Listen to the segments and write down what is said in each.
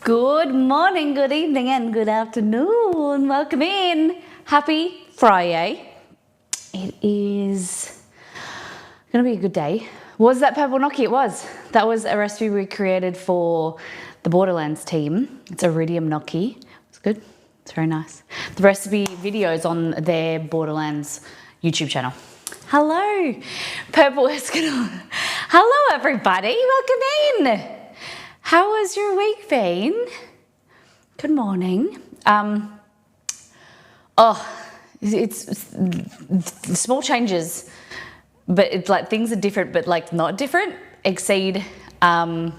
Good morning, good evening, and good afternoon. Welcome in. Happy Friday. It is going to be a good day. Was that purple gnocchi? It was. That was a recipe we created for the Borderlands team. It's iridium gnocchi. It's good. It's very nice. The recipe video is on their Borderlands YouTube channel. Hello, Purple Escanol. Hello, everybody. Welcome in. How has your week been? Good morning. It's small changes, but it's like things are different, but like not different. Exceeds in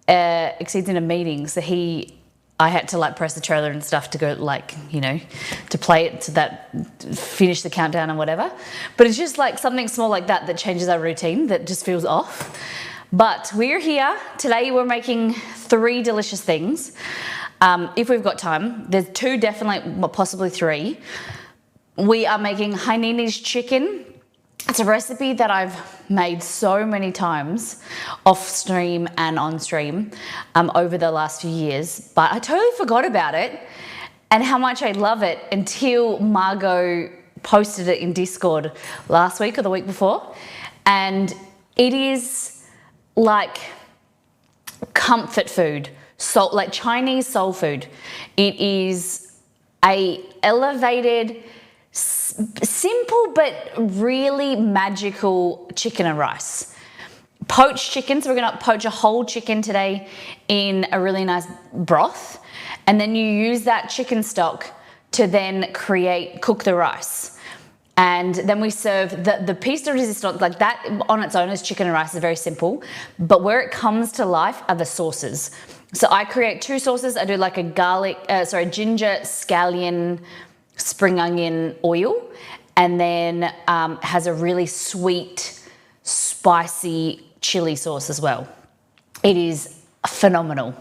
a meeting, so I had to like press the trailer and stuff to go to play it, so that finish the countdown and whatever. But it's just like something small like that changes our routine, that just feels off. But we're here today. We're making 3 delicious things. If we've got time, there's 2, definitely, possibly 3. We are making Hainanese chicken. It's a recipe that I've made so many times off stream and on stream over the last few years, but I totally forgot about it and how much I love it until Margot posted it in Discord last week or the week before. And it is like comfort food, like Chinese soul food. It is a elevated, simple but really magical chicken and rice. Poached chicken, so we're gonna poach a whole chicken today in a really nice broth, and then you use that chicken stock to then cook the rice. And then we serve the piece de resistance, like that on its own as chicken and rice is very simple, but where it comes to life are the sauces. So I create 2 sauces. I do like a ginger scallion spring onion oil, and then has a really sweet, spicy chili sauce as well. It is phenomenal.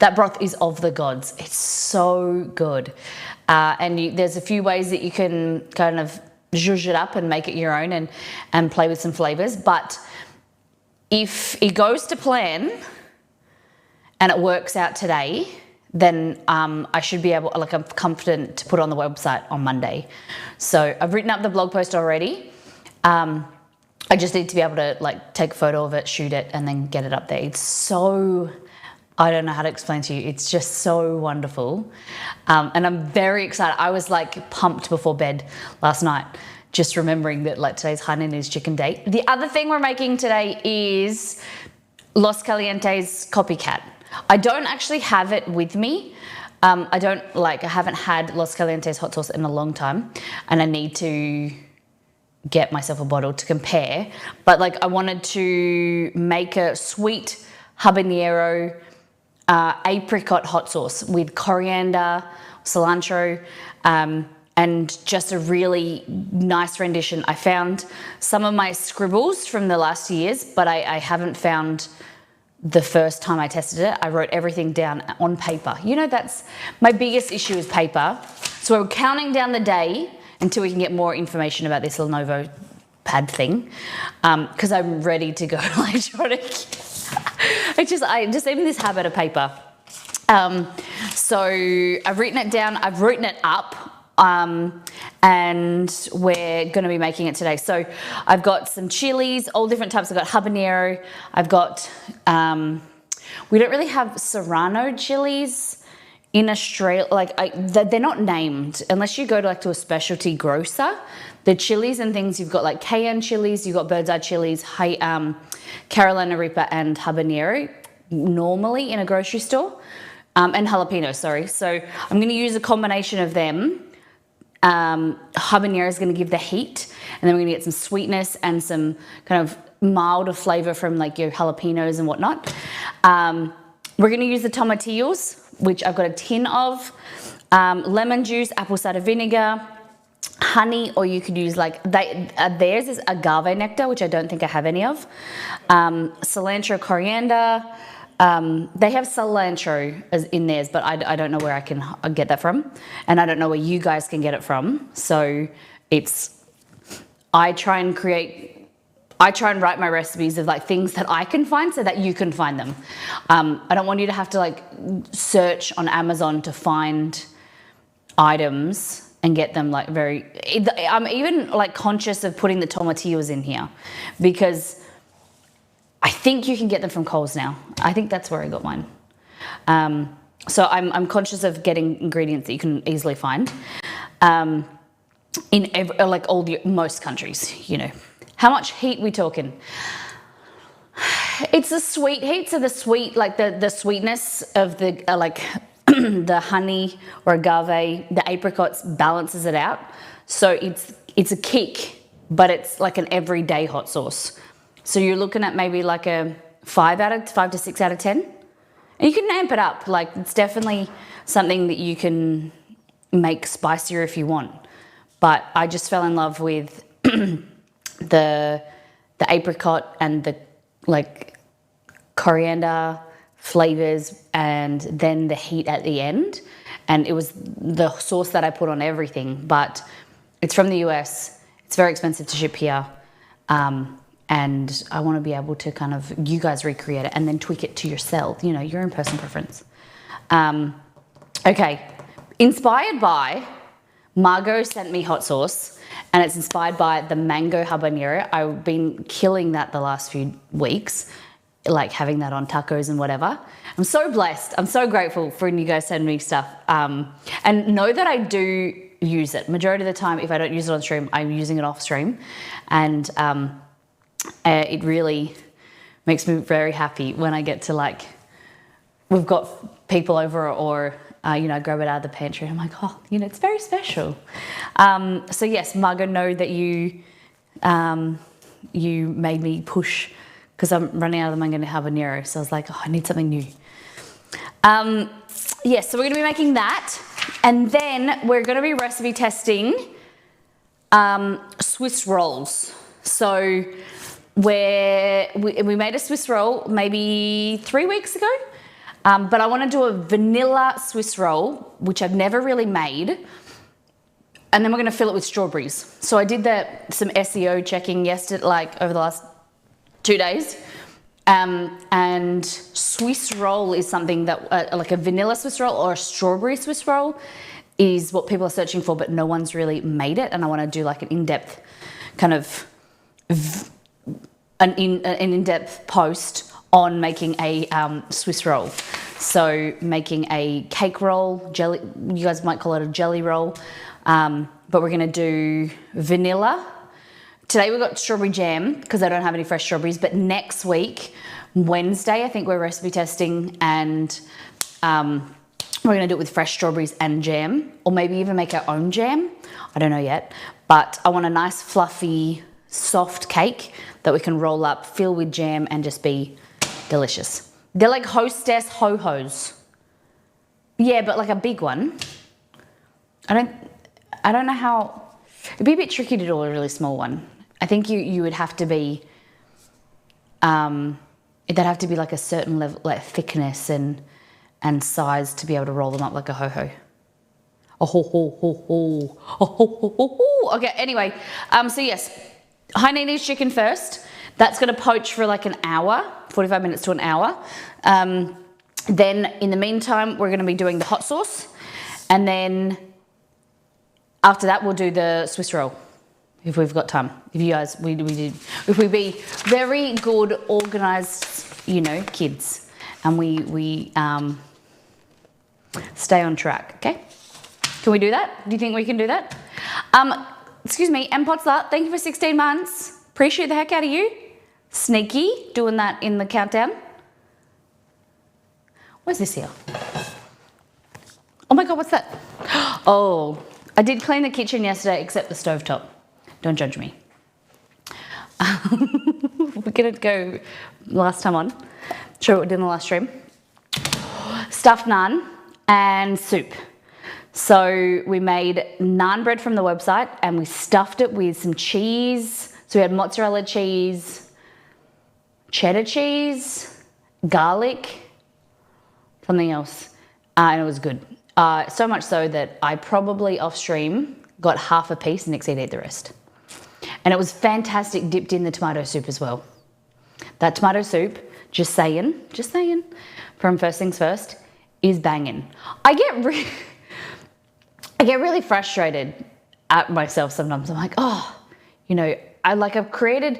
That broth is of the gods. It's so good. There's a few ways that you can kind of zhuzh it up and make it your own and play with some flavors. But if it goes to plan and it works out today, then I should be able, I'm confident to put it on the website on Monday. So I've written up the blog post already. I just need to be able to take a photo of it, shoot it, and then get it up there. It's so, I don't know how to explain to you. It's just so wonderful. And I'm very excited. I was pumped before bed last night, just remembering that today's Hainanese chicken day. The other thing we're making today is Los Caliente's copycat. I don't actually have it with me. I haven't had Los Caliente's hot sauce in a long time, and I need to get myself a bottle to compare. But I wanted to make a sweet habanero apricot hot sauce with coriander, cilantro, and just a really nice rendition. I found some of my scribbles from the last years, but I haven't found the first time I tested it. I wrote everything down on paper. That's my biggest issue is paper. So we're counting down the day until we can get more information about this Lenovo pad thing, because I'm ready to go electronic. I just even this habit of paper. So I've written it down, I've written it up, and we're going to be making it today. So I've got some chilies, all different types. I've got habanero. I've got, we don't really have serrano chilies in Australia. They're not named unless you go to a specialty grocer. The chilies and things, you've got cayenne chilies, you've got bird's eye chilies, Carolina Reaper and habanero normally in a grocery store, and jalapeno, sorry. So I'm going to use a combination of them. Habanero is going to give the heat, and then we're going to get some sweetness and some kind of milder flavor from your jalapenos and whatnot. We're going to use the tomatillos, which I've got a tin of, lemon juice, apple cider vinegar, honey, or you could use theirs is agave nectar, which I don't think I have any of, cilantro, coriander. They have cilantro in theirs, but I don't know where I can get that from, and I don't know where you guys can get it from. So I try and create I try and write my recipes of like things that I can find so that you can find them. I don't want you to have to like search on Amazon to find items and get them like I'm even like conscious of putting the tomatillos in here because I think you can get them from Coles now. I think that's where I got mine. So I'm conscious of getting ingredients that you can easily find in most countries, you know. How much heat we talking? It's the sweet heat, so the sweet, like the sweetness of the the honey or agave, the apricots balances it out. So it's a kick, but it's like an everyday hot sauce. So you're looking at maybe like a 5 to 6 out of 10. And you can amp it up. Like it's definitely something that you can make spicier if you want. But I just fell in love with the apricot and the like coriander flavors and then the heat at the end. And it was the sauce that I put on everything, but it's from the US. It's very expensive to ship here. And I want to be able to kind of, you guys recreate it and then tweak it to yourself, you know, your own personal preference. Okay, inspired by, Margot sent me hot sauce and it's inspired by the mango habanero. I've been killing that the last few weeks, like having that on tacos and whatever. I'm so blessed. I'm so grateful for when you guys send me stuff. And know that I do use it. Majority of the time, if I don't use it on stream, I'm using it off stream. And it really makes me very happy when I get to like, we've got people over or you know, grab it out of the pantry. I'm like, oh, you know, it's very special. So yes, Margot, know that you made me push because I'm running out of the mango habanero. So I was like, oh, I need something new. Yes, so we're going to be making that. And then we're going to be recipe testing Swiss rolls. So we made a Swiss roll maybe 3 weeks ago. But I want to do a vanilla Swiss roll, which I've never really made. And then we're going to fill it with strawberries. So I did some SEO checking yesterday, like over the last 2 days. And Swiss roll is something that, like a vanilla Swiss roll or a strawberry Swiss roll is what people are searching for, but no one's really made it. And I want to do like an in-depth kind of, an in-depth post on making a Swiss roll. So making a cake roll, jelly, you guys might call it a jelly roll, but we're gonna do vanilla. Today we've got strawberry jam because I don't have any fresh strawberries, but next week, Wednesday, I think we're recipe testing and we're gonna do it with fresh strawberries and jam, or maybe even make our own jam. I don't know yet, but I want a nice fluffy, soft cake that we can roll up, fill with jam and just be delicious. They're like Hostess ho-hos. Yeah, but like a big one. I don't know how, it'd be a bit tricky to do a really small one. I think you would have to be, it'd have to be like a certain level, like thickness and size to be able to roll them up like a ho-ho. Oh, ho, ho, ho, ho. Oh, ho, ho, ho, ho. Okay, anyway, so yes, Hainanese chicken first. That's going to poach for like an hour, 45 minutes to an hour. Then in the meantime, we're going to be doing the hot sauce. And then after that, we'll do the Swiss roll if we've got time. If you guys, if we be very good, organized, you know, kids and we stay on track, okay? Can we do that? Do you think we can do that? Excuse me, M. Potsler, thank you for 16 months. Appreciate the heck out of you. Sneaky, doing that in the countdown. Where's this here? Oh my God, what's that? Oh, I did clean the kitchen yesterday except the stovetop. Don't judge me. We're gonna go last time on. Show what we did in the last stream. Stuffed naan and soup. So we made naan bread from the website and we stuffed it with some cheese. So we had mozzarella cheese, cheddar cheese, garlic, something else, and it was good. So much so that I probably off stream got half a piece and Nixie ate the rest. And it was fantastic dipped in the tomato soup as well. That tomato soup, just saying, from First Things First, is banging. I get really frustrated at myself sometimes. I'm like, oh, you know, I'm like a creature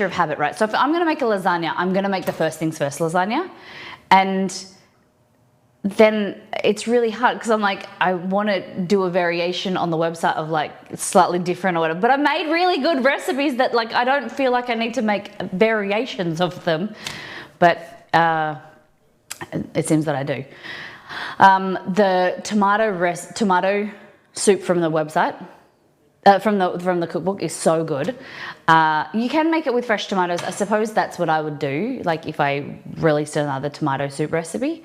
of habit, right? So if I'm going to make a lasagna, I'm going to make the First Things First lasagna. And then it's really hard because I'm like, I want to do a variation on the website of like slightly different or whatever, but I made really good recipes that like I don't feel like I need to make variations of them, but it seems that I do. The tomato soup from the website, from the cookbook is so good. You can make it with fresh tomatoes. I suppose that's what I would do. Like if I released another tomato soup recipe,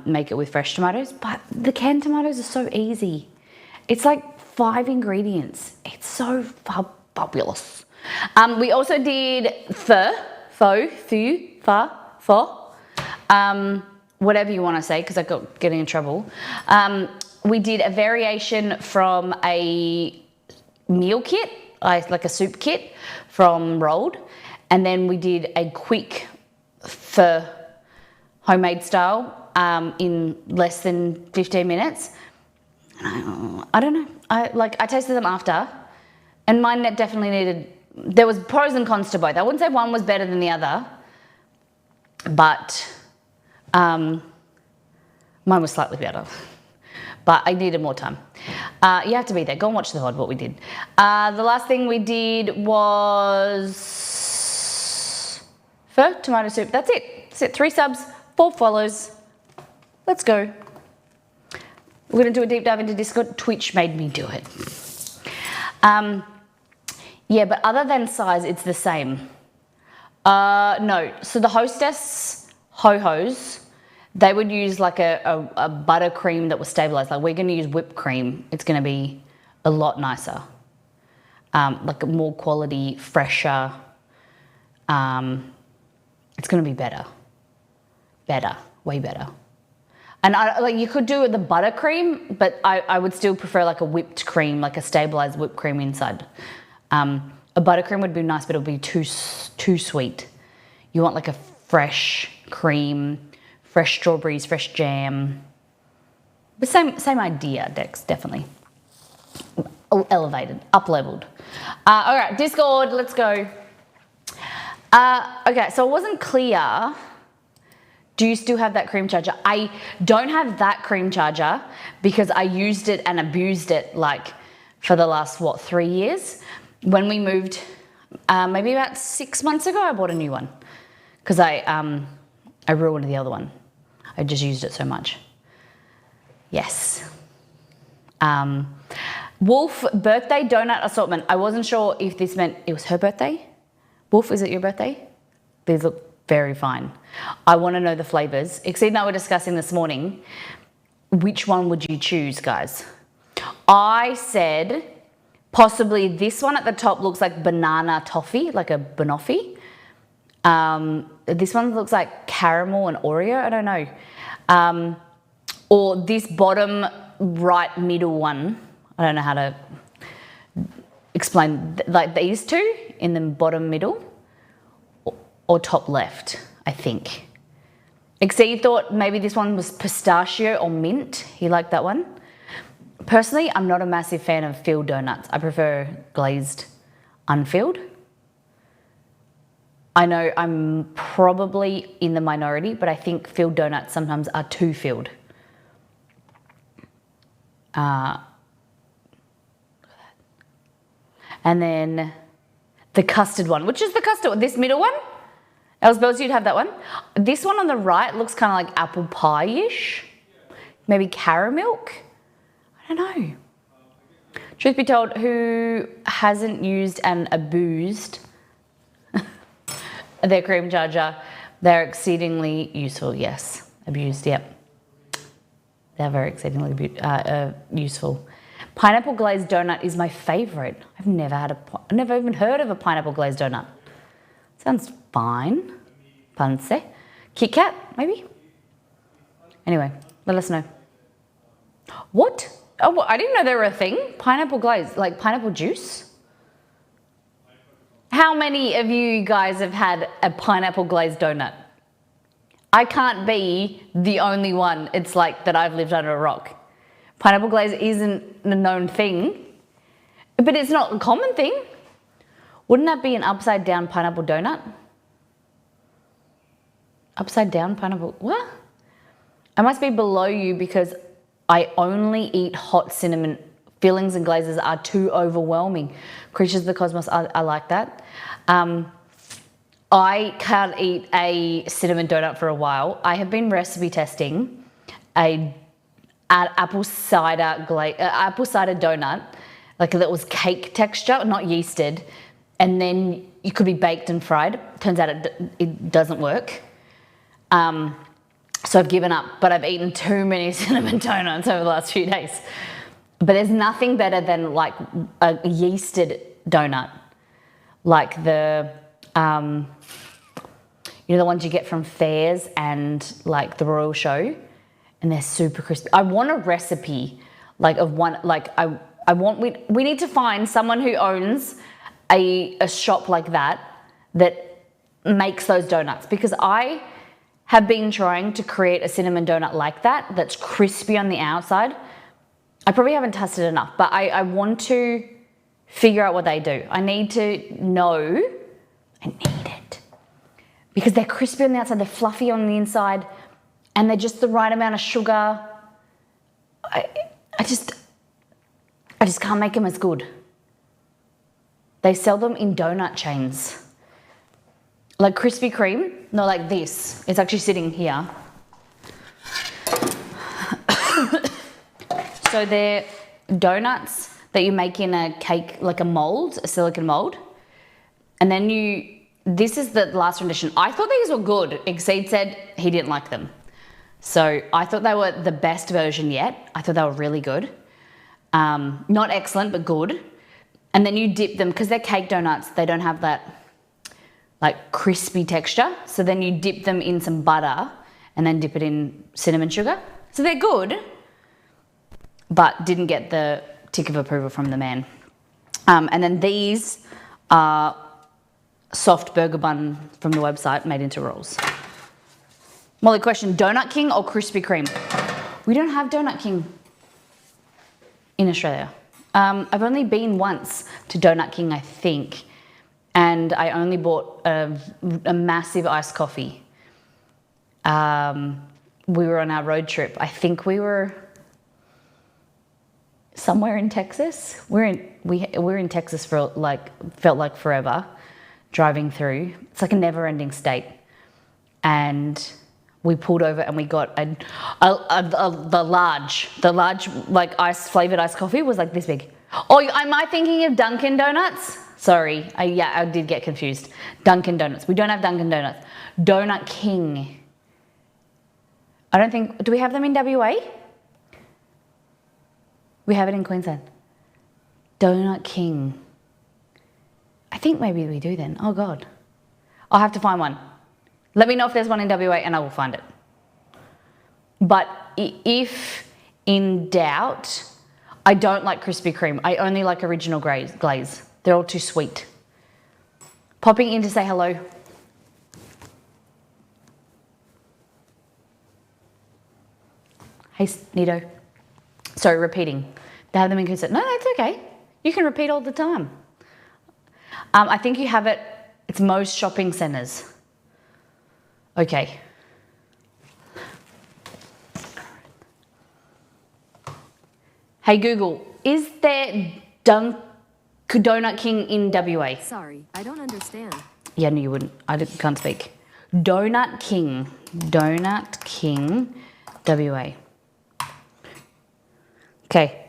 make it with fresh tomatoes. But the canned tomatoes are so easy. It's like 5 ingredients. It's so fabulous. We also did pho, whatever you want to say, because I got getting in trouble. We did a variation from a meal kit, like a soup kit from Rolled, and then we did a quick pho homemade style in less than 15 minutes. I don't know. I tasted them after, and mine definitely needed. There was pros and cons to both. I wouldn't say one was better than the other, but mine was slightly better. But I needed more time. You have to be there. Go and watch the VOD, what we did. The last thing we did was pho, tomato soup. That's it. That's it. 3 subs, 4 follows. Let's go. We're going to do a deep dive into Discord. Twitch made me do it. Yeah, but other than size, it's the same. No. So the hostess ho-hos, they would use like a buttercream that was stabilized. Like we're going to use whipped cream. It's going to be a lot nicer. Like a more quality, fresher. It's going to be better. Better. Way better. And like you could do the buttercream, but I would still prefer like a whipped cream, like a stabilized whipped cream inside. A buttercream would be nice, but it would be too sweet. You want like a fresh cream, fresh strawberries, fresh jam. But same idea, Dex, definitely. Elevated, up-leveled. All right, Discord, let's go. Okay, so it wasn't clear. Do you still have that cream charger? I don't have that cream charger because I used it and abused it like for the last, 3 years? When we moved, maybe about 6 months ago, I bought a new one because I ruined the other one. I just used it so much. Yes. Wolf birthday donut assortment. I wasn't sure if this meant it was her birthday. Wolf, is it your birthday? These look very fine. I want to know the flavors. Exceed and I were discussing this morning. Which one would you choose, guys? I said possibly this one at the top looks like banana toffee, like a banoffee. This one looks like caramel and Oreo. I don't know. Or this bottom right middle one. I don't know how to explain. Like these two in the bottom middle. Or top left, I think. Exceed thought maybe this one was pistachio or mint. He liked that one. Personally, I'm not a massive fan of filled donuts. I prefer glazed, unfilled. I know I'm probably in the minority, but I think filled donuts sometimes are too filled. And then the custard one. Which is the custard one? This middle one? Elsbeth, you'd have that one. This one on the right looks kind of like apple pie-ish. Maybe caramel. I don't know. Truth be told, who hasn't used and abused their cream charger? They're exceedingly useful. Yes, abused. Yep, they're very exceedingly useful. Pineapple glazed donut is my favorite. I've never even heard of a pineapple glazed donut. Sounds fine. Panse. Kit Kat, maybe? Anyway, let us know. What? Oh, I didn't know they were a thing. Pineapple glaze, like pineapple juice. How many of you guys have had a pineapple glazed donut? I can't be the only one. It's like that I've lived under a rock. Pineapple glaze isn't a known thing, but it's not a common thing. Wouldn't that be an upside down pineapple donut? Upside down pineapple, what? I must be below you because I only eat hot cinnamon. Fillings and glazes are too overwhelming. Creatures of the cosmos, I like that. I can't eat a cinnamon donut for a while. I have been recipe testing an apple cider donut, like that was cake texture, not yeasted, and then it could be baked and fried. Turns out it doesn't work. So I've given up, but I've eaten too many cinnamon donuts over the last few days. But there's nothing better than like a yeasted donut, like the the ones you get from fairs and like the Royal Show, and they're super crispy. I want a recipe like of one, like I want, we need to find someone who owns a shop like that makes those donuts, because I have been trying to create a cinnamon donut like that that's crispy on the outside. I probably haven't tested enough, but I want to figure out what they do. I need to know. I need it. Because they're crispy on the outside, they're fluffy on the inside, and they're just the right amount of sugar. I just can't make them as good. They sell them in donut chains. Like Krispy Kreme, not like this. It's actually sitting here. So they're donuts that you make in a cake, like a mold, a silicone mold. And then this is the last rendition. I thought these were good. Exceed said he didn't like them. So I thought they were the best version yet. I thought they were really good. Not excellent, but good. And then you dip them, because they're cake donuts, they don't have that like crispy texture. So then you dip them in some butter and then dip it in cinnamon sugar. So they're good, but didn't get the tick of approval from the man. And then these are soft burger bun from the website made into rolls. Molly, question, Donut King or Krispy Kreme? We don't have Donut King in Australia. I've only been once to Donut King, I think, and I only bought a massive iced coffee. We were on our road trip. I think we were somewhere in Texas. We're in Texas for felt like forever, driving through. It's like a never-ending state, and we pulled over and we got the large like flavored iced coffee was like this big. Oh, am I thinking of Dunkin' Donuts? Sorry, I did get confused. Dunkin' Donuts. We don't have Dunkin' Donuts. Donut King. I don't think, do we have them in WA? We have it in Queensland. Donut King. I think maybe we do then. Oh God. I'll have to find one. Let me know if there's one in WA and I will find it. But if in doubt, I don't like Krispy Kreme. I only like original glaze. They're all too sweet. Popping in to say hello. Hey, Nito. Sorry, repeating. They have them in Queensland. No, it's okay. You can repeat all the time. I think you have it, it's most shopping centres. Okay. Hey Google, is there Donut King in WA? Sorry, I don't understand. Yeah, no, you wouldn't. Can't speak. Donut King, WA. Okay.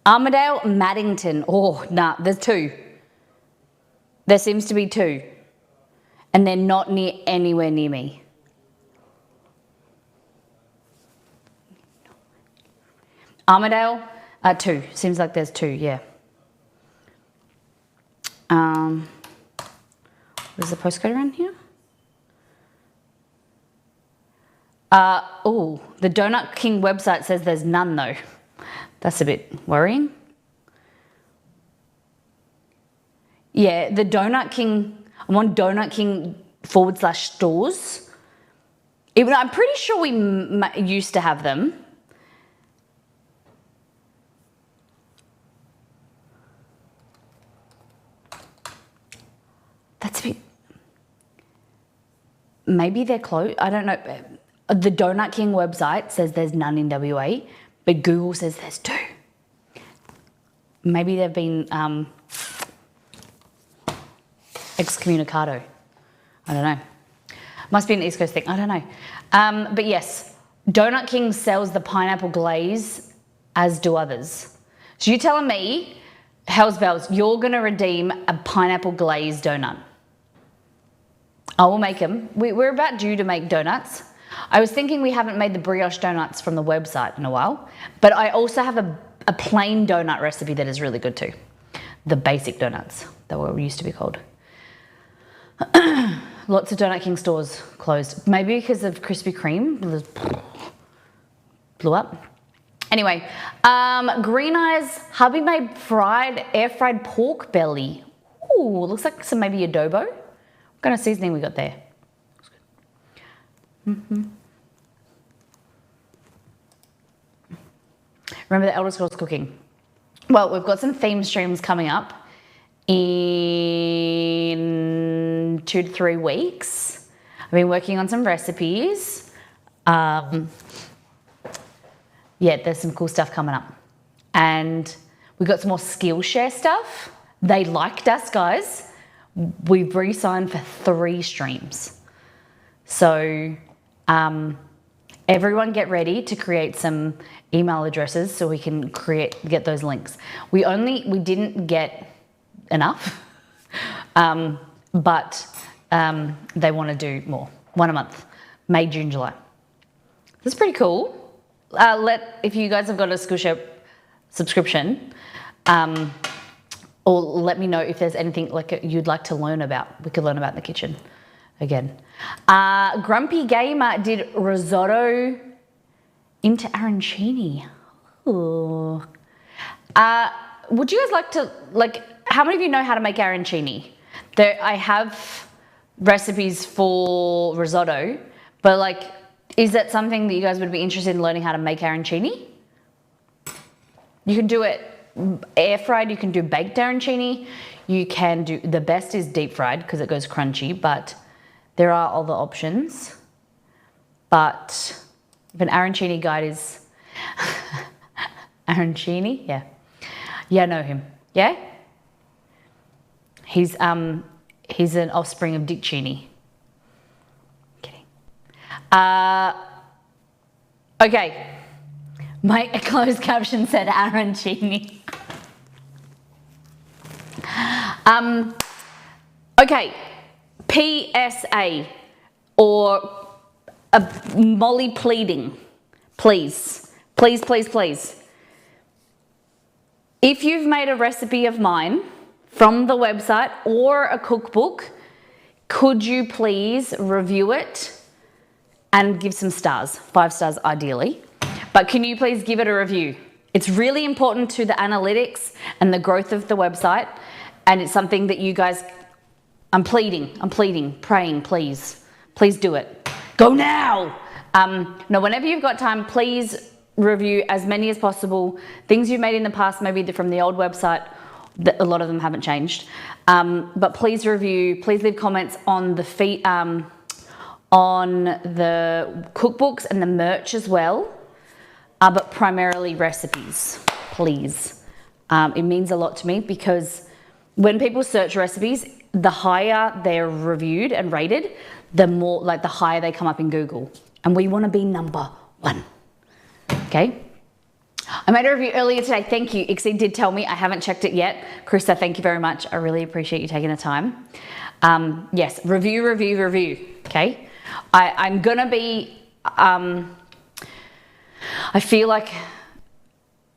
Armidale, Maddington. Oh, nah, there's two. There seems to be two. And they're not anywhere near me. Armidale, two. Seems like there's two, yeah. There's the postcode around here. The Donut King website says there's none though. That's a bit worrying. Yeah, the Donut King, I'm on Donut King /stores. Even I'm pretty sure we used to have them. That's a bit, maybe they're closed. I don't know. The Donut King website says there's none in WA, but Google says there's 2. Maybe they've been excommunicado. I don't know. Must be an East Coast thing. I don't know. But yes, Donut King sells the pineapple glaze, as do others. So you're telling me, Hell's Bells, you're going to redeem a pineapple glazed donut? I will make them. We're about due to make donuts. I was thinking we haven't made the brioche donuts from the website in a while, but I also have a plain donut recipe that is really good too. The basic donuts, that were used to be called. Lots of Donut King stores closed. Maybe because of Krispy Kreme blew up. Anyway, Green Eyes hubby made air fried pork belly. Ooh, looks like some maybe adobo. What kind of seasoning we got there? Remember the Elder Scrolls cooking? Well, we've got some theme streams coming up in 2 to 3 weeks. I've been working on some recipes. Yeah, there's some cool stuff coming up. And we got some more Skillshare stuff. They liked us, guys. We've re-signed for 3 streams. So everyone get ready to create some email addresses so we can get those links. We didn't get enough, but they want to do more. 1 a month, May, June, July. That's pretty cool. If you guys have got a Skillshare subscription, or let me know if there's anything like you'd like to learn about. We could learn about in the kitchen again. Grumpy Gamer did risotto into arancini. Ooh. Would you guys like to, how many of you know how to make arancini? I have recipes for risotto, but is that something that you guys would be interested in learning how to make arancini? You can do it air fried, you can do baked arancini, you can do, the best is deep fried because it goes crunchy, but there are other options. But if an arancini guide is, arancini, yeah. Yeah, I know him, yeah? He's an offspring of Dick Cheney. Kidding. Okay. My closed caption said arancini. Okay. PSA or Molly pleading. Please. Please, please, please. If you've made a recipe of mine from the website or a cookbook, could you please review it and give some stars, 5 stars ideally. But can you please give it a review? It's really important to the analytics and the growth of the website, and it's something that you guys, I'm pleading, praying, please do it. Go now. No, whenever you've got time, please review as many as possible. Things you've made in the past, maybe from the old website, a lot of them haven't changed. But please review, please leave comments on the on the cookbooks and the merch as well, but primarily recipes, please. It means a lot to me because when people search recipes, the higher they're reviewed and rated, the more, the higher they come up in Google. And we want to be number 1. Okay? I made a review earlier today. Thank you. Ixie did tell me. I haven't checked it yet. Krista, thank you very much. I really appreciate you taking the time. Yes, review. Okay? I'm going to be, I feel like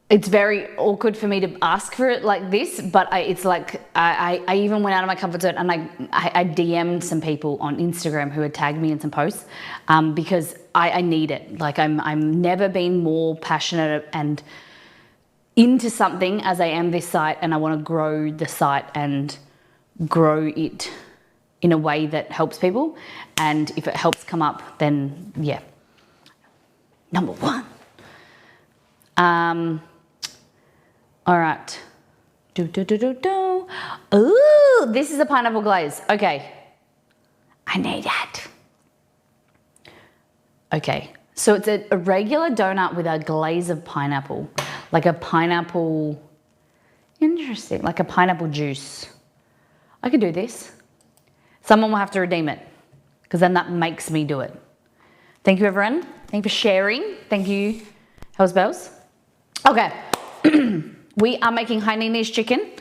it's very awkward for me to ask for it like this, but it's like I even went out of my comfort zone and I DM'd some people on Instagram who had tagged me in some posts because I need it. I'm never been more passionate and into something as I am this site, and I want to grow the site and grow it in a way that helps people. And if it helps come up, then yeah. Number one. All right. Ooh, this is a pineapple glaze. Okay. I need that. Okay. So it's a regular donut with a glaze of pineapple. Like a pineapple, interesting, like a pineapple juice. I could do this. Someone will have to redeem it because then that makes me do it. Thank you, everyone. Thank you for sharing. Thank you, Hells Bells. Okay, we are making Hainanese chicken.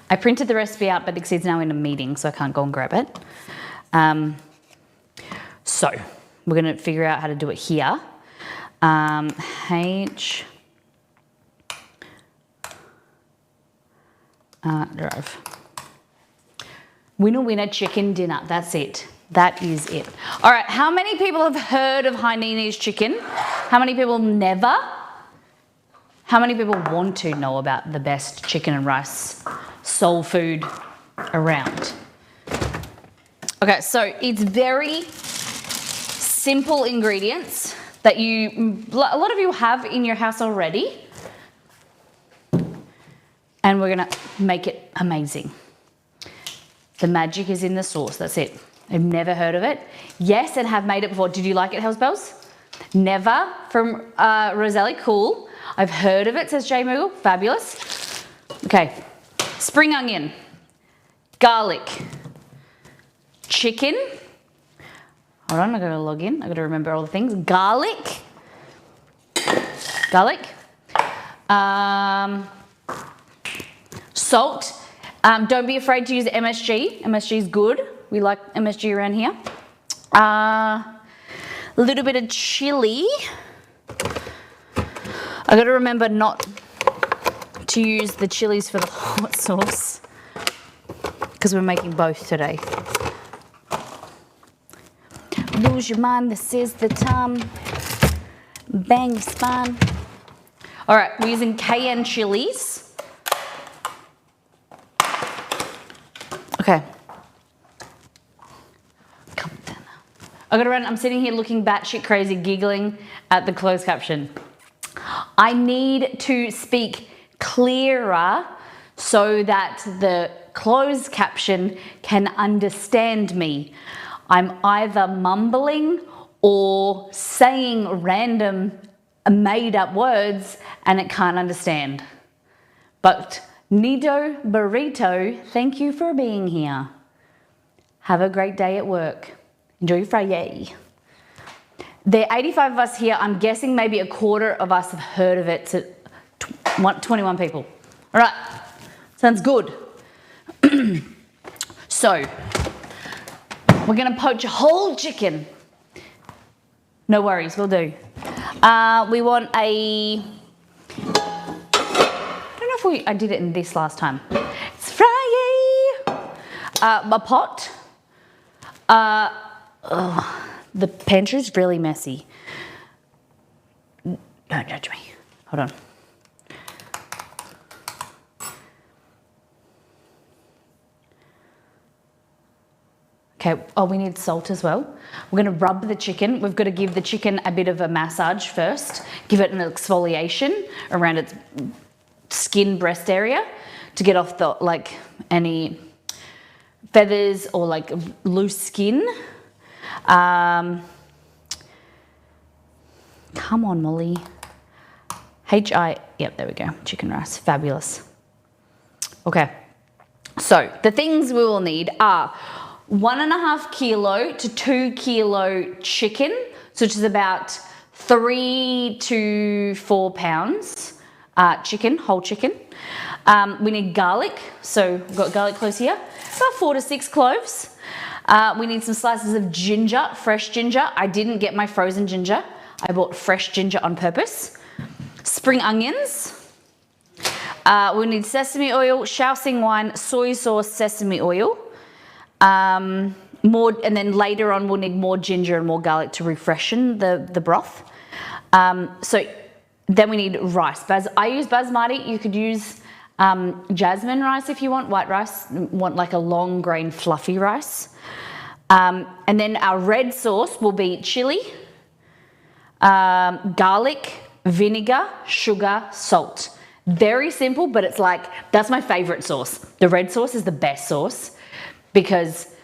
I printed the recipe out, but Dixie's now in a meeting, so I can't go and grab it. So we're gonna figure out how to do it here. Drive. Winner, winner, chicken dinner. That's it. That is it. All right, how many people have heard of Hainanese chicken? How many people never? How many people want to know about the best chicken and rice soul food around? Okay, so it's very simple ingredients that a lot of you have in your house already. And we're gonna make it amazing. The magic is in the sauce, that's it. I've never heard of it. Yes, and have made it before. Did you like it, Hells Bells? Never, from Roselli, cool. I've heard of it, says Jay Moogle, fabulous. Okay, spring onion, garlic, chicken. Hold on, I gotta log in. I gotta remember all the things. Garlic, salt. Don't be afraid to use MSG. MSG is good. We like MSG around here. A little bit of chili. I got to remember not to use the chilies for the hot sauce because we're making both today. Lose your mind, this is the time. Bang your spine. All right, we're using cayenne chilies. Okay. Come down now. I gotta run. I'm sitting here looking batshit crazy, giggling at the closed caption. I need to speak clearer so that the closed caption can understand me. I'm either mumbling or saying random made up words and it can't understand. But Nido Burrito, thank you for being here. Have a great day at work. Enjoy your Friday. There are 85 of us here. I'm guessing maybe a quarter of us have heard of it. So 21 people. All right, sounds good. So, we're gonna poach a whole chicken. No worries, we'll do. We want a, I did it in this last time. It's Friday. A pot. The pantry's really messy. Don't judge me. Hold on. Okay, oh, we need salt as well. We're gonna rub the chicken. We've got to give the chicken a bit of a massage first. Give it an exfoliation around its skin breast area to get off the any feathers or loose skin. Come on, Molly. Yep, there we go. Chicken rice, fabulous. Okay, so the things we will need are 1.5 kilo to 2 kilo chicken, so which is about 3 to 4 pounds. Chicken, whole chicken. We need garlic, so we've got garlic cloves here, about 4 to 6 cloves. We need some slices of ginger, fresh ginger. I didn't get my frozen ginger. I bought fresh ginger on purpose. Spring onions. We need sesame oil, Shaoxing wine, soy sauce, sesame oil. And then later on we'll need more ginger and more garlic to refreshen the broth. So Then we need rice. I use basmati. You could use jasmine rice if you want, white rice. Want like a long grain fluffy rice. And then our red sauce will be chili, garlic, vinegar, sugar, salt. Very simple, but it's like, that's my favorite sauce. The red sauce is the best sauce because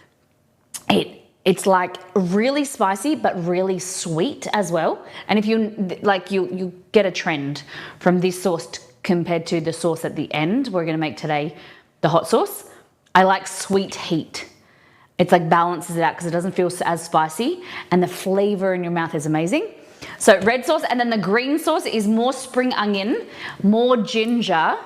it's like really spicy, but really sweet as well. And if you like, you get a trend from this sauce compared to the sauce at the end. We're gonna make today the hot sauce. I like sweet heat. It's like balances it out because it doesn't feel as spicy and the flavor in your mouth is amazing. So red sauce, and then the green sauce is more spring onion, more ginger,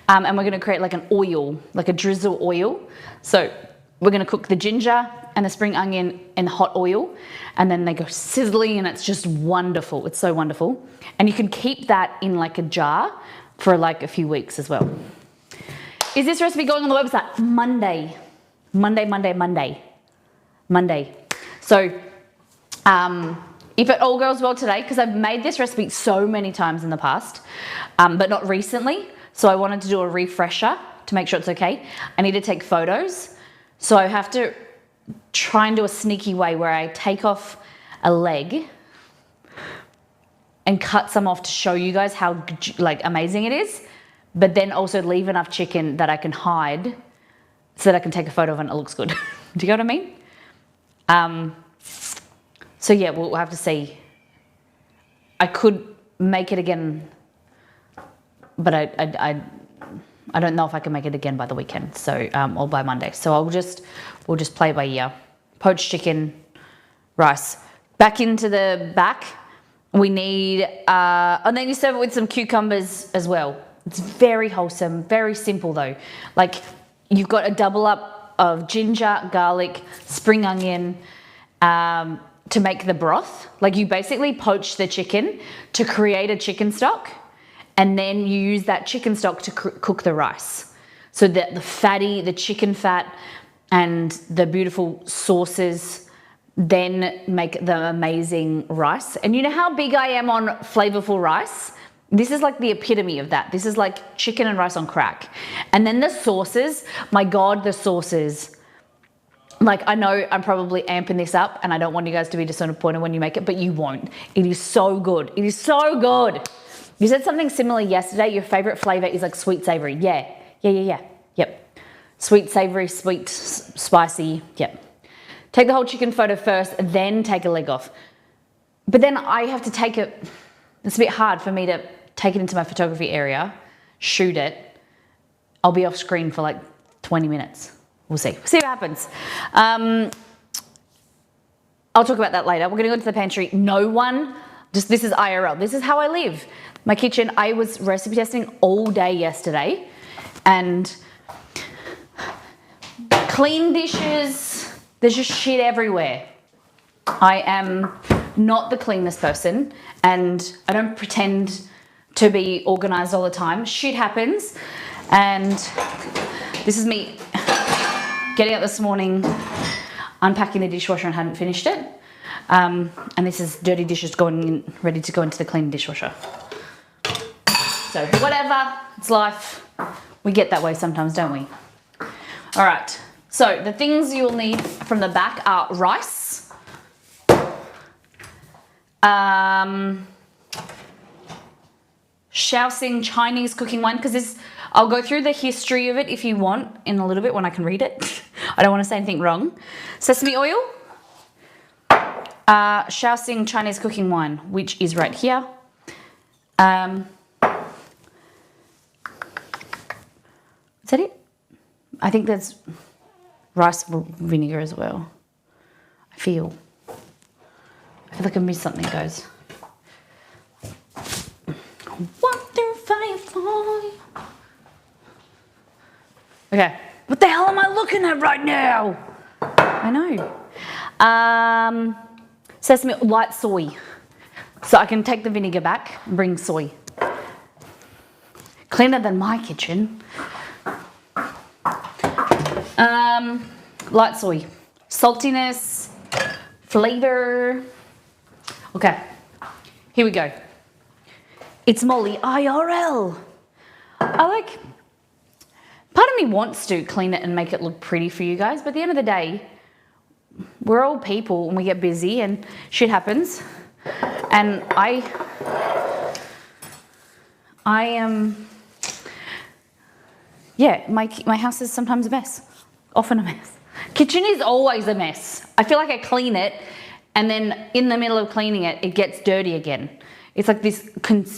and we're gonna create like an oil, like a drizzle oil. So we're gonna cook the ginger and the spring onion in hot oil, and then they go sizzling and it's just wonderful. It's so wonderful. And you can keep that in like a jar for like a few weeks as well. Is this recipe going on the website? Monday. So, if it all goes well today, because I've made this recipe so many times in the past, but not recently, so I wanted to do a refresher to make sure it's okay. I need to take photos, so I have to try and do a sneaky way where I take off a leg and cut some off to show you guys how like amazing it is, but then also leave enough chicken that I can hide so that I can take a photo of it and it looks good. Do you get what I mean? So yeah, we'll have to see. I could make it again, but I don't know if I can make it again by the weekend, so or by Monday. So we'll just play by ear. Poached chicken, rice. Back into the back, we need, and then you serve it with some cucumbers as well. It's very wholesome, very simple though. Like you've got a double up of ginger, garlic, spring onion, to make the broth. Like you basically poach the chicken to create a chicken stock, and then you use that chicken stock to cook the rice. So that the chicken fat and the beautiful sauces then make the amazing rice. And you know how big I am on flavorful rice? This is like the epitome of that. This is like chicken and rice on crack. And then the sauces, my God, the sauces. Like I know I'm probably amping this up and I don't want you guys to be disappointed when you make it, but you won't. It is so good. It is so good. You said something similar yesterday. Your favorite flavor is like sweet savory. Yeah. Yep. Sweet savory, sweet, spicy. Yep. Take the whole chicken photo first, then take a leg off. But then I have to take it. It's a bit hard for me to take it into my photography area, shoot it. I'll be off screen for like 20 minutes. We'll see. We'll see what happens. I'll talk about that later. We're going to go into the pantry. This is IRL. This is how I live. My kitchen, I was recipe testing all day yesterday and clean dishes. There's just shit everywhere. I am not the cleanest person and I don't pretend to be organized all the time. Shit happens. And this is me getting up this morning, unpacking the dishwasher and hadn't finished it. And this is dirty dishes ready to go into the clean dishwasher. So whatever, it's life. We get that way sometimes, don't we? All right, so the things you'll need from the back are rice, Shaoxing Chinese cooking wine, because I'll go through the history of it if you want in a little bit when I can read it. I don't want to say anything wrong. Sesame oil, Shaoxing Chinese cooking wine, which is right here. Is that it? I think there's rice vinegar as well. I feel like I missed something, guys. 1 through 5. Okay, what the hell am I looking at right now? I know. Sesame, white soy. So I can take the vinegar back and bring soy. Cleaner than my kitchen. Light soy. Saltiness, flavor. Okay, here we go. It's Molly IRL. Part of me wants to clean it and make it look pretty for you guys, but at the end of the day, we're all people and we get busy and shit happens. And I am, yeah, my house is sometimes a mess, often a mess. Kitchen is always a mess. I feel like I clean it and then in the middle of cleaning it, it gets dirty again. It's like this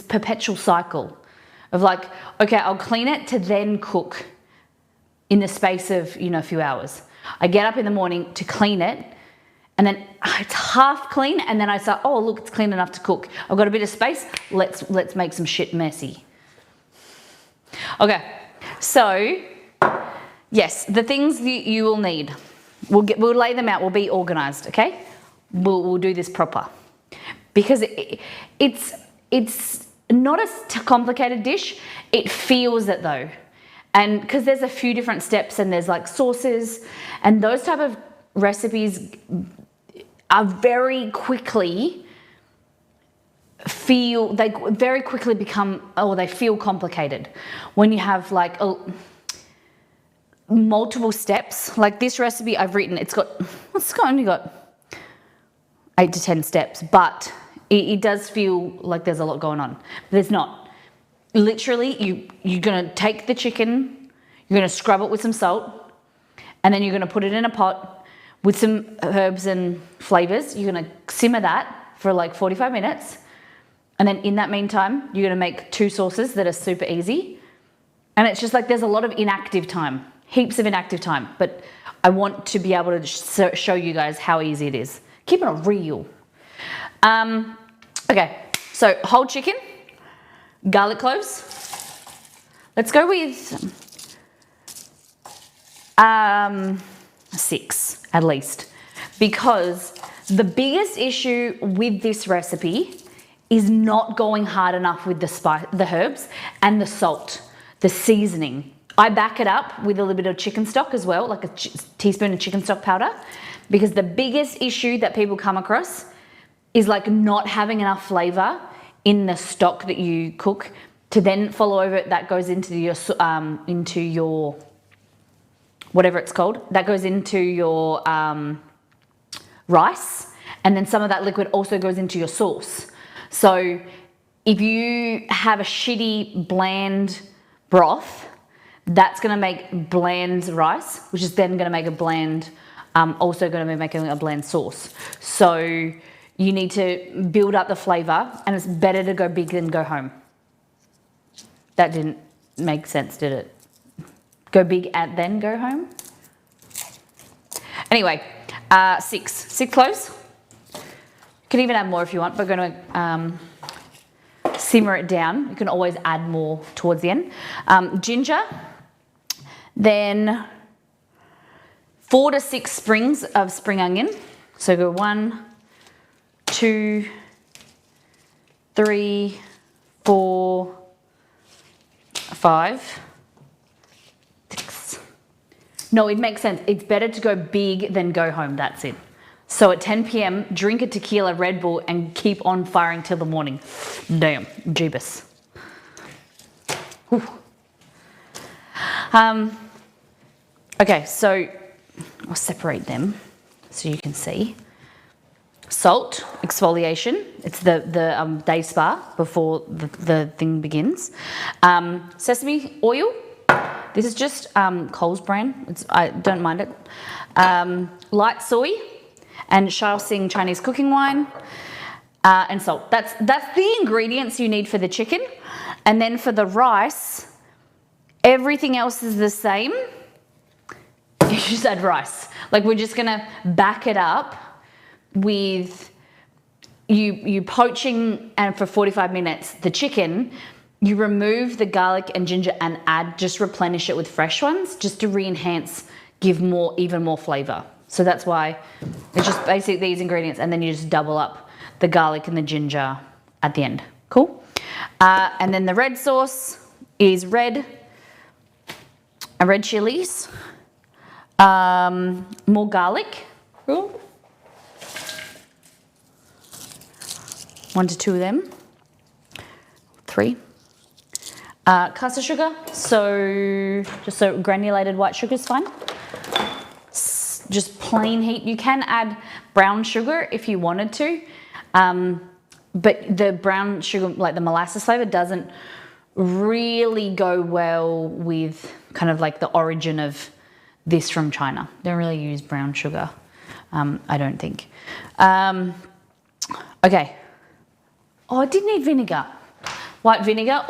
perpetual cycle of like, okay, I'll clean it to then cook in the space of, a few hours. I get up in the morning to clean it and then it's half clean and then I say, oh, look, it's clean enough to cook. I've got a bit of space. Let's make some shit messy. Okay, so yes, the things that you will need, we'll lay them out. We'll be organized, okay? We'll do this proper because it's not a complicated dish. It feels it though. And because there's a few different steps and there's like sauces and those type of recipes are they very quickly become, they feel complicated when you have like multiple steps. Like this recipe I've written, it's only got 8 to 10 steps, but it does feel like there's a lot going on. But there's not. Literally, you're gonna take the chicken, you're gonna scrub it with some salt, and then you're gonna put it in a pot with some herbs and flavors. You're gonna simmer that for like 45 minutes. And then in that meantime, you're gonna make 2 sauces that are super easy. And it's just like there's a lot of inactive time, heaps of inactive time. But I want to be able to show you guys how easy it is. Keeping it real. Okay, so whole chicken, garlic cloves. Let's go with 6 at least, because the biggest issue with this recipe is not going hard enough with the herbs and the salt, the seasoning. I back it up with a little bit of chicken stock as well, like a teaspoon of chicken stock powder, because the biggest issue that people come across is like not having enough flavor in the stock that you cook to then follow over it. That goes into your whatever it's called, that goes into your rice, and then some of that liquid also goes into your sauce. So if you have a shitty bland broth, that's going to make bland rice, which is then going to make a bland, also going to be making a bland sauce. So you need to build up the flavor, and it's better to go big than go home. That didn't make sense, did it? Go big and then go home? Anyway, 6 cloves. You can even add more if you want, but we're going to simmer it down. You can always add more towards the end. Ginger. Then 4 to 6 sprigs of spring onion. So go 1, 2, 3, 4, 5, 6. No, it makes sense. It's better to go big than go home. That's it. So at 10 p.m., drink a tequila Red Bull and keep on firing till the morning. Damn, jeebus. Okay, so I'll separate them so you can see. Salt, exfoliation. It's the day spa before the thing begins. Sesame oil. This is just Coles brand. I don't mind it. Light soy and Shaoxing Chinese cooking wine and salt. That's the ingredients you need for the chicken. And then for the rice, everything else is the same. You just add rice. Like we're just gonna back it up with you poaching, and for 45 minutes the chicken, you remove the garlic and ginger and just replenish it with fresh ones just to re-enhance, give even more flavor. So that's why it's just basically these ingredients, and then you just double up the garlic and the ginger at the end. Cool. And then the red sauce is red chilies, more garlic. Ooh. 1 to 2 of them. 3. Caster sugar, so just so granulated white sugar is fine. Just plain heat. You can add brown sugar if you wanted to, but the brown sugar, like the molasses flavor, doesn't really go well with kind of like the origin of this from China. They don't really use brown sugar, I don't think. Okay. Oh, I did need vinegar. White vinegar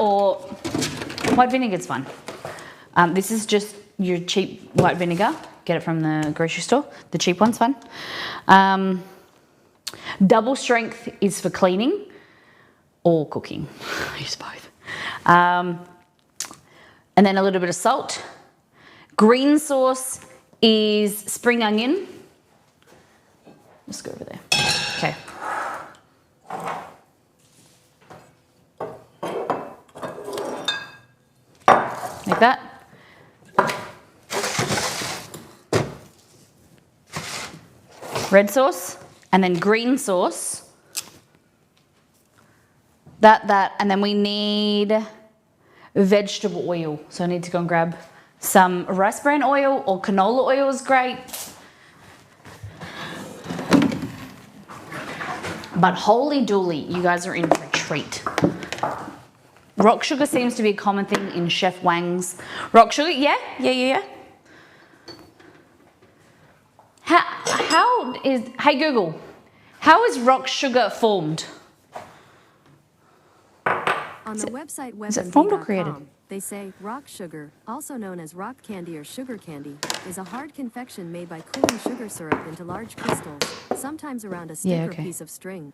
is fine. This is just your cheap white vinegar. Get it from the grocery store. The cheap one's fine. Double strength is for cleaning or cooking. I use both. And then a little bit of salt. Green sauce is spring onion. Let's go over there. Okay. Like that. Red sauce, and then green sauce. That, and then we need vegetable oil. So I need to go and grab some rice bran oil, or canola oil is great. But holy dooly, you guys are in for a treat. Rock sugar seems to be a common thing in Chef Wang's. Rock sugar, yeah. Hey Google, how is rock sugar formed? On the website Is it formed or created? They say rock sugar, also known as rock candy or sugar candy, is a hard confection made by cooling sugar syrup into large crystals, sometimes around a stick or piece of string.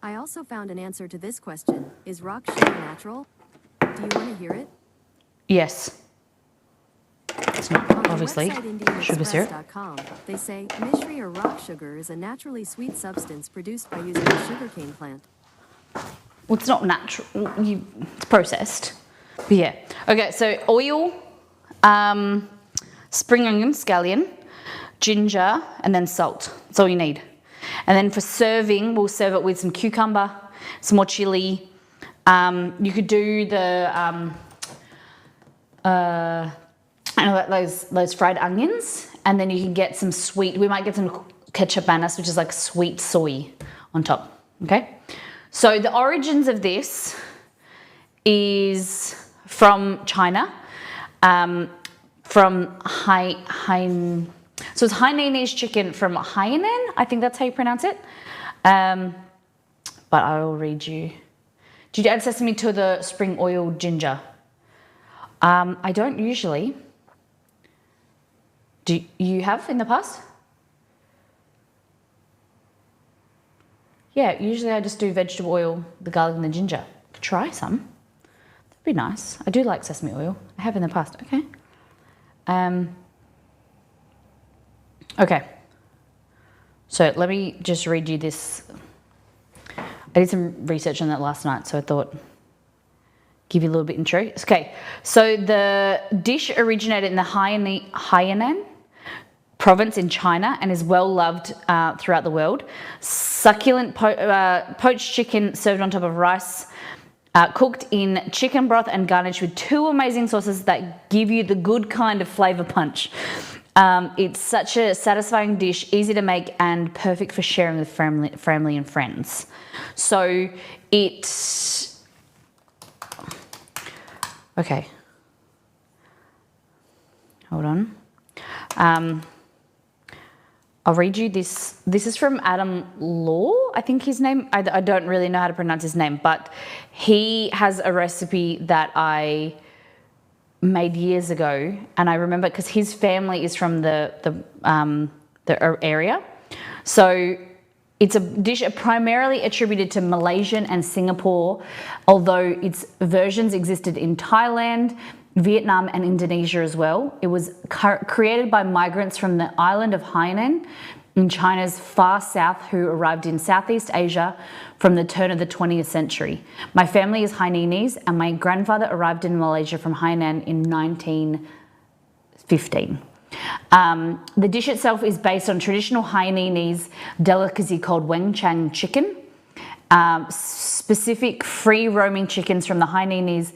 I also found an answer to this question. Is rock sugar natural? Do you want to hear it? Yes. It's not, obviously, sugar syrup. They say mishri or rock sugar is a naturally sweet substance produced by using a sugarcane plant. Well, it's not natural. It's processed. But yeah. Okay, so oil, spring onion, scallion, ginger, and then salt. That's all you need. And then for serving, we'll serve it with some cucumber, some more chili. You could do the those fried onions, and then you can get some sweet. We might get some ketchupanas, which is like sweet soy on top. Okay. So the origins of this is from China, from so it's Hainanese chicken from Hainan. I think that's how you pronounce it. But I will read you. Did you add sesame to the spring oil ginger? I don't usually. Do you have in the past? Yeah, usually I just do vegetable oil, the garlic and the ginger. Could try some. That'd be nice. I do like sesame oil. I have in the past. Okay. Okay. So let me just read you this. I did some research on that last night, so I thought give you a little bit intro. Okay, so the dish originated in the Hainan province in China and is well loved throughout the world. Succulent poached chicken served on top of rice, cooked in chicken broth and garnished with 2 amazing sauces that give you the good kind of flavor punch. It's such a satisfying dish, easy to make and perfect for sharing with family and friends. So it's... Okay. Hold on. I'll read you this. This is from Adam Law, I think his name. I don't really know how to pronounce his name, but he has a recipe that I made years ago, and I remember because his family is from the area. So it's a dish primarily attributed to Malaysian and Singapore, although its versions existed in Thailand, Vietnam and Indonesia as well. It was created by migrants from the island of Hainan in China's far south who arrived in Southeast Asia from the turn of the 20th century. My family is Hainanese and my grandfather arrived in Malaysia from Hainan in 1915. The dish itself is based on traditional Hainanese delicacy called Weng Chang chicken, specific free-roaming chickens from the Hainanese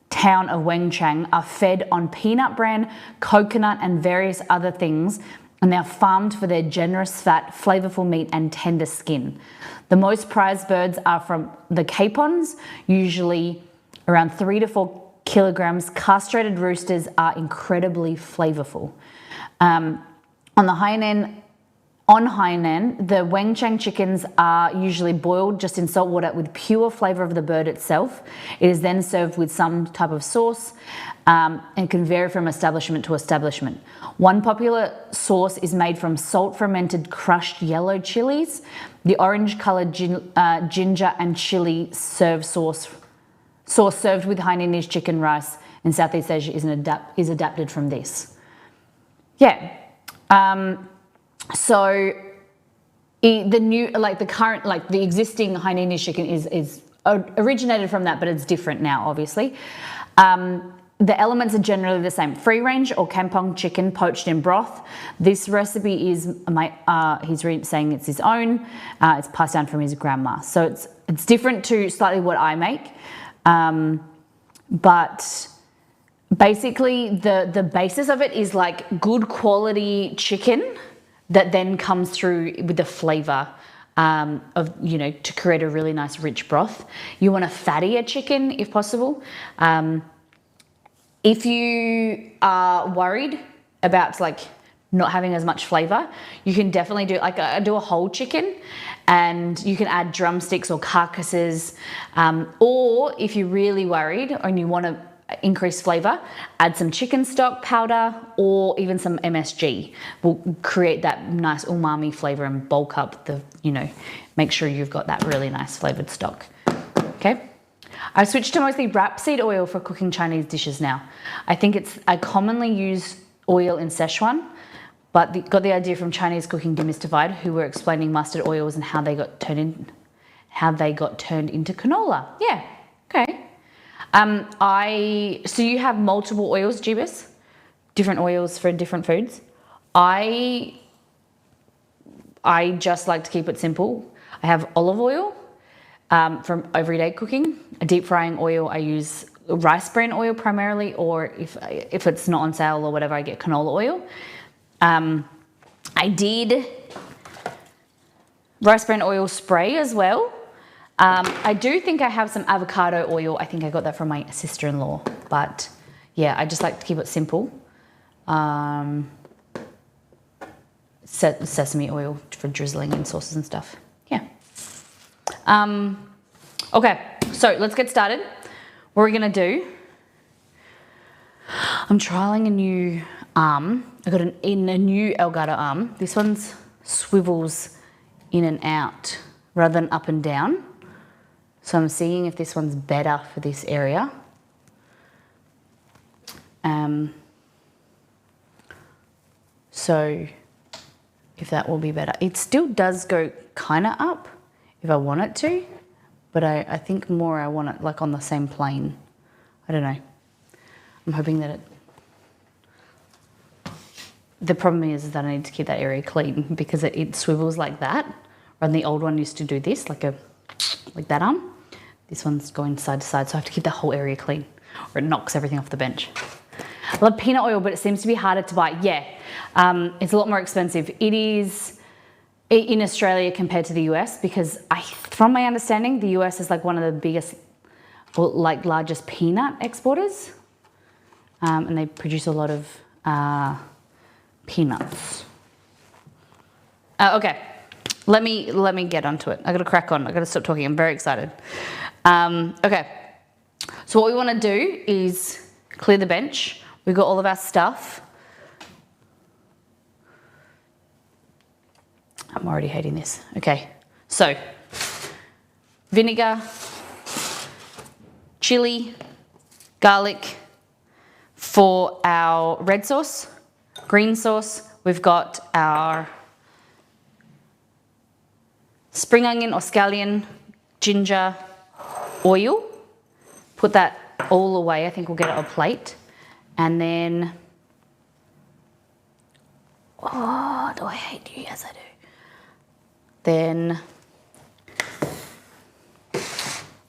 town of Wenchang are fed on peanut bran, coconut, and various other things, and they're farmed for their generous fat, flavorful meat, and tender skin. The most prized birds are from the capons, usually around 3 to 4 kilograms. Castrated roosters are incredibly flavorful. On Hainan, the Wenchang chickens are usually boiled just in salt water with pure flavor of the bird itself. It is then served with some type of sauce and can vary from establishment to establishment. One popular sauce is made from salt fermented crushed yellow chilies. The orange colored ginger and chili sauce served with Hainanese chicken rice in Southeast Asia is adapted from this. Yeah. So the existing Hainanese chicken is originated from that, but it's different now, obviously. The elements are generally the same. Free range or kampong chicken poached in broth. This recipe is he's saying it's his own. It's passed down from his grandma. So it's different to slightly what I make. But basically the basis of it is like good quality chicken that then comes through with the flavor to create a really nice rich broth. You want a fattier chicken if possible. If you are worried about not having as much flavor, you can definitely do a whole chicken, and you can add drumsticks or carcasses, or if you're really worried and you want to increase flavor, add some chicken stock powder or even some MSG. Will create that nice umami flavor and bulk up make sure you've got that really nice flavored stock. Okay. I've switched to mostly rapeseed oil for cooking Chinese dishes now. I commonly use oil in Szechuan, but got the idea from Chinese Cooking Demystified, who were explaining mustard oils and how they got turned into canola. Yeah, okay. So you have multiple oils, Jeebus? Different oils for different foods. I just like to keep it simple. I have olive oil from everyday cooking. A deep frying oil, I use rice bran oil primarily, or if it's not on sale or whatever, I get canola oil. I did rice bran oil spray as well. I do think I have some avocado oil. I think I got that from my sister-in-law. But yeah, I just like to keep it simple. Sesame oil for drizzling in sauces and stuff. Yeah. Okay, so let's get started. What we're going to do, I'm trialing a new arm. I got a new Elgato arm. This one's swivels in and out rather than up and down. So I'm seeing if this one's better for this area. So if that will be better. It still does go kind of up if I want it to, but I think more I want it on the same plane. I don't know. I'm hoping that the problem is that I need to keep that area clean because it swivels like that. And the old one used to do this, like that arm. This one's going side to side, so I have to keep the whole area clean or it knocks everything off the bench. I love peanut oil, but it seems to be harder to buy. Yeah, it's a lot more expensive. It is in Australia compared to the US because from my understanding, the US is one of the biggest, largest peanut exporters. And they produce a lot of peanuts. Okay, let me get onto it. I got to crack on. I got to stop talking. I'm very excited. Okay, so what we want to do is clear the bench. We've got all of our stuff. I'm already hating this. Okay, so vinegar, chili, garlic. For our red sauce, green sauce, we've got our spring onion or scallion, ginger, oil. Put that all away. I think we'll get it on a plate. And then, oh, do I hate you? Yes, I do. Then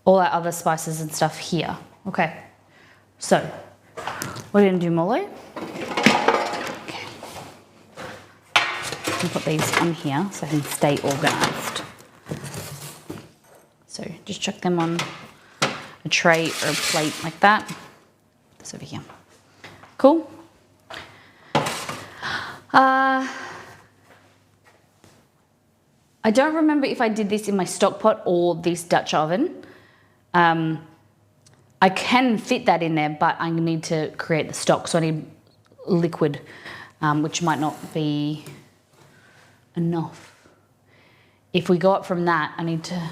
all our other spices and stuff here. Okay, so we're gonna do mole. Okay. I'm gonna put these on here so I can stay organized. So just chuck them on a tray or a plate like that. This over here. Cool. I don't remember if I did this in my stock pot or this Dutch oven. I can fit that in there, but I need to create the stock, so I need liquid, which might not be enough. If we go up from that, I need to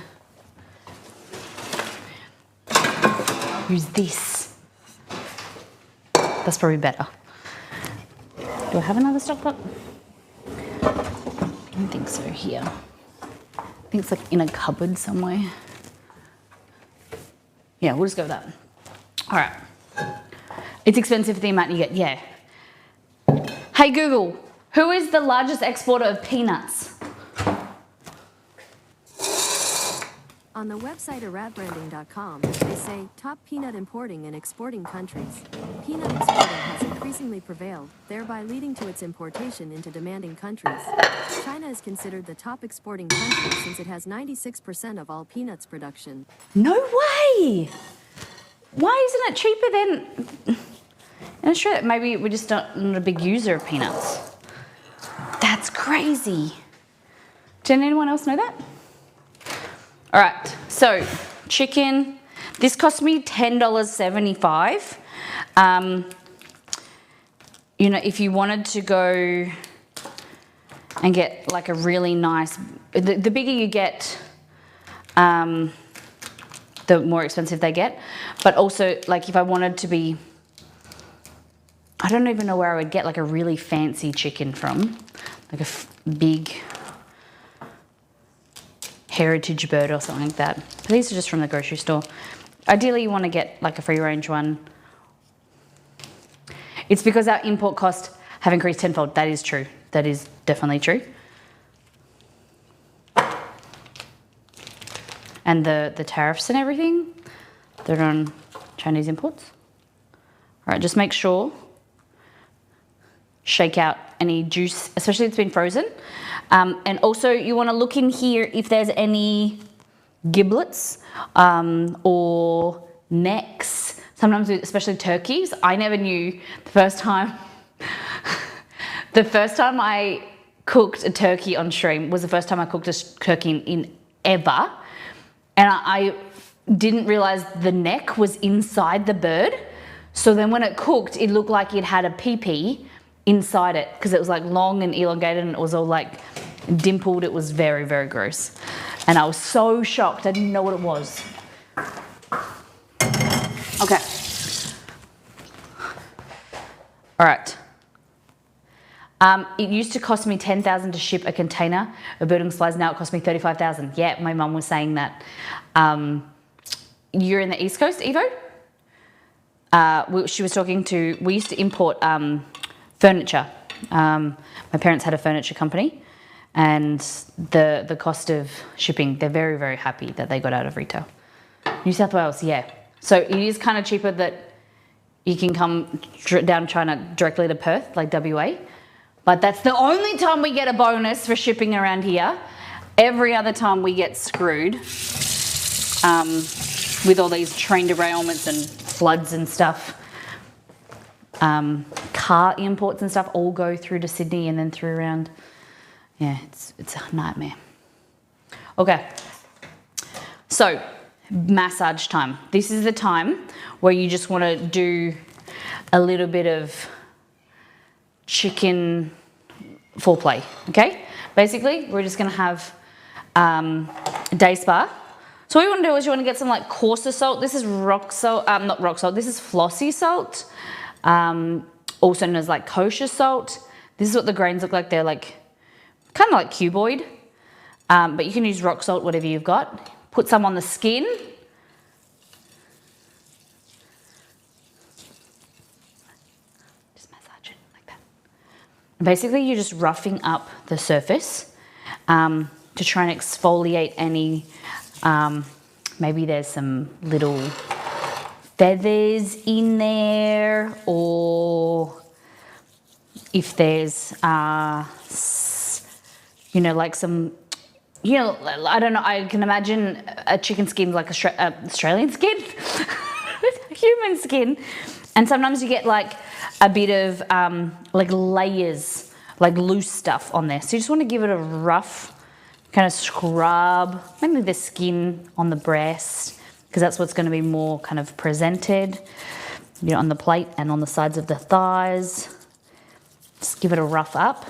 use this. That's probably better. Do I have another stock pot? I don't think so here. I think it's like in a cupboard somewhere. Yeah, we'll just go with that. All right. It's expensive for the amount you get, yeah. Hey Google, who is the largest exporter of peanuts? On the website aradbranding.com, they say top peanut importing and exporting countries. Peanut exporting has increasingly prevailed, thereby leading to its importation into demanding countries. China is considered the top exporting country since it has 96% of all peanuts production. No way! Why isn't it cheaper than in Australia? Maybe we're just not a big user of peanuts. That's crazy. Did anyone else know that? All right, so chicken. This cost me $10.75. You know, if you wanted to go and get like a really nice, the bigger you get, the more expensive they get. But also, like if I wanted to be, I don't even know where I would get like a really fancy chicken from, like a big heritage bird or something like that. But these are just from the grocery store. Ideally, you want to get like a free range one. It's because our import costs have increased tenfold. That is true. That is definitely true. And the tariffs and everything that are on Chinese imports. All right, just make sure, shake out any juice, especially if it's been frozen. And also you want to look in here if there's any giblets or necks. Sometimes, especially turkeys. I never knew the first time. The first time I cooked a turkey on stream was the first time I cooked a turkey in ever. And I didn't realize the neck was inside the bird. So then when it cooked, it looked like it had a pee-pee inside it because it was like long and elongated and it was all like dimpled. It was very, very gross. And I was so shocked. I didn't know what it was. Okay. All right. It used to cost me $10,000 to ship a container of building supplies. Now it costs me $35,000. Yeah, my mum was saying that. You're in the East Coast, Evo? She was talking to, we used to import furniture. My parents had a furniture company, and the cost of shipping, they're very, very happy that they got out of retail. New South Wales, yeah. So it is kind of cheaper that you can come down China directly to Perth, like WA. But that's the only time we get a bonus for shipping around here. Every other time we get screwed with all these train derailments and floods and stuff. Car imports and stuff all go through to Sydney and then through around. Yeah, it's a nightmare. Okay, so massage time. This is the time where you just want to do a little bit of chicken foreplay, okay? Basically, we're just gonna have a day spa. So what you want to do is you want to get some like coarser salt. This is rock salt, not rock salt, this is flossy salt, also known as like kosher salt. This is what the grains look like. They're like, kind of like cuboid, but you can use rock salt, whatever you've got. Put some on the skin. Just massage it like that. And basically, you're just roughing up the surface to try and exfoliate any maybe there's some little feathers in there, or if there's, you know, like some, you know, I don't know, I can imagine a chicken skin like Australian skin, human skin. And sometimes you get like a bit of like layers, like loose stuff on there. So you just want to give it a rough kind of scrub, maybe the skin on the breast, because that's what's going to be more kind of presented, you know, on the plate and on the sides of the thighs. Just give it a rough up.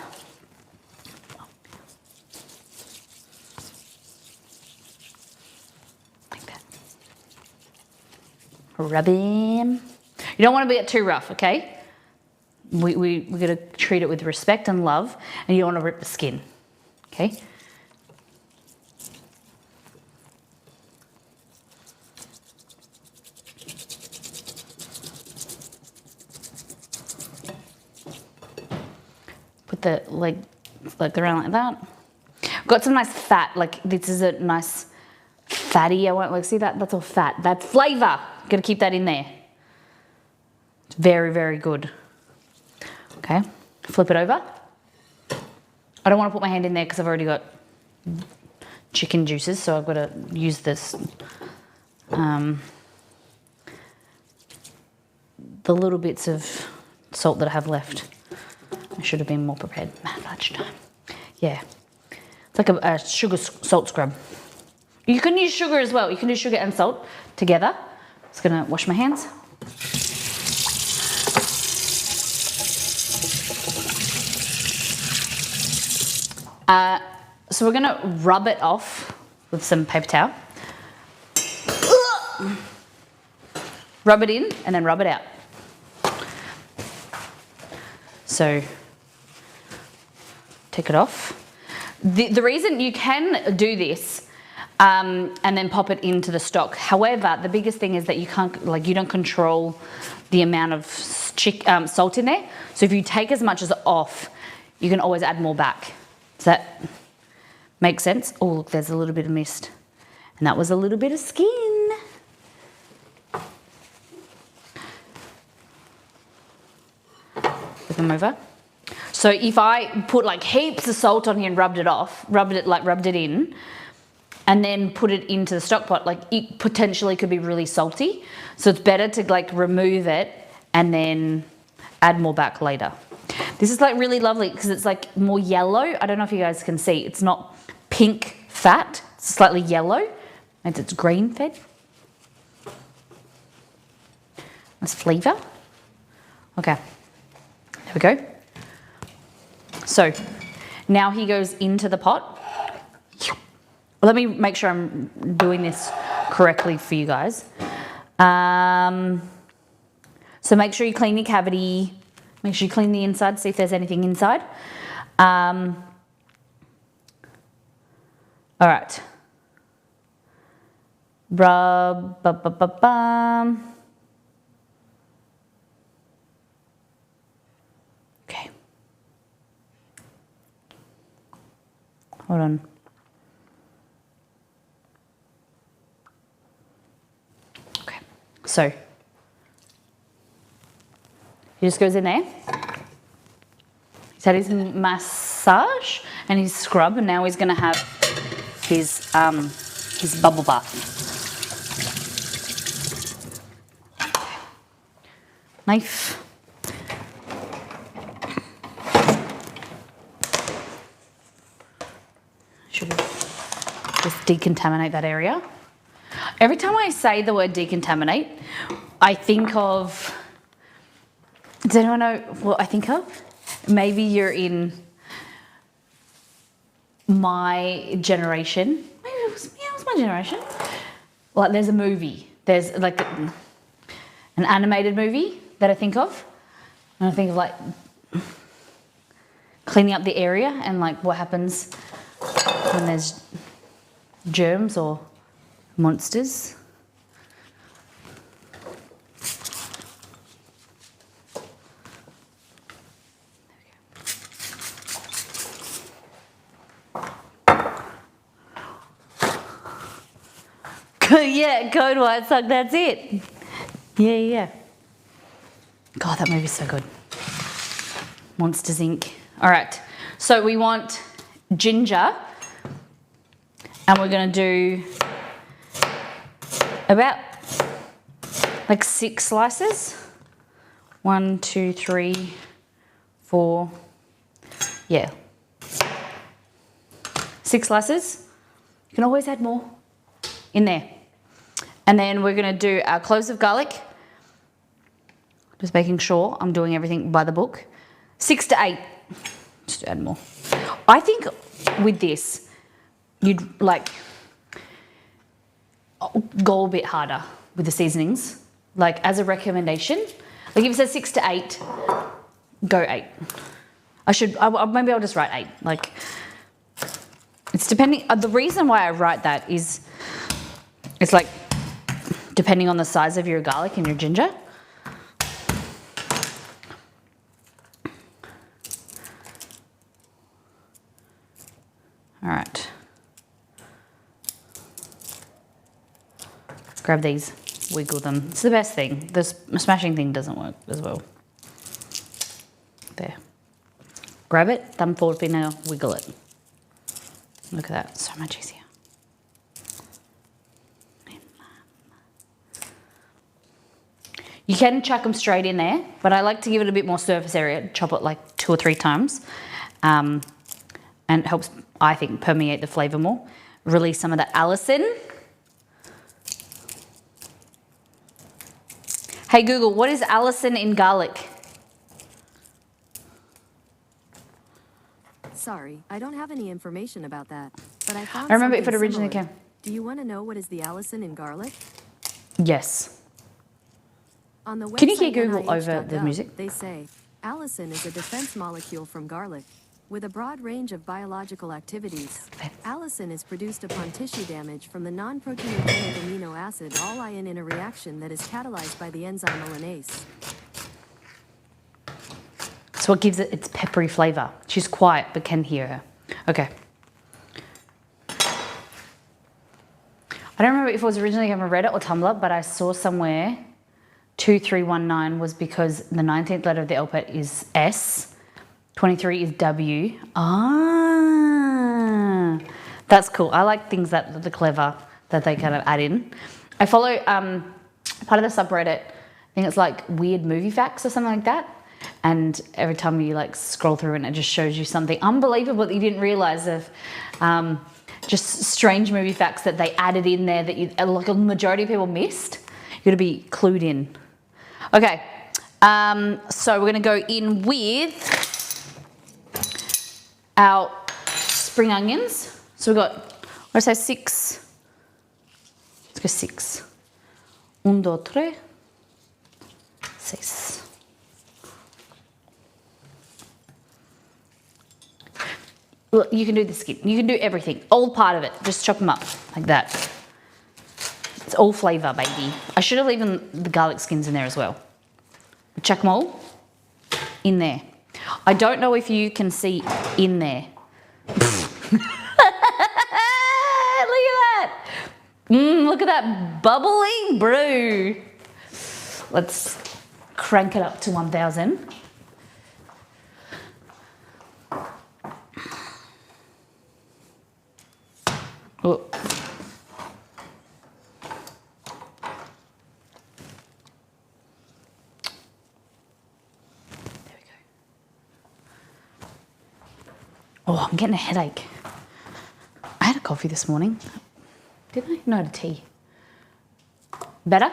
Like that. Rub him. You don't want to get too rough, okay? We're going to treat it with respect and love, and you don't want to rip the skin, okay? Put the leg around like that. Got some nice fat, like this is a nice fatty, I won't like, see that? That's all fat. That's flavor. Gotta keep that in there. It's very, very good. Okay, flip it over. I don't want to put my hand in there because I've already got chicken juices, so I've got to use this, the little bits of salt that I have left. I should have been more prepared at lunchtime. Yeah, it's like a sugar salt scrub. You can use sugar as well. You can do sugar and salt together. Just gonna wash my hands. So we're gonna rub it off with some paper towel. Rub it in and then rub it out. So take it off. The reason you can do this and then pop it into the stock. However, the biggest thing is that you can't, like, you don't control the amount of salt in there. So if you take as much as off, you can always add more back. Does that make sense? Oh, look, there's a little bit of mist. And that was a little bit of skin. Flip them over. So if I put like heaps of salt on here and rubbed it in, and then put it into the stock pot, like it potentially could be really salty. So it's better to like remove it and then add more back later. This is like really lovely because it's like more yellow. I don't know if you guys can see. It's not pink fat, it's slightly yellow, and it's green fed. Nice flavour. Okay, there we go. So now he goes into the pot. Let me make sure I'm doing this correctly for you guys. So make sure you clean your cavity. Make sure you clean the inside, see if there's anything inside. All right. Rub, Okay. Hold on. Okay. So he just goes in there. He's had his massage and his scrub, and now he's going to have his bubble bath. Knife. Should just decontaminate that area. Every time I say the word decontaminate, I think of, does anyone know what I think of? Maybe you're in my generation. Maybe it was my generation. Like there's a movie. There's like an animated movie that I think of. And I think of like cleaning up the area and like what happens when there's germs or monsters. Yeah, Code White Sock, that's it. Yeah. God, that movie's so good. Monsters Inc. All right, so we want ginger, and we're gonna do about like 6 slices. 1, 2, 3, 4, yeah. 6 slices. You can always add more in there. And then we're gonna do our cloves of garlic. Just making sure I'm doing everything by the book. 6 to 8, just add more. I think with this, you'd like go a bit harder with the seasonings. Like as a recommendation, like if it says 6 to 8, go 8. Maybe I'll just write 8. Like it's depending, the reason why I write that is, it's like depending on the size of your garlic and your ginger. All right. Grab these, wiggle them. It's the best thing. The smashing thing doesn't work as well. There. Grab it, thumb forward finger, wiggle it. Look at that, so much easier. You can chuck them straight in there, but I like to give it a bit more surface area, chop it like 2 or 3 times. And it helps, I think, permeate the flavour more. Release some of that allicin. Hey Google, what is allicin in garlic? Sorry, I don't have any information about that, but I found I remember if it something originally similar. came. Do you want to know what is the allicin in garlic? Yes. On the Can you hear website Google over the NIH.gov, music? They say, allicin is a defense molecule from garlic. With a broad range of biological activities, allicin is produced upon tissue damage from the non-proteinogenic amino acid all-ion in a reaction that is catalyzed by the enzyme Hainanese. It's what gives it its peppery flavour. She's quiet, but can hear her. Okay. I don't remember if it was originally on Reddit or Tumblr, but I saw somewhere 2319 was because the 19th letter of the alphabet is S, 23 is W. Ah, that's cool. I like things that are clever that they kind of add in. I follow part of the subreddit, I think it's like weird movie facts or something like that. And every time you like scroll through and it just shows you something unbelievable that you didn't realize of, just strange movie facts that they added in there that you, like a majority of people missed. You got to be clued in. Okay, so we're going to go in with our spring onions. So we've got, what did I say, 6? Let's go 6. 1, 2, 3, 6. Look, you can do the skin. You can do everything. All part of it. Just chop them up like that. It's all flavour, baby. I should have even the garlic skins in there as well. Chuck them all in there. I don't know if you can see in there. Look at that. Look at that bubbly brew. Let's crank it up to 1000. Oh. There we go. Oh, I'm getting a headache. I had a coffee this morning. Didn't I? No, I had a tea. Better? Is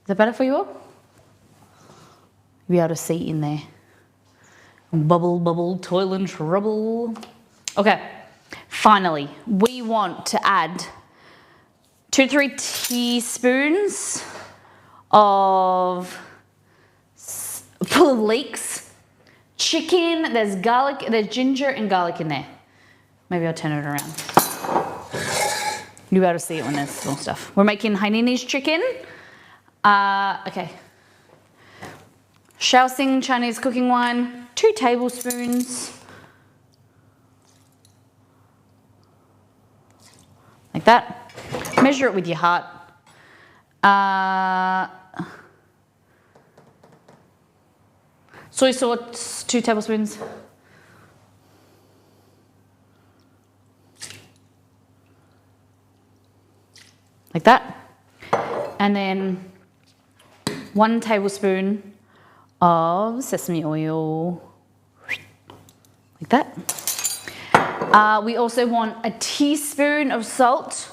that better for you all? You'll be able to see in there. Bubble, bubble, toil and trouble. Okay. Finally, we want to add 2 to 3 teaspoons of full of leeks, chicken, there's garlic, there's ginger and garlic in there. Maybe I'll turn it around. You'll be able to see it when there's more stuff. We're making Hainanese chicken. Okay. Shaoxing Chinese cooking wine, 2 tablespoons. Like that. Measure it with your heart. Soy sauce, 2 tablespoons. Like that. And then 1 tablespoon of sesame oil. Like that. We also want a teaspoon of salt.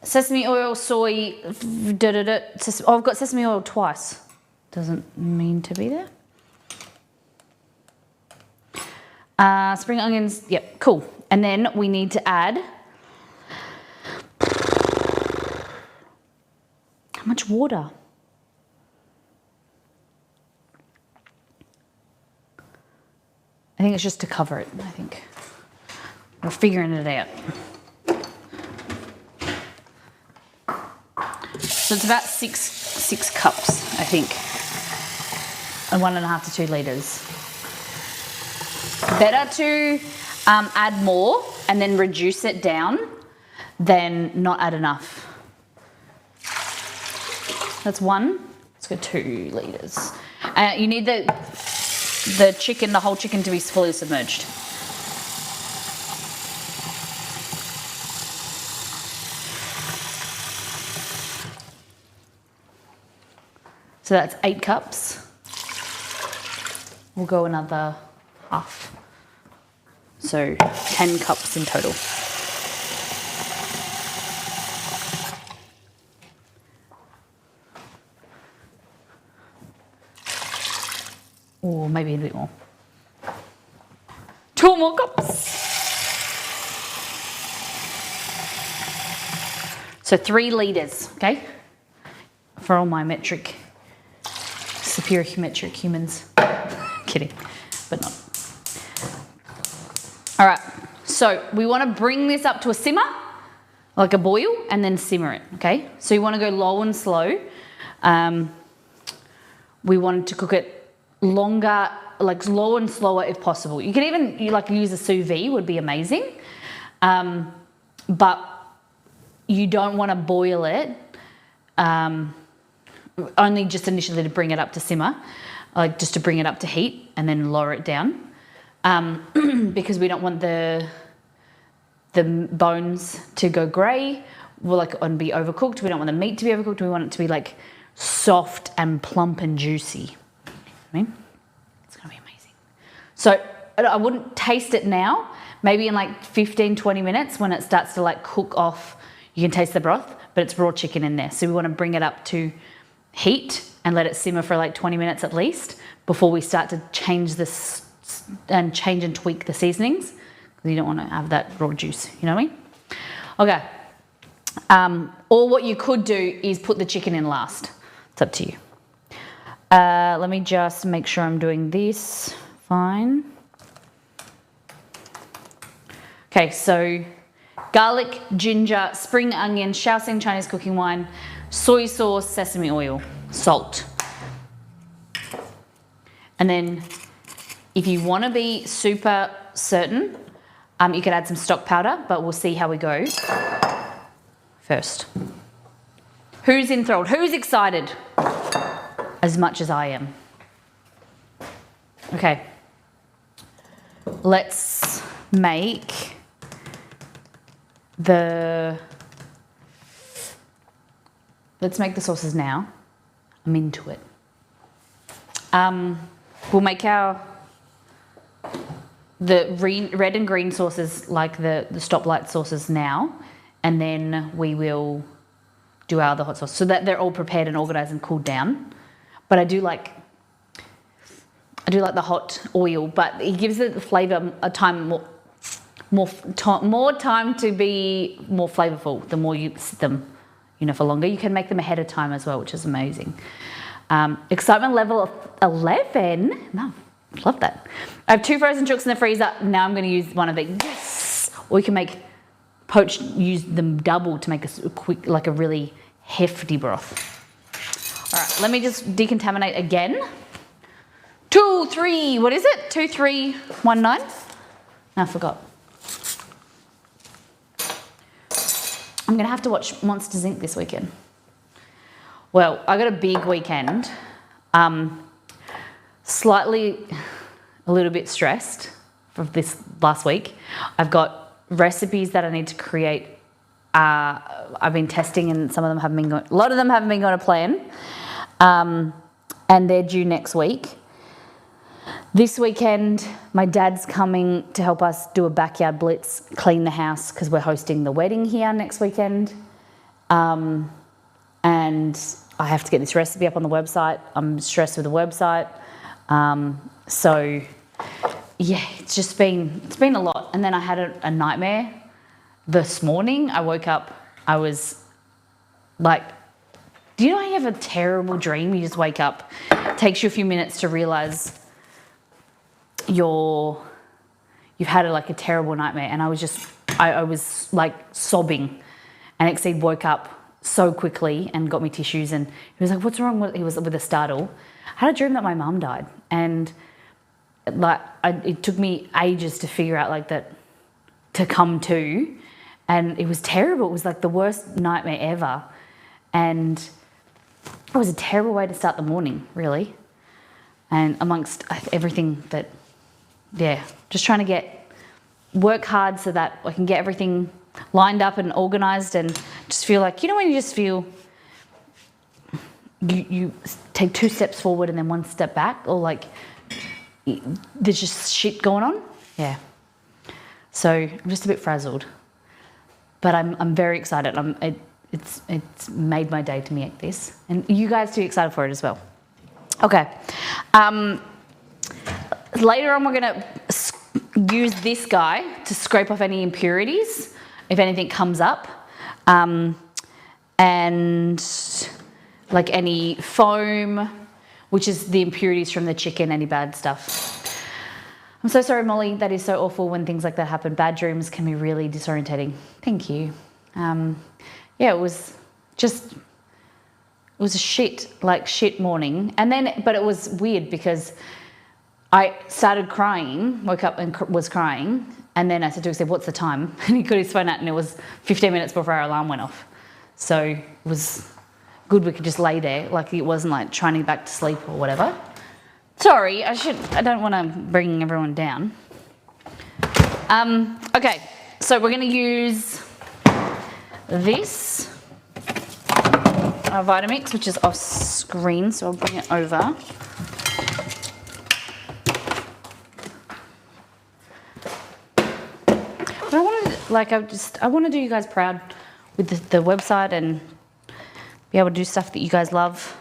Sesame oil, soy, oh, I've got sesame oil twice. Doesn't mean to be there. Spring onions, yep, cool. And then we need to add, how much water? I think it's just to cover it, I think. We're figuring it out. So it's about six cups, I think. And 1.5 to 2 litres. Better to add more and then reduce it down than not add enough. That's 1. Let's go 2 litres. You need the chicken, the whole chicken, to be fully submerged. So that's 8 cups. We'll go another half. So 10 cups in total. Or maybe a bit more. 2 more cups. So 3 litres, okay? For all my superior metric humans. Kidding, but not. All right, so we want to bring this up to a simmer, like a boil, and then simmer it, okay? So you want to go low and slow. We want to cook it longer, like slow and slower if possible. You can even use a sous vide, would be amazing. But you don't want to boil it, only just initially to bring it up to simmer, like just to bring it up to heat and then lower it down. Because we don't want the bones to go grey, and be overcooked. We don't want the meat to be overcooked. We want it to be like soft and plump and juicy. I mean, it's gonna be amazing. So I wouldn't taste it now. Maybe in like 15-20 minutes when it starts to like cook off, you can taste the broth, but it's raw chicken in there. So we want to bring it up to heat and let it simmer for like 20 minutes at least before we start to change and tweak the seasonings, because you don't want to have that raw juice, you know what I mean? Okay. Or what you could do is put the chicken in last. It's up to you. Let me just make sure I'm doing this fine. Okay, so garlic, ginger, spring onion, Shaoxing Chinese cooking wine, soy sauce, sesame oil, salt. And then if you want to be super certain, you could add some stock powder, but we'll see how we go first. Who's enthralled? Who's excited? As much as I am. Okay. Let's make the sauces now. I'm into it. We'll make the red and green sauces, like the stoplight sauces now, and then we will do our other hot sauce so that they're all prepared and organised and cooled down. But I do like the hot oil, but it gives it the flavour more time to be more flavourful. The more you sit them, for longer. You can make them ahead of time as well, which is amazing. Excitement level of 11. No, love that. I have 2 frozen chooks in the freezer. Now I'm going to use one of these. Yes! Or you can make poached, use them double to make a quick, like a really hefty broth. All right, let me just decontaminate again. what is it? 2319? I forgot. I'm going to have to watch Monsters Inc. this weekend. Well, I got a big weekend. Slightly a little bit stressed from this last week. I've got recipes that I need to create. I've been testing and some of them haven't been going, a lot of them haven't been going to plan. And they're due next week. This weekend, my dad's coming to help us do a backyard blitz, clean the house because we're hosting the wedding here next weekend. And I have to get this recipe up on the website. I'm stressed with the website. So yeah, it's been a lot. And then I had a nightmare this morning. I woke up, I was like, do you know how you have a terrible dream? You just wake up, it takes you a few minutes to realize you've had a terrible nightmare. And I was like sobbing, and Exceed woke up so quickly and got me tissues, and he was like, what's wrong? He was with a startle. I had a dream that my mum died, and it took me ages to figure out that to come to, and it was terrible. It was like the worst nightmare ever, and it was a terrible way to start the morning, really. And amongst everything that, yeah, just trying to work hard so that I can get everything lined up and organised, and just feel like, you know, when you just feel you take 2 steps forward and then 1 step back, or there's just shit going on. Yeah. So I'm just a bit frazzled, but I'm very excited. It's made my day to make this, and you guys too excited for it as well. Okay. Later on, we're gonna use this guy to scrape off any impurities if anything comes up, and any foam, which is the impurities from the chicken, any bad stuff. I'm so sorry, Molly. That is so awful when things like that happen. Bad dreams can be really disorientating. Thank you. Yeah, it was a shit morning. And then, but it was weird because I started crying, woke up and was crying. And then I said to him, what's the time? And he got his phone out, and it was 15 minutes before our alarm went off. So it was good we could just lay there, it wasn't trying to get back to sleep or whatever. Sorry, I don't want to bring everyone down. Okay, so we're going to use this, our Vitamix, which is off screen, so I'll bring it over. But I want to do you guys proud with the website and be able to do stuff that you guys love.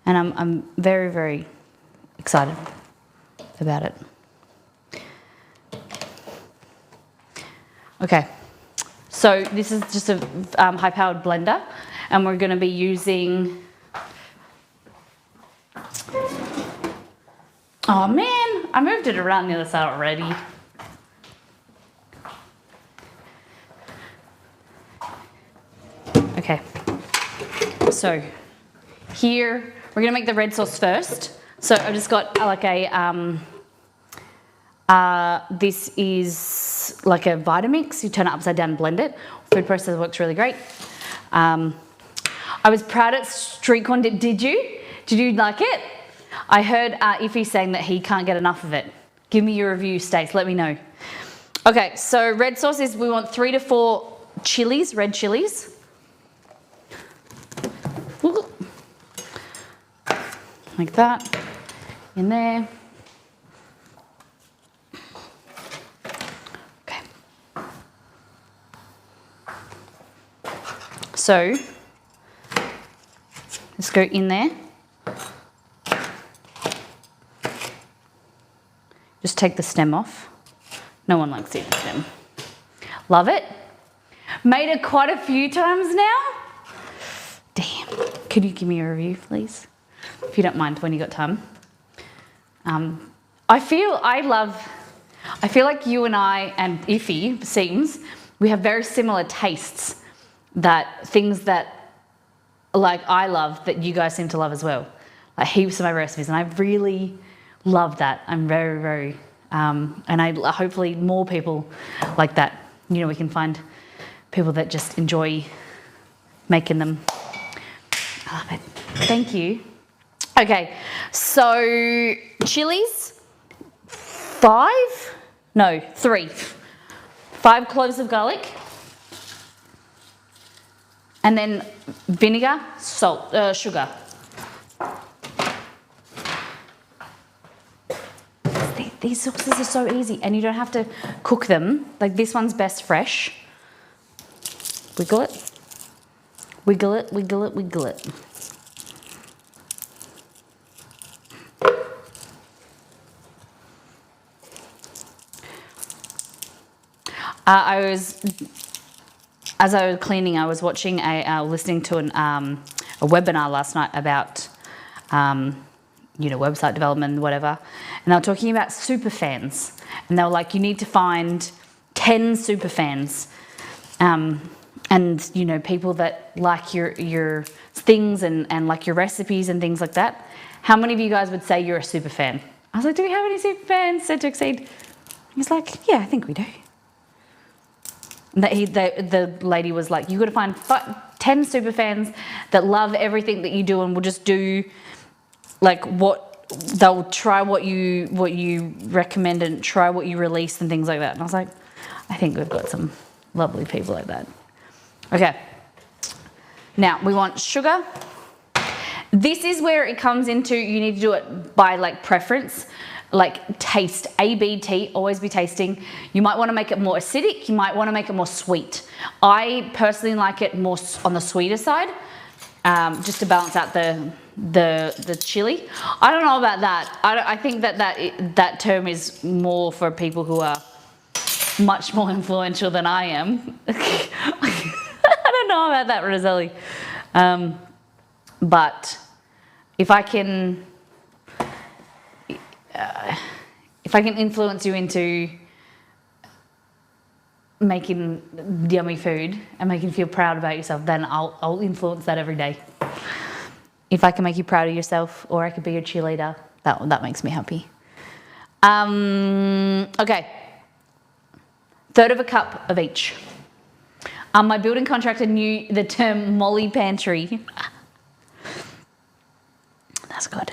And I'm very, very excited about it. Okay, so this is just a high-powered blender, and we're going to be using... Oh man, I moved it around the other side already. Okay, so here we're gonna make the red sauce first. So I've just got this is like a Vitamix. You turn it upside down and blend it. Food processor works really great. I was proud at street corn. Did you? Did you like it? I heard Iffy saying that he can't get enough of it. Give me your review, Stace. Let me know. Okay, so red sauce is, we want 3 to 4 chilies, red chilies. Like that, in there. Okay. So, let's go in there. Just take the stem off. No one likes eating the stem. Love it. Made it quite a few times now. Damn. Could you give me a review, please? If you don't mind, when you got time. I feel like you and I and Iffy, seems, we have very similar tastes, that things that I love that you guys seem to love as well. Like heaps of my recipes, and I really love that. I'm very, very, and I hopefully more people like that. You know, we can find people that just enjoy making them. I love it. Thank you. Okay, so chilies, 3. 5 cloves of garlic, and then vinegar, salt, sugar. These sauces are so easy, and you don't have to cook them. Like this one's best fresh. Wiggle it, wiggle it, wiggle it, wiggle it. As I was cleaning, I was watching listening to a webinar last night about, website development and whatever. And they were talking about super fans. And they were like, you need to find 10 super fans. And, people that like your things and like your recipes and things like that. How many of you guys would say you're a super fan? I was like, do we have any super fans? Said to Exceed. He's like, yeah, I think we do. The lady was like, you've got to find 10 super fans that love everything that you do and will just do like what they'll try what you recommend and try what you release and things like that. And I was like, I think we've got some lovely people like that. Okay. Now we want sugar. This is where it comes into, you need to do it by like preference. Like taste, ABT, always be tasting. You might want to make it more acidic. You might want to make it more sweet. I personally like it more on the sweeter side, just to balance out the chili. I don't know about that. I think that term is more for people who are much more influential than I am. I don't know about that, Roselli. But if I can influence you into making yummy food and making you feel proud about yourself, then I'll influence that every day. If I can make you proud of yourself, or I could be your cheerleader, that makes me happy. Okay, 1/3 cup of each. My building contractor knew the term Molly Pantry. That's good.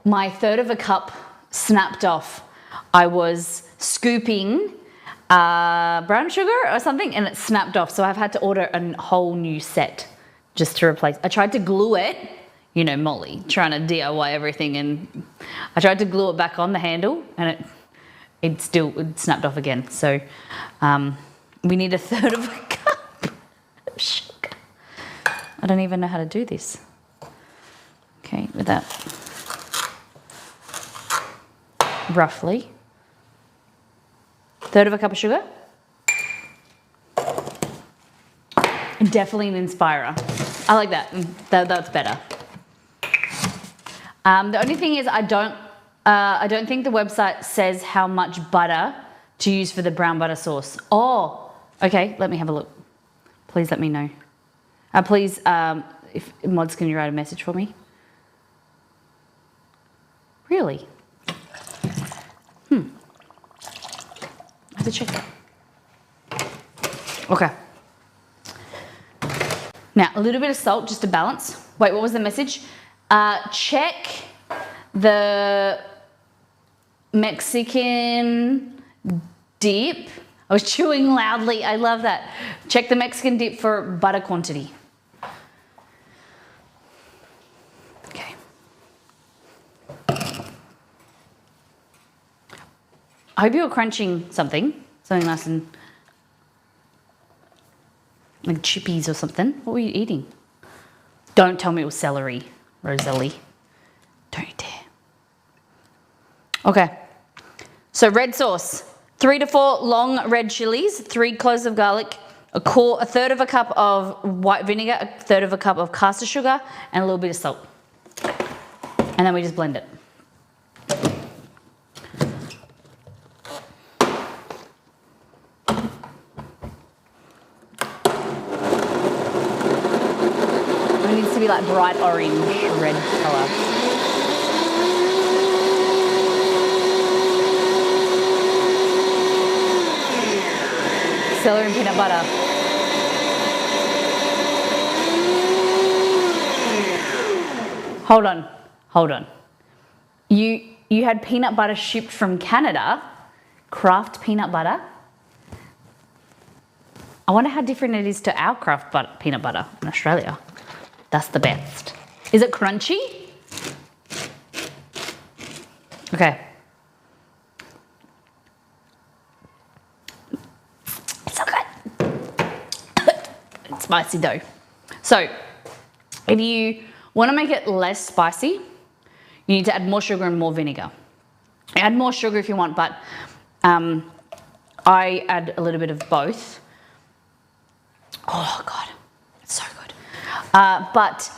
My 1/3 cup snapped off. I was scooping brown sugar or something and it snapped off. So I've had to order a whole new set just to replace. I tried to glue it, Molly, trying to DIY everything, and I tried to glue it back on the handle and it snapped off again. So we need 1/3 cup of sugar. I don't even know how to do this. Okay, with that. Roughly. 1/3 cup of sugar. Definitely an inspirer. I like that. That's better. The only thing is I don't think the website says how much butter to use for the brown butter sauce. Oh, okay, let me have a look. Please let me know. Please, if mods, can you write a message for me? Really? I have to check that. Okay. Now, a little bit of salt just to balance. Wait, what was the message? Check the Mexican dip. I was chewing loudly. I love that. Check the Mexican dip for butter quantity. Okay. I hope you're crunching something nice and like chippies or something. What were you eating? Don't tell me it was celery, Roselli. Don't you dare. Okay. So red sauce. 3 to 4 long red chilies, 3 cloves of garlic, a 1/3 cup of white vinegar, 1/3 cup of caster sugar, and a little bit of salt. And then we just blend it. needs to be like bright orange, red colour. Celery and peanut butter. Hold on. You had peanut butter shipped from Canada, Kraft peanut butter. I wonder how different it is to our Kraft peanut butter in Australia. That's the best. Is it crunchy? Okay. It's so good. It's spicy though. So, if you want to make it less spicy, you need to add more sugar and more vinegar. Add more sugar if you want, but I add a little bit of both. Oh God, it's so good. But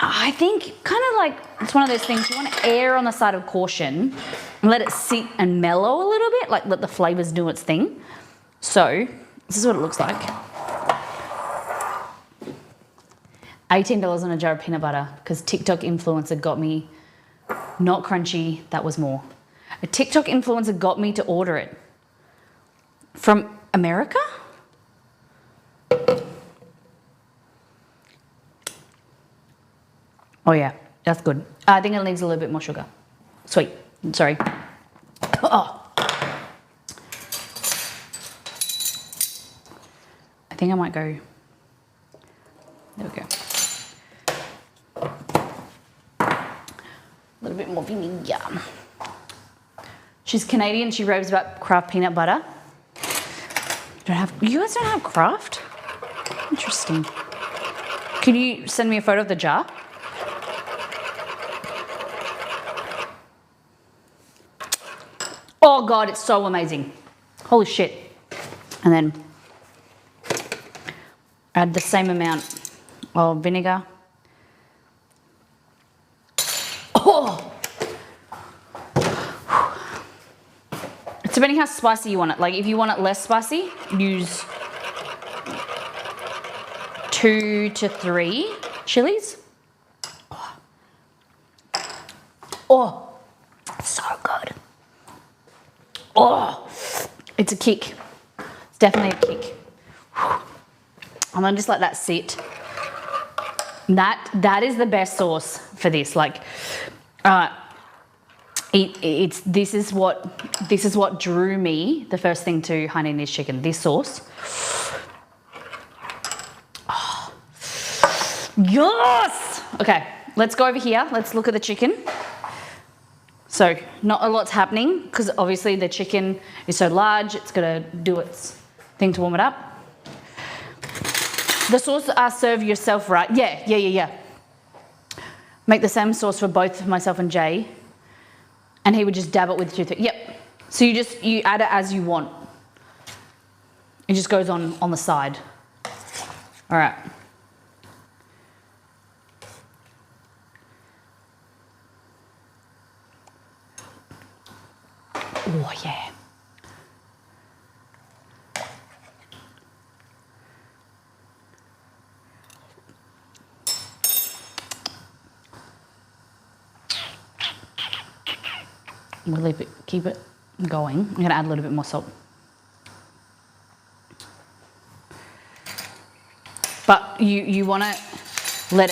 I think kind of like, it's one of those things, you want to err on the side of caution and let it sit and mellow a little bit, like let the flavors do its thing. So this is what it looks like. $18 on a jar of peanut butter because TikTok influencer got me, not crunchy, that was more. A TikTok influencer got me to order it. From America? Oh yeah, that's good. I think it needs a little bit more sugar. Sweet, sorry. Oh. I think I might go, there we go. A little bit more vinegar. She's Canadian, she raves about Kraft peanut butter. You guys don't have Kraft? Interesting. Can you send me a photo of the jar? Oh God, it's so amazing. Holy shit. And then add the same amount of vinegar. Oh! It's depending how spicy you want it. Like if you want it less spicy, use 2 to 3 chilies. Oh, so good. Oh, it's a kick. It's definitely a kick. I'm gonna just let that sit. That is the best sauce for this. Like, this is what drew me the first thing to Hainanese chicken. This sauce. Oh. Yes. Okay, let's go over here. Let's look at the chicken. So not a lot's happening because obviously the chicken is so large, it's gonna do its thing to warm it up. The sauce serve yourself, right? Yeah. Make the same sauce for both myself and Jay, and he would just dab it with 2 things. Yep. So you add it as you want. It just goes on the side. All right. Oh yeah. We'll keep it going. I'm gonna add a little bit more salt. But you wanna let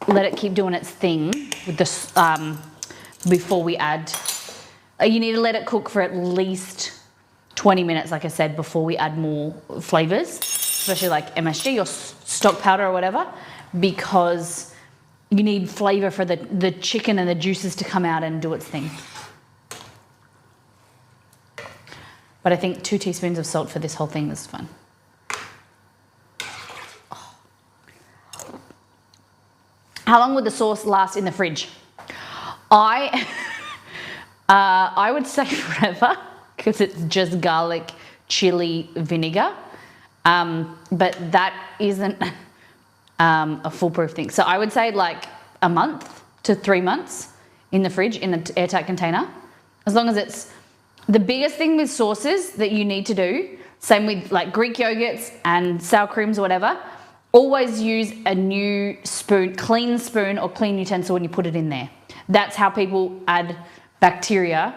it keep doing its thing with this before we add. You need to let it cook for at least 20 minutes, like I said, before we add more flavors, especially like MSG or stock powder or whatever, because you need flavor for the chicken and the juices to come out and do its thing. But I think 2 teaspoons of salt for this whole thing is fine. How long would the sauce last in the fridge? I would say forever because it's just garlic, chili, vinegar. But that isn't a foolproof thing. So I would say like a month to 3 months in the fridge in an airtight container. As long as it's, the biggest thing with sauces that you need to do Same with like Greek yogurts and sour creams or whatever. Always use a new spoon, clean spoon or clean utensil when you put it in there. That's how people add bacteria.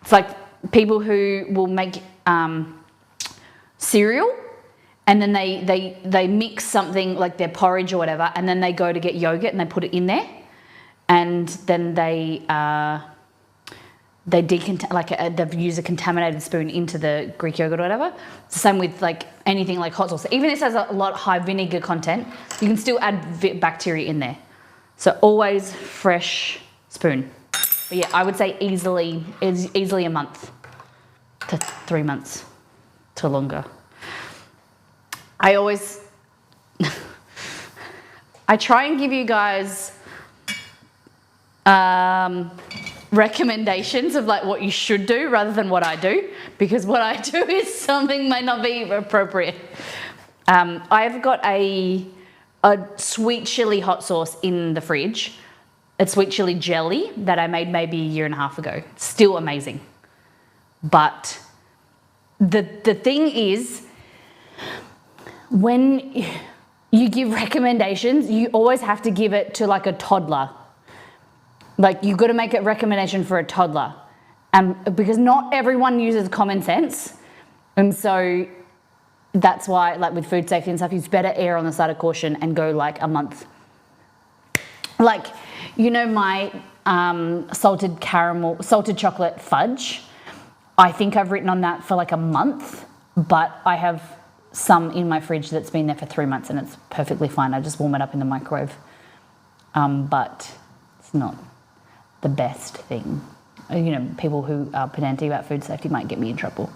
It's like people who will make cereal and then they mix something like their porridge or whatever, and then they go to get yogurt and they put it in there, and then they've used a contaminated spoon into the Greek yogurt or whatever. It's the same with like anything like hot sauce. Even if it has a lot high vinegar content, you can still add bacteria in there. So always fresh spoon. But yeah, I would say easily a month to 3 months to longer. I always, I try and give you guys recommendations of like what you should do rather than what I do, because what I do is something might not be appropriate. I've got a sweet chili hot sauce in the fridge, a sweet chili jelly that I made maybe a year and a half ago. Still amazing. But the thing is, when you give recommendations, you always have to give it to like a toddler. Like you've got to make a recommendation for a toddler, because not everyone uses common sense, and so that's why, like with food safety and stuff, it's better err on the side of caution and go like a month. Like, you know, my salted chocolate fudge, I think I've written on that for like a month, but I have some in my fridge that's been there for 3 months and it's perfectly fine. I just warm it up in the microwave, but it's not the best thing. You know, people who are pedantic about food safety might get me in trouble.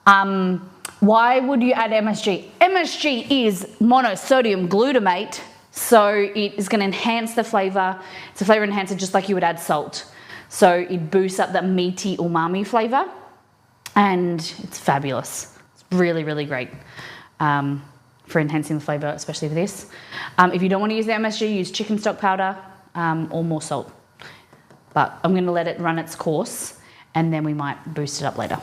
Why would you add MSG? MSG is monosodium glutamate, so it is going to enhance the flavour. It's a flavour enhancer just like you would add salt. So it boosts up that meaty umami flavour, and it's fabulous. It's really, really great for enhancing the flavour, especially for this. If you don't want to use the MSG, use chicken stock powder or more salt. But I'm going to let it run its course, and then we might boost it up later.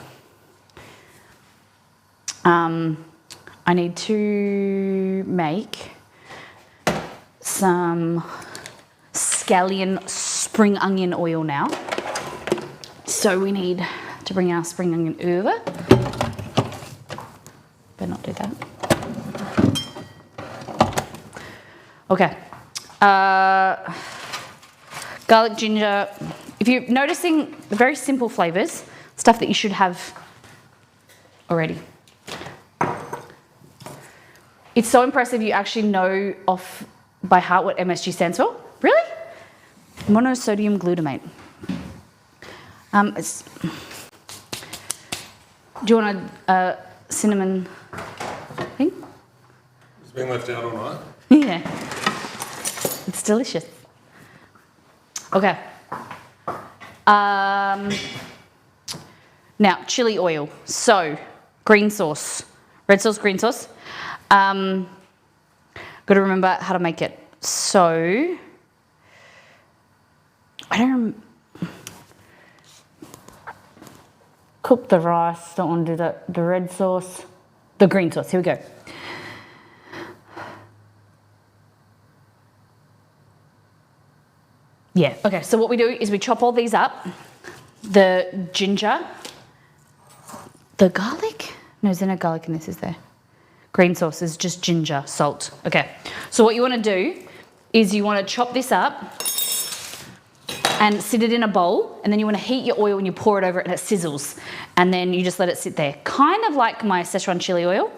I need to make some scallion spring onion oil now. So we need to bring our spring onion over. Better not do that. Okay. Garlic, ginger. If you're noticing the very simple flavours, stuff that you should have already. It's so impressive you actually know off by heart what MSG stands for. Really? Monosodium glutamate. Do you want a cinnamon thing? It's been left out all night. Yeah. It's delicious. Okay. Now, chili oil. So, green sauce. Red sauce, green sauce. Got to remember how to make it. So, I don't cook the rice. Don't want to do that. The red sauce. The green sauce. Here we go. Yeah, okay, so what we do is we chop all these up. The ginger, the garlic? No, there's no garlic in this, is there? Green sauce is just ginger, salt. Okay, so what you want to do is you want to chop this up and sit it in a bowl, and then you want to heat your oil and you pour it over it and it sizzles. And then you just let it sit there. Kind of like my Szechuan chili oil.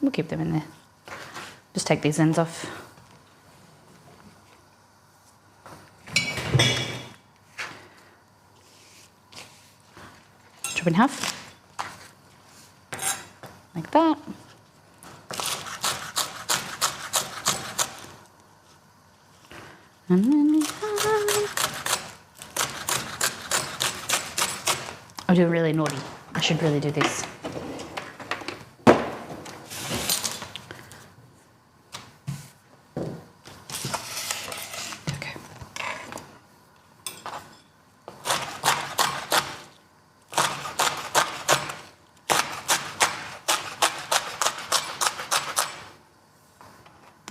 We'll keep them in there. Just take these ends off. Chop in half. Like that. And then we have... I'm doing really naughty. I should really do this.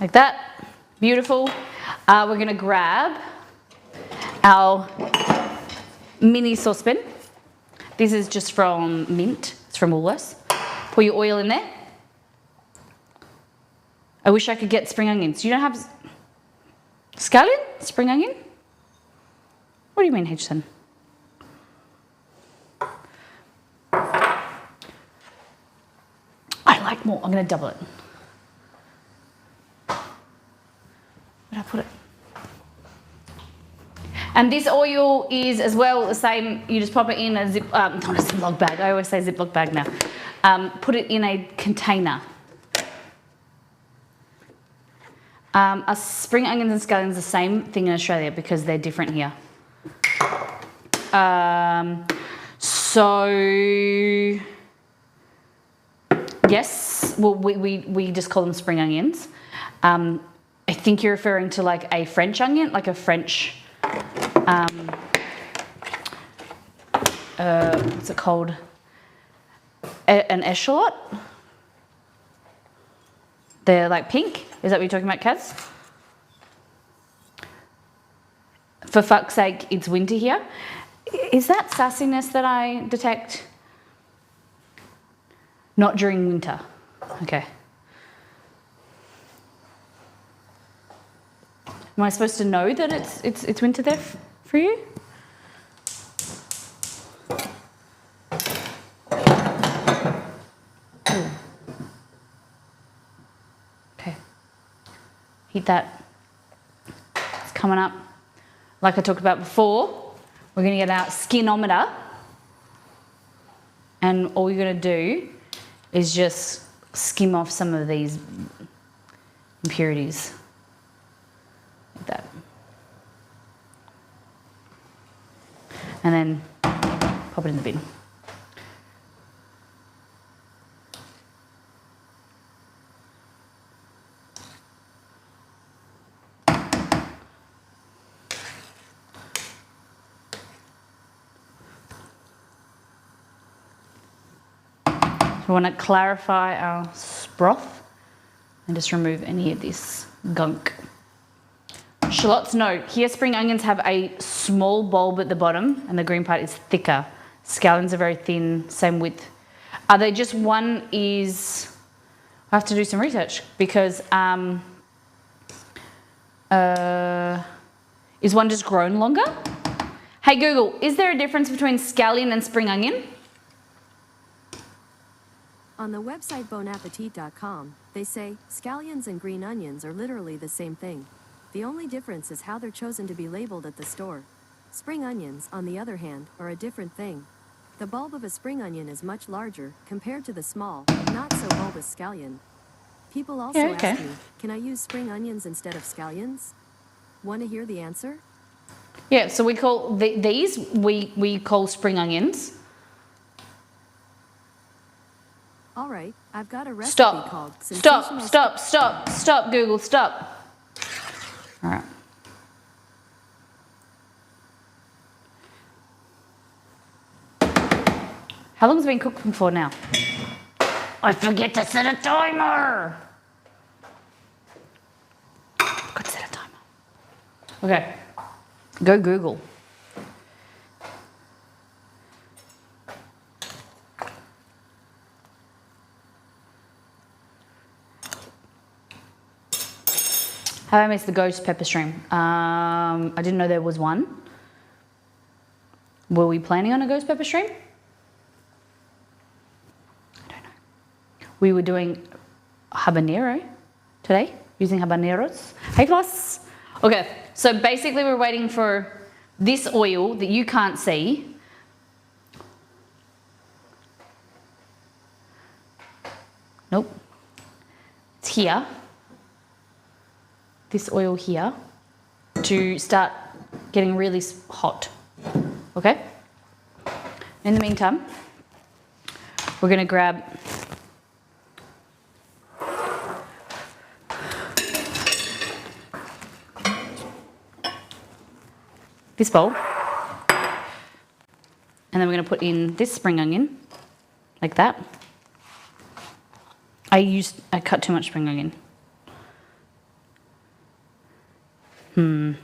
like that. Beautiful. We're gonna grab our mini saucepan. This is just from Mint, it's from Woolworths. Pour your oil in there. I wish I could get spring onions. You don't have scallion? Spring onion? What do you mean, Hudson? I like more. I'm going to double it. Where'd I put it? And this oil is as well the same. You just pop it in a not a Ziploc bag. I always say Ziploc bag now. Put it in a container. Are spring onions and scallions the same thing in Australia because they're different here? So yes, well we just call them spring onions. I think you're referring to like a French onion, like a French. What's it called? An echalot? They're like pink. Is that what you're talking about, Kaz? For fuck's sake, it's winter here. Is that sassiness that I detect? Not during winter. Okay. Am I supposed to know that it's winter there for you? Ooh. Okay. Heat that. It's coming up. Like I talked about before, we're going to get our skinometer, and all you're going to do is just skim off some of these impurities. Like that. And then pop it in the bin. We want to clarify our broth and just remove any of this gunk. Shallots, no. Here spring onions have a small bulb at the bottom and the green part is thicker. Scallions are very thin, same width. Are they just one is... I have to do some research because is one just grown longer? Hey Google, is there a difference between scallion and spring onion? On the website bonappetit.com, they say, scallions and green onions are literally the same thing. The only difference is how they're chosen to be labeled at the store. Spring onions, on the other hand, are a different thing. The bulb of a spring onion is much larger, compared to the small, not so bulbous scallion. People also ask me, can I use spring onions instead of scallions? Want to hear the answer? Yeah, so we call these, we call spring onions. All right, I've got a recipe called Stop, Google, stop. All right. How long has it been cooking for now? I forget to set a timer. Forgot to set a timer. Okay, go Google. Have I missed the ghost pepper stream? I didn't know there was one. Were we planning on a ghost pepper stream? I don't know. We were doing habanero today, using habaneros. Hey, plus. Okay, so basically we're waiting for this oil that you can't see. Nope. It's here. This oil here to start getting really hot, okay? In the meantime, we're gonna grab this bowl, and then we're gonna put in this spring onion, like that. I cut too much spring onion. 3.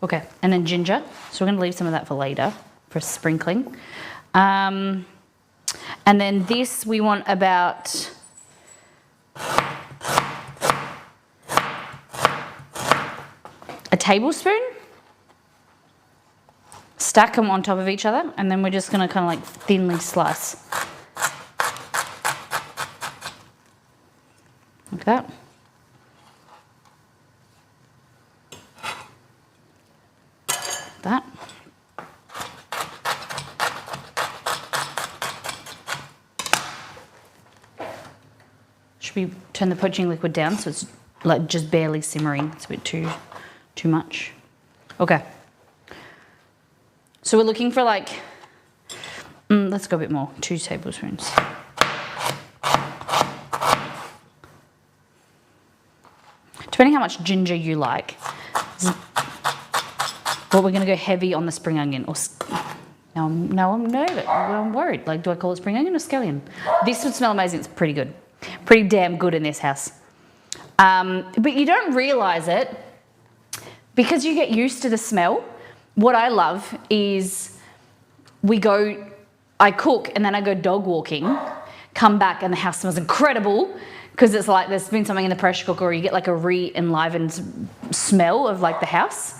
Okay, and then ginger. So we're going to leave some of that for later, for sprinkling. And then this we want about a tablespoon. Stack them on top of each other, and then we're just going to kind of like thinly slice. Like that. That. Should we turn the poaching liquid down so it's like just barely simmering? It's a bit too much. Okay. So we're looking for like, let's go a bit more, 2 tablespoons. Depending how much ginger you like. But we're going to go heavy on the spring onion. Now I'm nervous. Well, I'm worried. Like, do I call it spring onion or scallion? This would smell amazing. It's pretty good. Pretty damn good in this house. But you don't realise it because you get used to the smell. What I love is I cook and then I go dog walking, come back and the house smells incredible because it's like there's been something in the pressure cooker, or you get like a re-enlivened smell of like the house.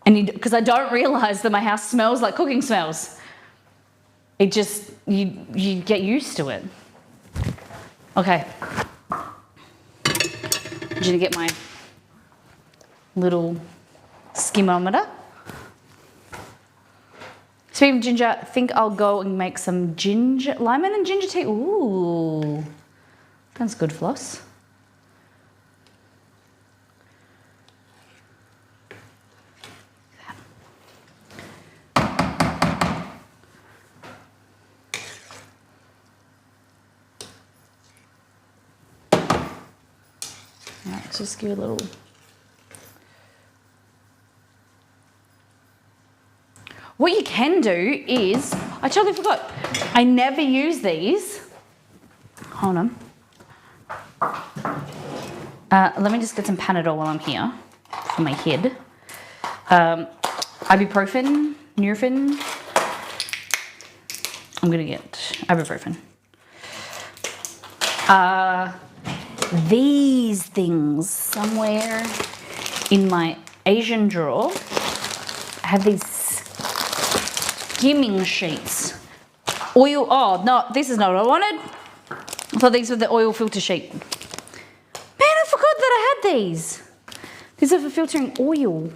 And because I don't realise that my house smells like cooking smells. It just, you get used to it. Okay. I'm going to get my little skimmometer. Speaking of ginger, I think I'll go and make some lemon and ginger tea. Ooh, sounds good, Floss. Right, let's just give it a little. What you can do is, I totally forgot, I never use these. Hold on. Let me just get some Panadol while I'm here for my head. Ibuprofen, Nurofen. I'm gonna get ibuprofen. These things somewhere in my Asian drawer, I have these skimming sheets. Oil, oh no, this is not what I wanted. I thought these were the oil filter sheet. Man, I forgot that I had these. These are for filtering oil.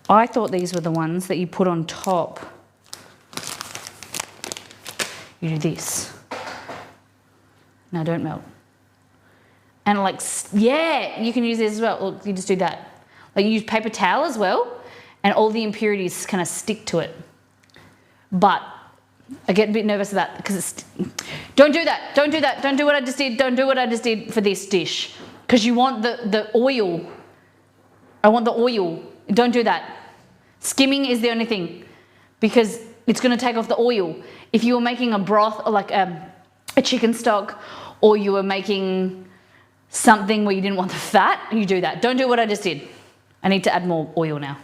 I thought these were the ones that you put on top. You do this. Now don't melt. And like, yeah, you can use this as well. Or you just do that. Like you use paper towel as well, and all the impurities kind of stick to it. But I get a bit nervous about because it's. Don't do that. Don't do that. Don't do what I just did. Don't do what I just did for this dish, because you want the oil. I want the oil. Don't do that. Skimming is the only thing, because it's going to take off the oil. If you were making a broth or like a chicken stock, or you were making something where you didn't want the fat, you do that. Don't do what I just did. I need to add more oil now.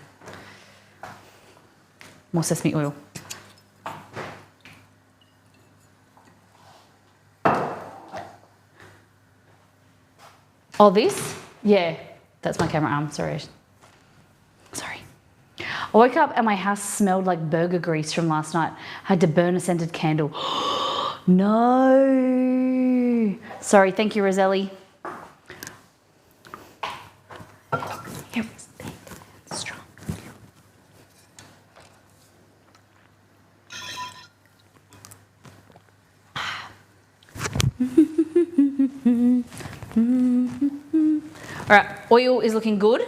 More sesame oil. Oh, this? Yeah, that's my camera arm, sorry. Sorry. I woke up and my house smelled like burger grease from last night. I had to burn a scented candle. No. Sorry, thank you, Roselli. Here, it's strong. All right, oil is looking good.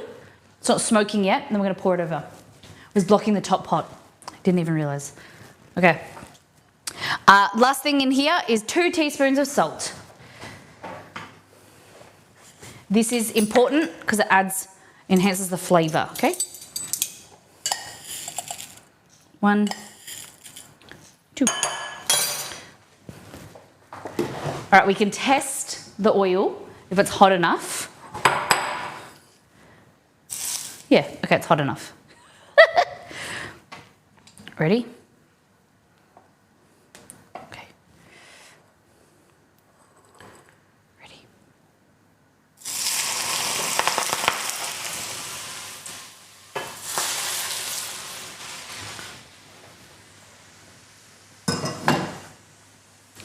It's not smoking yet, and then we're going to pour it over. It was blocking the top pot. Didn't even realize. Okay. Last thing in here is 2 teaspoons of salt. This is important because it enhances the flavour, okay? 1, 2. All right, we can test the oil if it's hot enough. Yeah, okay, it's hot enough. Ready? Okay. Ready.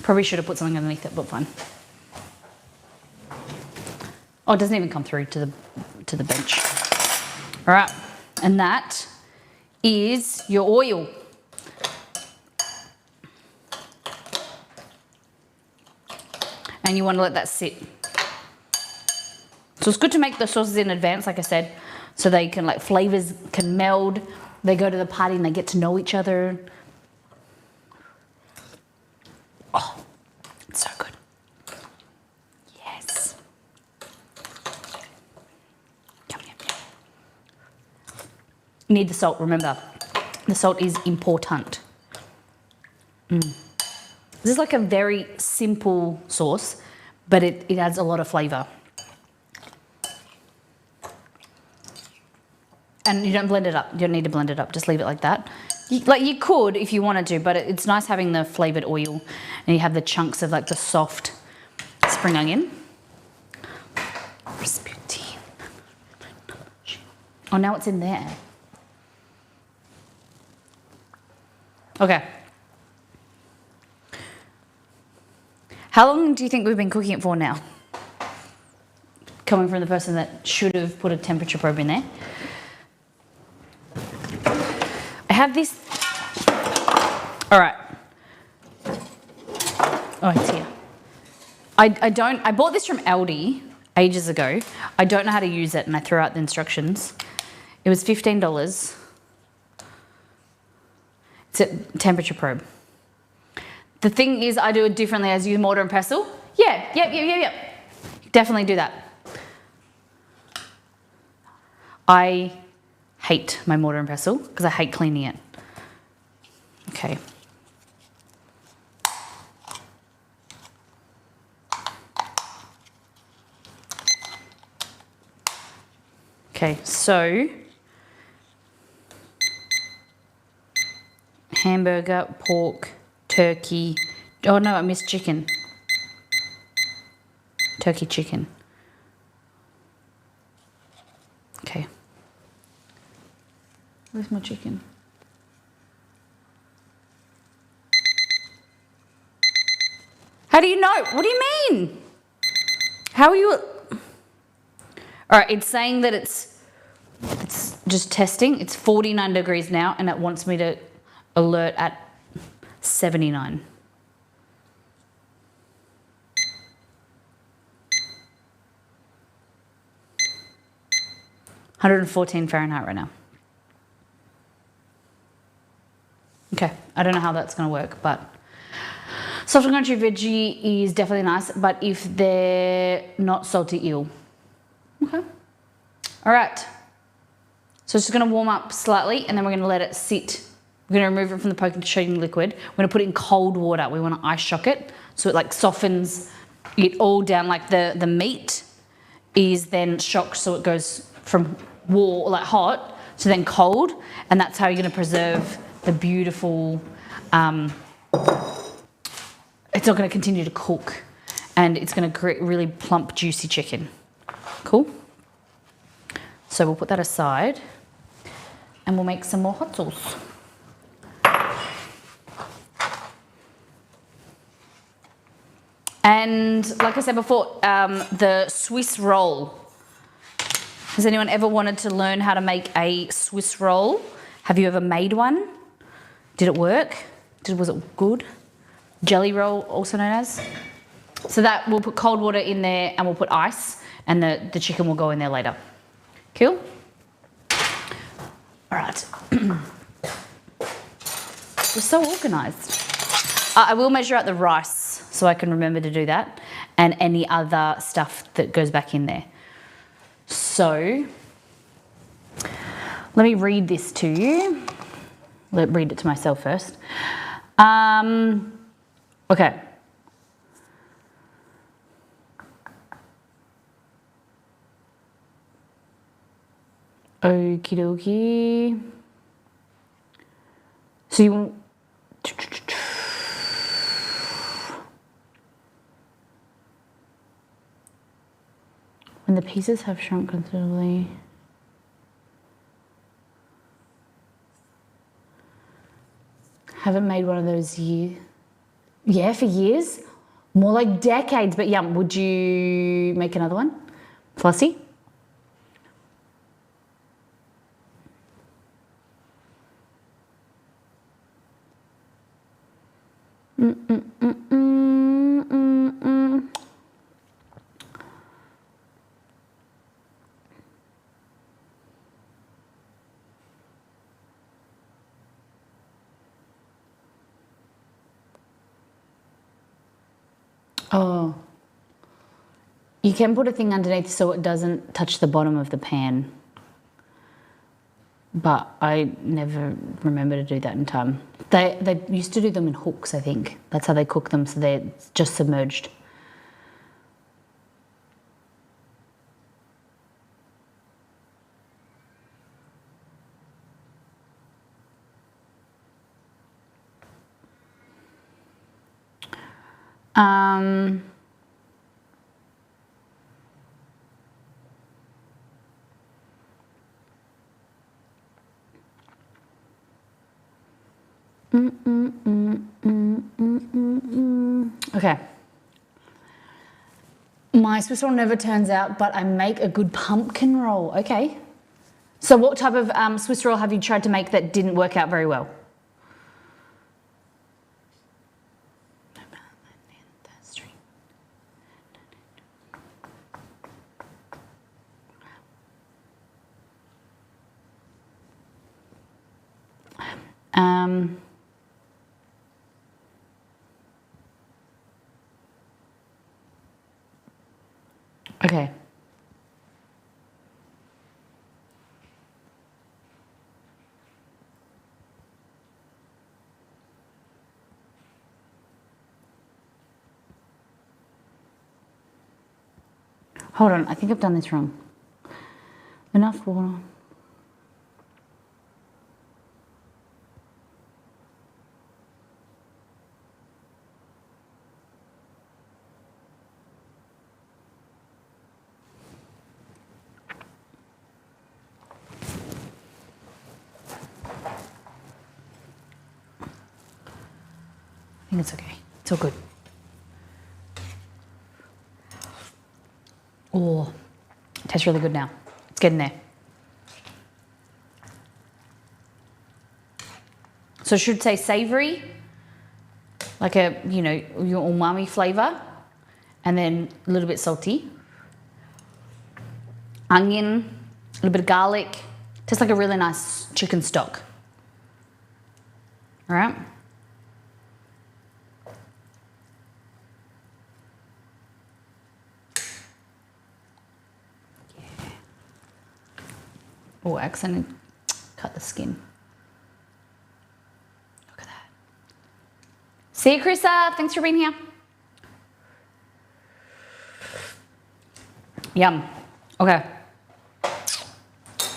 Probably should have put something underneath it, but fine. Oh, it doesn't even come through to the bench. All right, and that is your oil. And you want to let that sit. So it's good to make the sauces in advance, like I said, so they can, like, flavors can meld. They go to the party and they get to know each other. Oh, it's so good. Yes. Yum, yum, yum. You need the salt, remember. The salt is important. This is like a very simple sauce, but it adds a lot of flavour. And you don't blend it up. You don't need to blend it up. Just leave it like that. You could if you wanted to, but it's nice having the flavoured oil, and you have the chunks of, like, the soft spring onion. Rasputin. Oh, now it's in there. Okay. How long do you think we've been cooking it for now? Coming from the person that should have put a temperature probe in there. I have this. All right. Oh, it's here. I bought this from Aldi ages ago. I don't know how to use it, and I threw out the instructions. It was $15. It's a temperature probe. The thing is, I do it differently. I use mortar and pestle. Yeah. Definitely do that. I hate my mortar and pestle because I hate cleaning it. Okay. Okay, so hamburger, pork, turkey. Oh no, I missed chicken. Turkey chicken. Okay. Where's my chicken? How do you know? What do you mean? How are you? All right, it's saying that it's just testing. It's 49 degrees now, and it wants me to alert at 79. Fahrenheit right now. Okay, I don't know how that's going to work, but soft and crunchy veggie is definitely nice, but if they're not salty, eel. Okay. All right. So it's just going to warm up slightly, and then we're going to let it sit. We're going to remove it from the poking liquid. We're going to put it in cold water. We want to ice shock it so it, like, softens it all down. Like the meat is then shocked, so it goes from warm, like hot, to then cold, and that's how you're going to preserve the beautiful. It's not going to continue to cook, and it's going to create really plump, juicy chicken. Cool. So we'll put that aside, and we'll make some more hot sauce. And like I said before, the Swiss roll. Has anyone ever wanted to learn how to make a Swiss roll? Have you ever made one? Did it work? Was it good? Jelly roll, also known as. So that, we'll put cold water in there, and we'll put ice, and the chicken will go in there later. Cool? All right. We're so organised. I will measure out the rice so I can remember to do that, and any other stuff that goes back in there. So let me read this to you. Let read it to myself first. Okay. Okie dokie. So you want... When the pieces have shrunk considerably... Haven't made one of those years. Yeah, for years. More like decades, but yeah, would you make another one? Flossie? Oh. You can put a thing underneath so it doesn't touch the bottom of the pan. But I never remember to do that in time. They used to do them in hooks, I think. That's how they cook them, so they're just submerged. Okay. My Swiss roll never turns out, but I make a good pumpkin roll. Okay. So what type of Swiss roll have you tried to make that didn't work out very well? Okay. Hold on, I think I've done this wrong. Enough water. I think it's okay. It's all good. Oh, it tastes really good now. It's getting there. So it should say savory, like a, you know, your umami flavor, and then a little bit salty. Onion, a little bit of garlic. Tastes like a really nice chicken stock. All right. Oh, I accidentally cut the skin. Look at that. See you, Chrissa. Thanks for being here. Yum. Okay.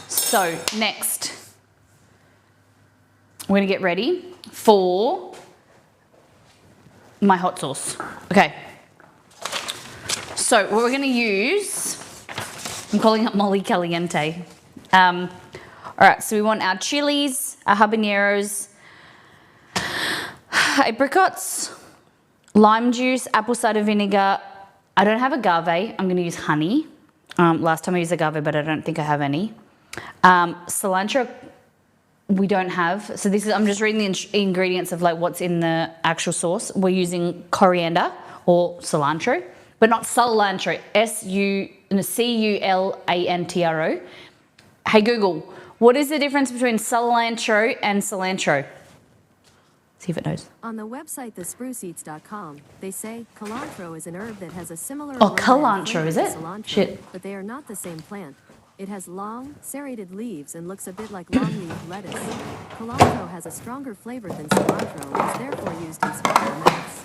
So next, we're gonna get ready for my hot sauce. Okay. So what we're gonna use, I'm calling it Molly Caliente. All right, so we want our chilies, our habaneros, apricots, lime juice, apple cider vinegar. I don't have agave. I'm going to use honey. Last time I used agave, but I don't think I have any. Cilantro, we don't have. So this is, I'm just reading the ingredients of like what's in the actual sauce. We're using coriander or cilantro, but not cilantro. C-U-L-A-N-T-R-O. Hey Google, what is the difference between cilantro and cilantro? See if it knows. On the website thespruceeats.com, they say cilantro is an herb that has a similar Oh, cilantro, is it? cilantro, Shit. but they are not the same plant. It has long, serrated leaves and looks a bit like long-leaved lettuce. Cilantro has a stronger flavor than cilantro and is therefore used in smaller amounts.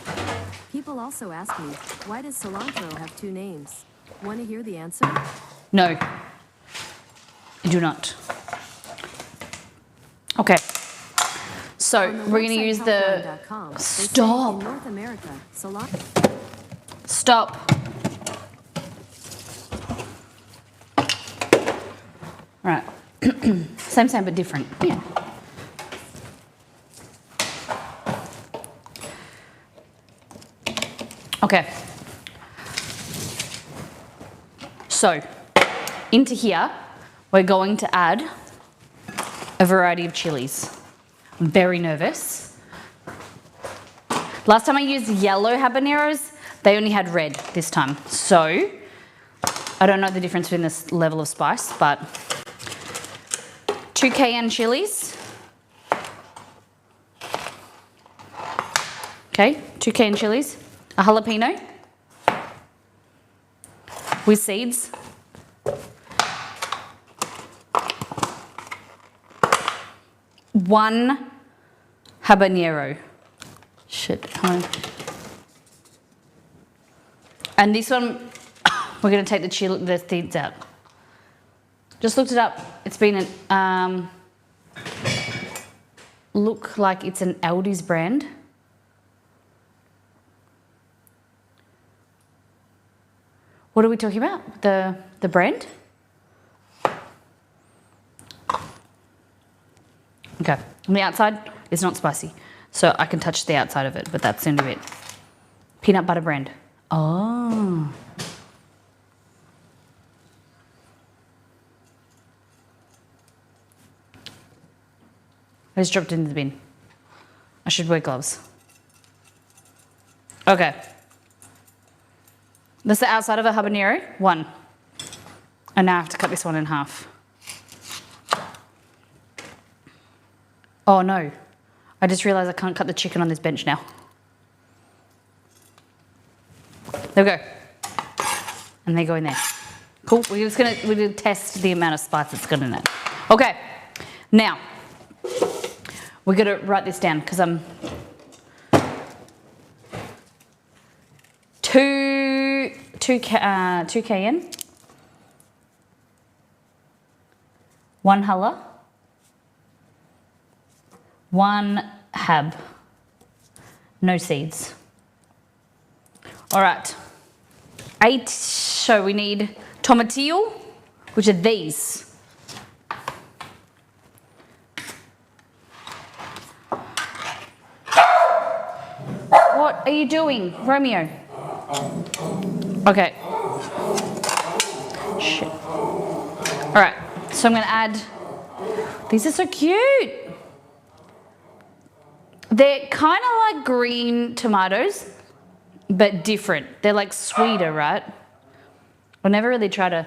People also ask me, why does cilantro have two names? Want to hear the answer? No, I do not. Okay. So we're going to use the... Stop. In North America, Stop. Right. Same but different. Yeah. Okay. So, into here, we're going to add a variety of chilies. I'm very nervous. Last time I used yellow habaneros, they only had red this time. So, I don't know the difference between this level of spice, but 2 cayenne chilies. Okay, 2 cayenne chilies. A jalapeno with seeds. One habanero. Shit, come on. And this one, we're going to take the seeds out. Just looked it up. It's been an, look like it's an Aldi's brand. What are we talking about? The brand? Okay, on the outside, it's not spicy. So I can touch the outside of it, but that's the end of it. Peanut butter brand. Oh. I just dropped it in the bin. I should wear gloves. Okay. That's the outside of a habanero, 1. And now I have to cut this one in half. Oh no, I just realised I can't cut the chicken on this bench now. There we go. And they go in there. Cool, we're gonna test the amount of spice that's got in it. Okay, now, we're gonna write this down because I'm... 2 cayenne, 1 hala, 1 hab, no seeds. All right, 8, so we need tomatillo, which are these. What are you doing, Romeo? Okay. Shit. All right, so I'm gonna add, these are so cute. They're kind of like green tomatoes, but different. They're like sweeter, right? I never really try to,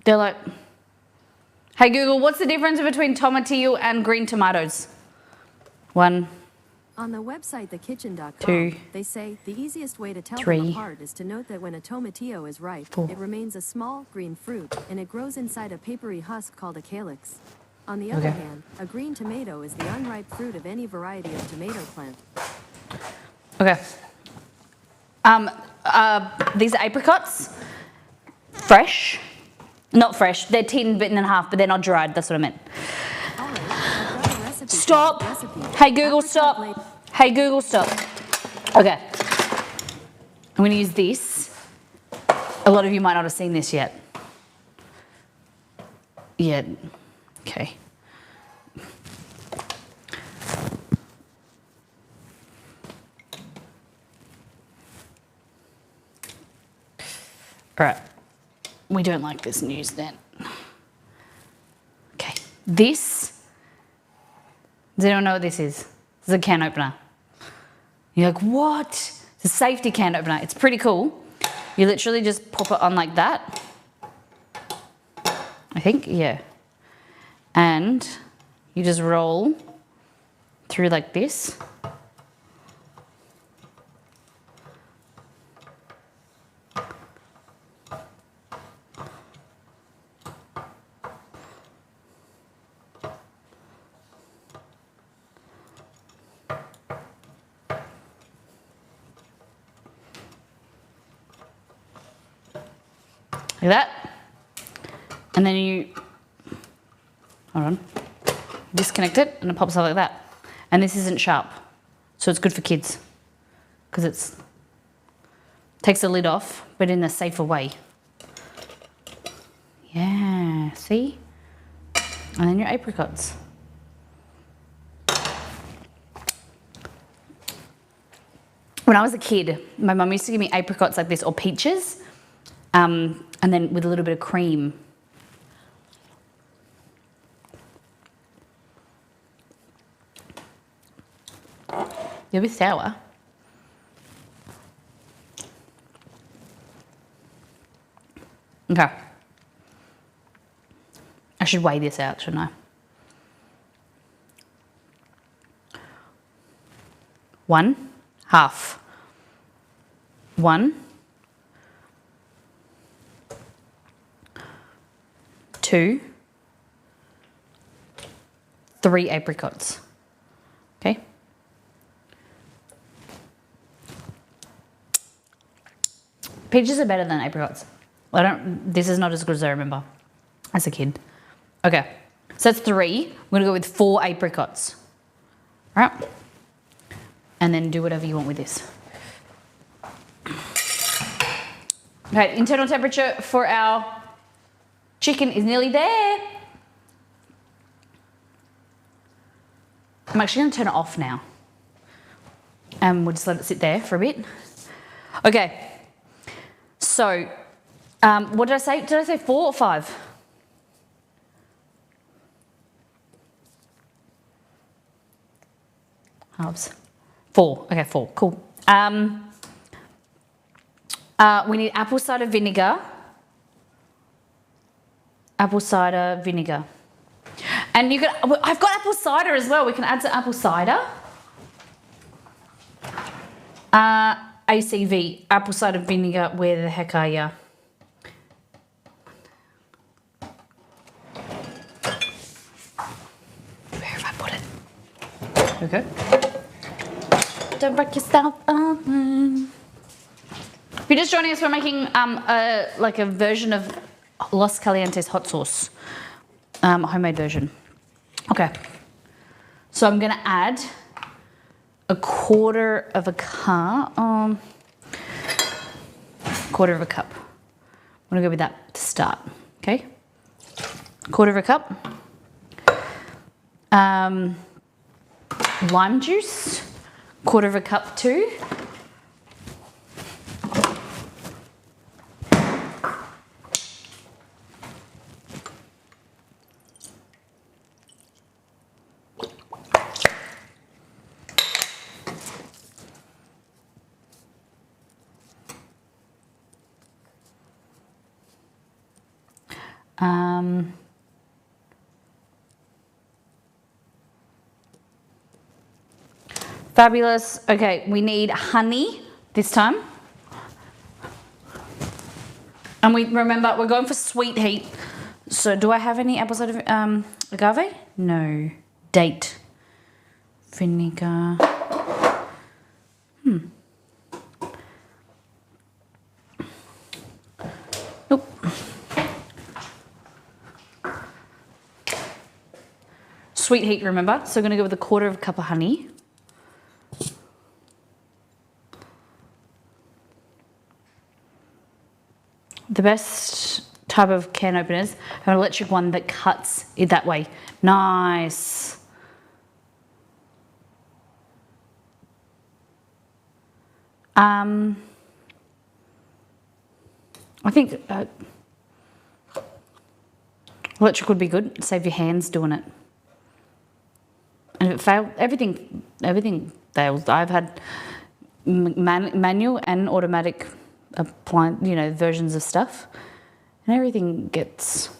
they're like, hey Google, what's the difference between tomatillo and green tomatoes? 1. On the website thekitchen.com, 2, they say the easiest way to tell 3, them apart is to note that when a tomatillo is ripe, 4. it remains a small green fruit, and it grows inside a papery husk called a calyx. On the other hand, a green tomato is the unripe fruit of any variety of tomato plant. Okay. These are apricots, fresh. Not fresh, they're tinned, bitten in half, but they're not dried, that's what I meant. Stop. Hey Google, stop. Hey Google, stop. Okay. I'm going to use this. A lot of you might not have seen this yet. Yeah. Okay. All right. We don't like this news then. Okay. This. Does anyone know what this is? This is a can opener. You're like, what? It's a safety can opener. It's pretty cool. You literally just pop it on like that. I think, yeah. And you just roll through like this. like that. And then you, hold on, disconnect it and it pops out like that. And this isn't sharp, so it's good for kids because it takes the lid off, but in a safer way. Yeah, see? And then your apricots. When I was a kid, my mum used to give me apricots like this or peaches, and then with a little bit of cream. They're a bit sour. Okay. I should weigh this out, shouldn't I? 1/2. 1, 2, 3 apricots. Okay. Peaches are better than apricots. This is not as good as I remember as a kid. Okay, so that's 3. We're gonna go with 4 apricots. All right, and then do whatever you want with this. Okay, internal temperature for our chicken is nearly there. I'm actually gonna turn it off now. And we'll just let it sit there for a bit. Okay, so what did I say? Did I say 4 or 5? Halves. 4. Okay, 4. Cool. We need apple cider vinegar. Apple cider vinegar. And you can, I've got apple cider as well. We can add some apple cider. ACV, apple cider vinegar, where the heck are you? Where have I put it? Okay. Don't break yourself up. If you're just joining us, we're making like a version of Los Calientes hot sauce, homemade version. Okay, so I'm gonna add 1/4 of a cup. 1/4 of a cup. I'm gonna go with that to start. Okay, 1/4 of a cup. Lime juice, 1/4 of a cup too. Fabulous. Okay, we need honey this time. And remember, we're going for sweet heat. So do I have any apple cider agave? No. Date. Vinegar. Nope. Sweet heat, remember. So we're going to go with 1/4 of a cup of honey. The best type of can openers are an electric one that cuts it that way. Nice. I think electric would be good. Save your hands doing it. And if it failed, everything fails. I've had manual and automatic versions of stuff, and everything gets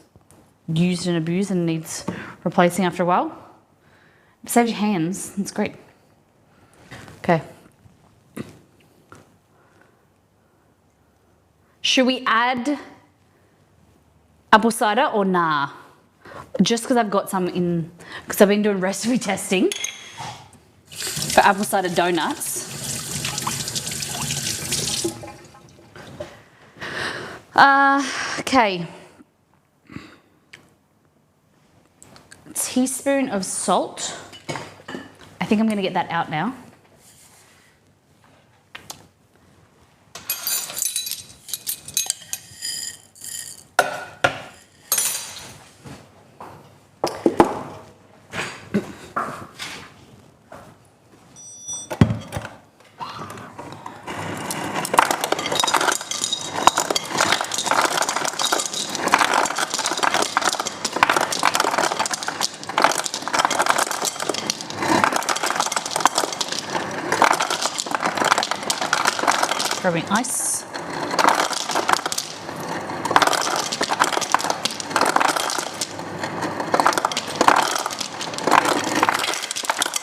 used and abused and needs replacing after a while. It saves your hands. It's great. Okay. Should we add apple cider or nah? Just because I've got some in, because I've been doing recipe testing for apple cider donuts. Okay. Teaspoon of salt. I think I'm going to get that out now. Grabbing ice.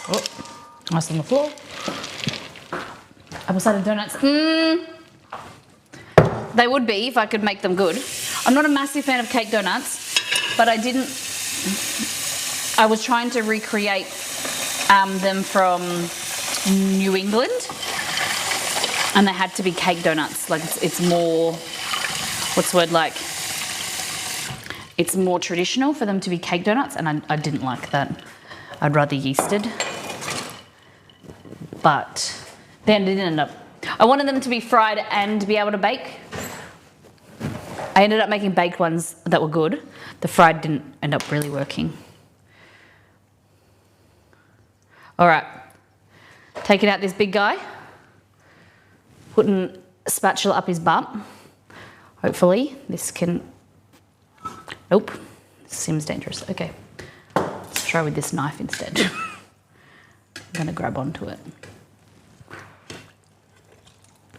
Oh, ice on the floor. Apple cider donuts. They would be if I could make them good. I'm not a massive fan of cake donuts, but I was trying to recreate them from New England. And they had to be cake donuts. Like it's more, what's the word like? It's more traditional for them to be cake donuts, and I didn't like that. I'd rather yeasted. But then it didn't end up. I wanted them to be fried and be able to bake. I ended up making baked ones that were good. The fried didn't end up really working. All right, taking out this big guy. Putting a spatula up his butt. Hopefully this can, nope, this seems dangerous. Okay, let's try with this knife instead. I'm gonna grab onto it.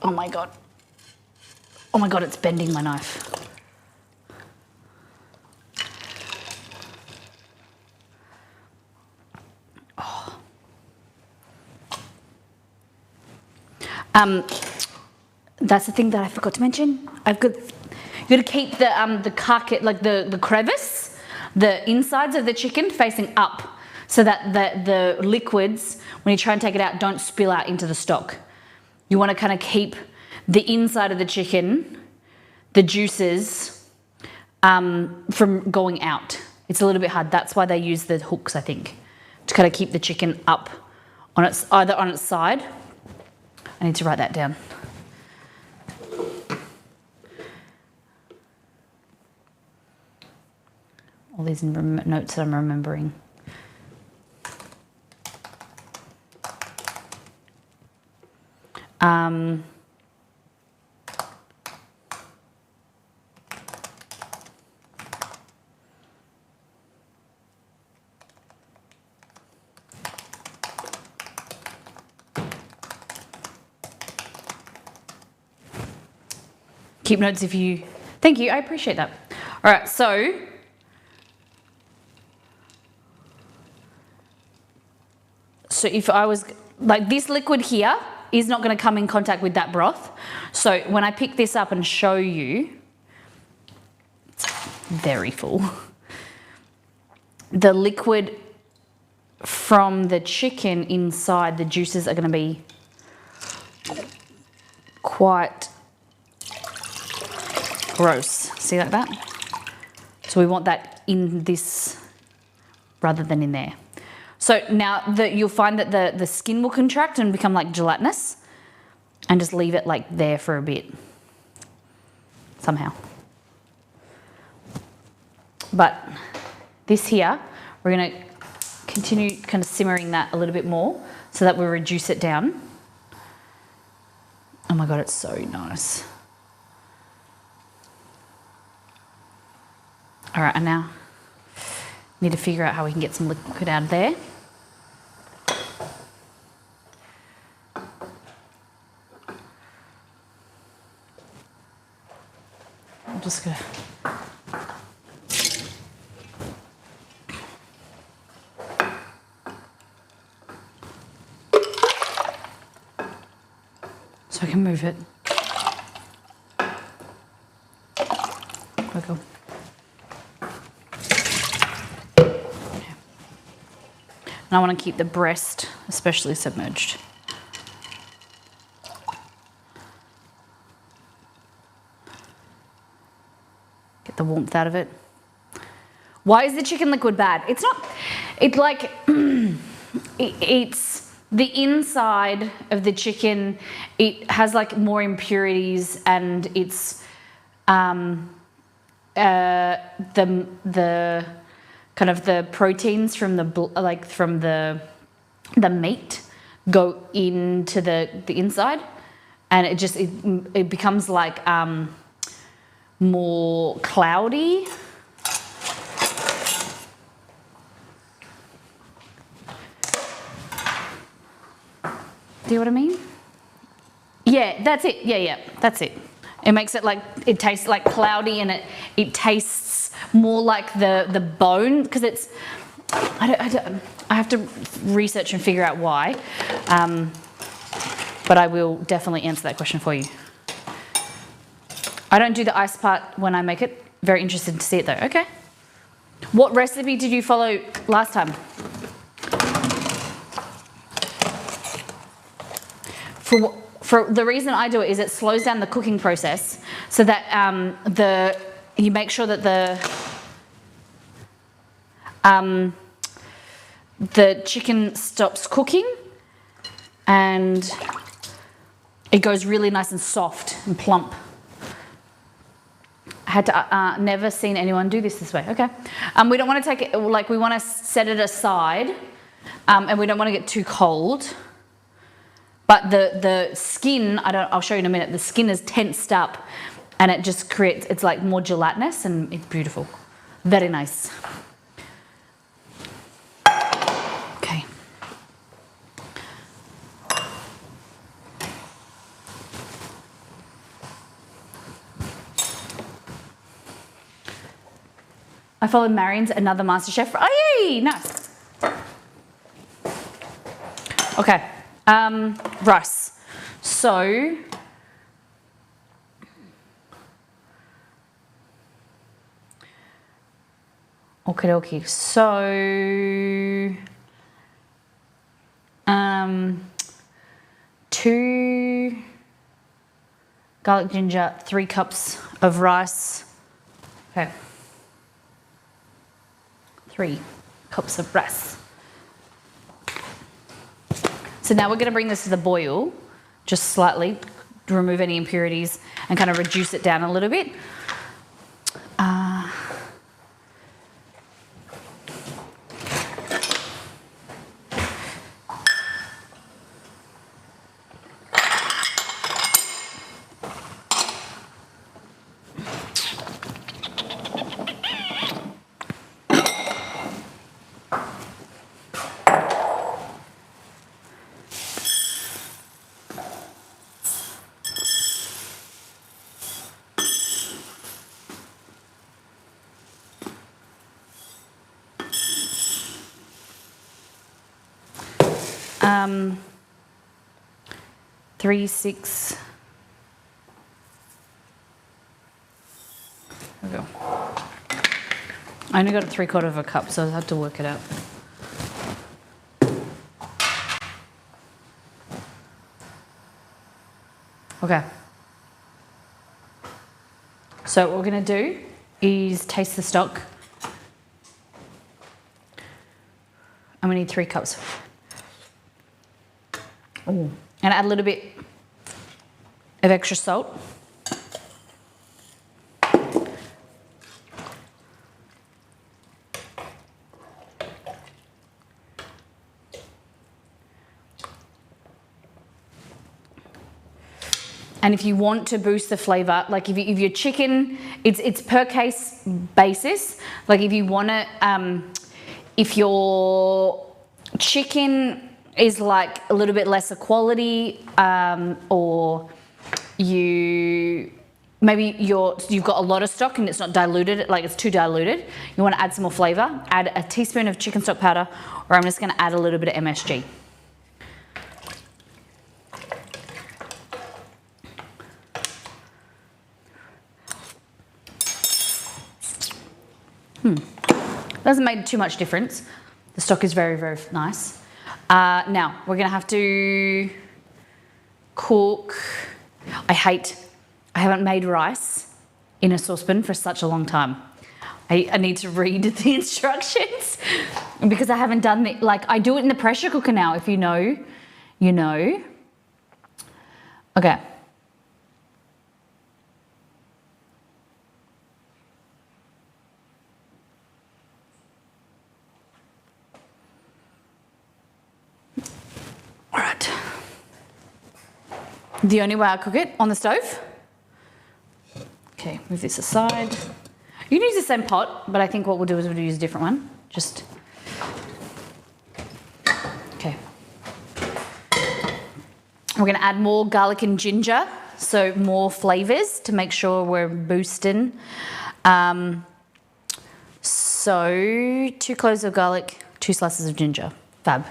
Oh my God. Oh my God, it's bending my knife. Oh. That's the thing that I forgot to mention. You got to keep the carcass, like the crevice, the insides of the chicken facing up, so that the liquids, when you try and take it out, don't spill out into the stock. You want to kind of keep the inside of the chicken, the juices, from going out. It's a little bit hard. That's why they use the hooks, I think, to kind of keep the chicken up on its, either on its side. I need to write that down. All these notes that I'm remembering. Keep notes if you... Thank you, I appreciate that. All right, so... So if I was... Like this liquid here is not going to come in contact with that broth. So when I pick this up and show you, it's very full. The liquid from the chicken inside, the juices are going to be quite gross. See like that? So we want that in this rather than in there. So now you'll find that the skin will contract and become like gelatinous, and just leave it like there for a bit, somehow. But this here, we're gonna continue kind of simmering that a little bit more so that we reduce it down. Oh my God, it's so nice. All right, and now need to figure out how we can get some liquid out of there. I'm just gonna... So I can move it. Okay. And I want to keep the breast especially submerged. the warmth out of it. Why is the chicken liquid bad? It's not, it's like, it's the inside of the chicken, it has like more impurities, and it's the kind of the proteins from the meat go into the inside, and it becomes like more cloudy. Do you know what I mean? Yeah, that's it. Yeah, that's it. It makes it like, it tastes like cloudy, and it tastes more like the bone, because it's, I have to research and figure out why, but I will definitely answer that question for you. I don't do the ice part when I make it. Very interested to see it though. Okay. What recipe did you follow last time? For the reason I do it is it slows down the cooking process, so that you make sure that the chicken stops cooking and it goes really nice and soft and plump. I had to never seen anyone do this way. Okay, we don't want to take it, like, we want to set it aside, and we don't want to get too cold. But the skin, I'll show you in a minute, the skin is tensed up, and it just creates, it's like more gelatinous, and it's beautiful. Very nice. Okay. I followed Marion's another MasterChef. Oh, yay, nice. Okay. Rice. So, okie dokie. So, 2 garlic ginger, 3 cups of rice. Okay. 3 cups of rice. So now we're going to bring this to the boil, just slightly, to remove any impurities and kind of reduce it down a little bit. Three, 6. There we go. I only got 3/4 of a cup, so I had to work it out. Okay. So what we're going to do is taste the stock. And we need 3 cups. Ooh. And add a little bit of extra salt. And if you want to boost the flavor, like if your chicken, it's per case basis. Like if you want to, if your chicken is like a little bit lesser quality, or you've got a lot of stock and it's not diluted, like it's too diluted, you want to add some more flavor, add a teaspoon of chicken stock powder, or I'm just going to add a little bit of MSG. Doesn't make too much difference. The stock is very, very nice. Now, we're going to have to cook. I haven't made rice in a saucepan for such a long time. I need to read the instructions because I haven't done it. Like, I do it in the pressure cooker now. If you know, you know. Okay. All right. The only way I cook it on the stove. Okay, move this aside. You can use the same pot, but I think what we'll do is we'll use a different one. Just, okay. We're gonna add more garlic and ginger, so more flavors to make sure we're boosting. So 2 cloves of garlic, 2 slices of ginger, fab.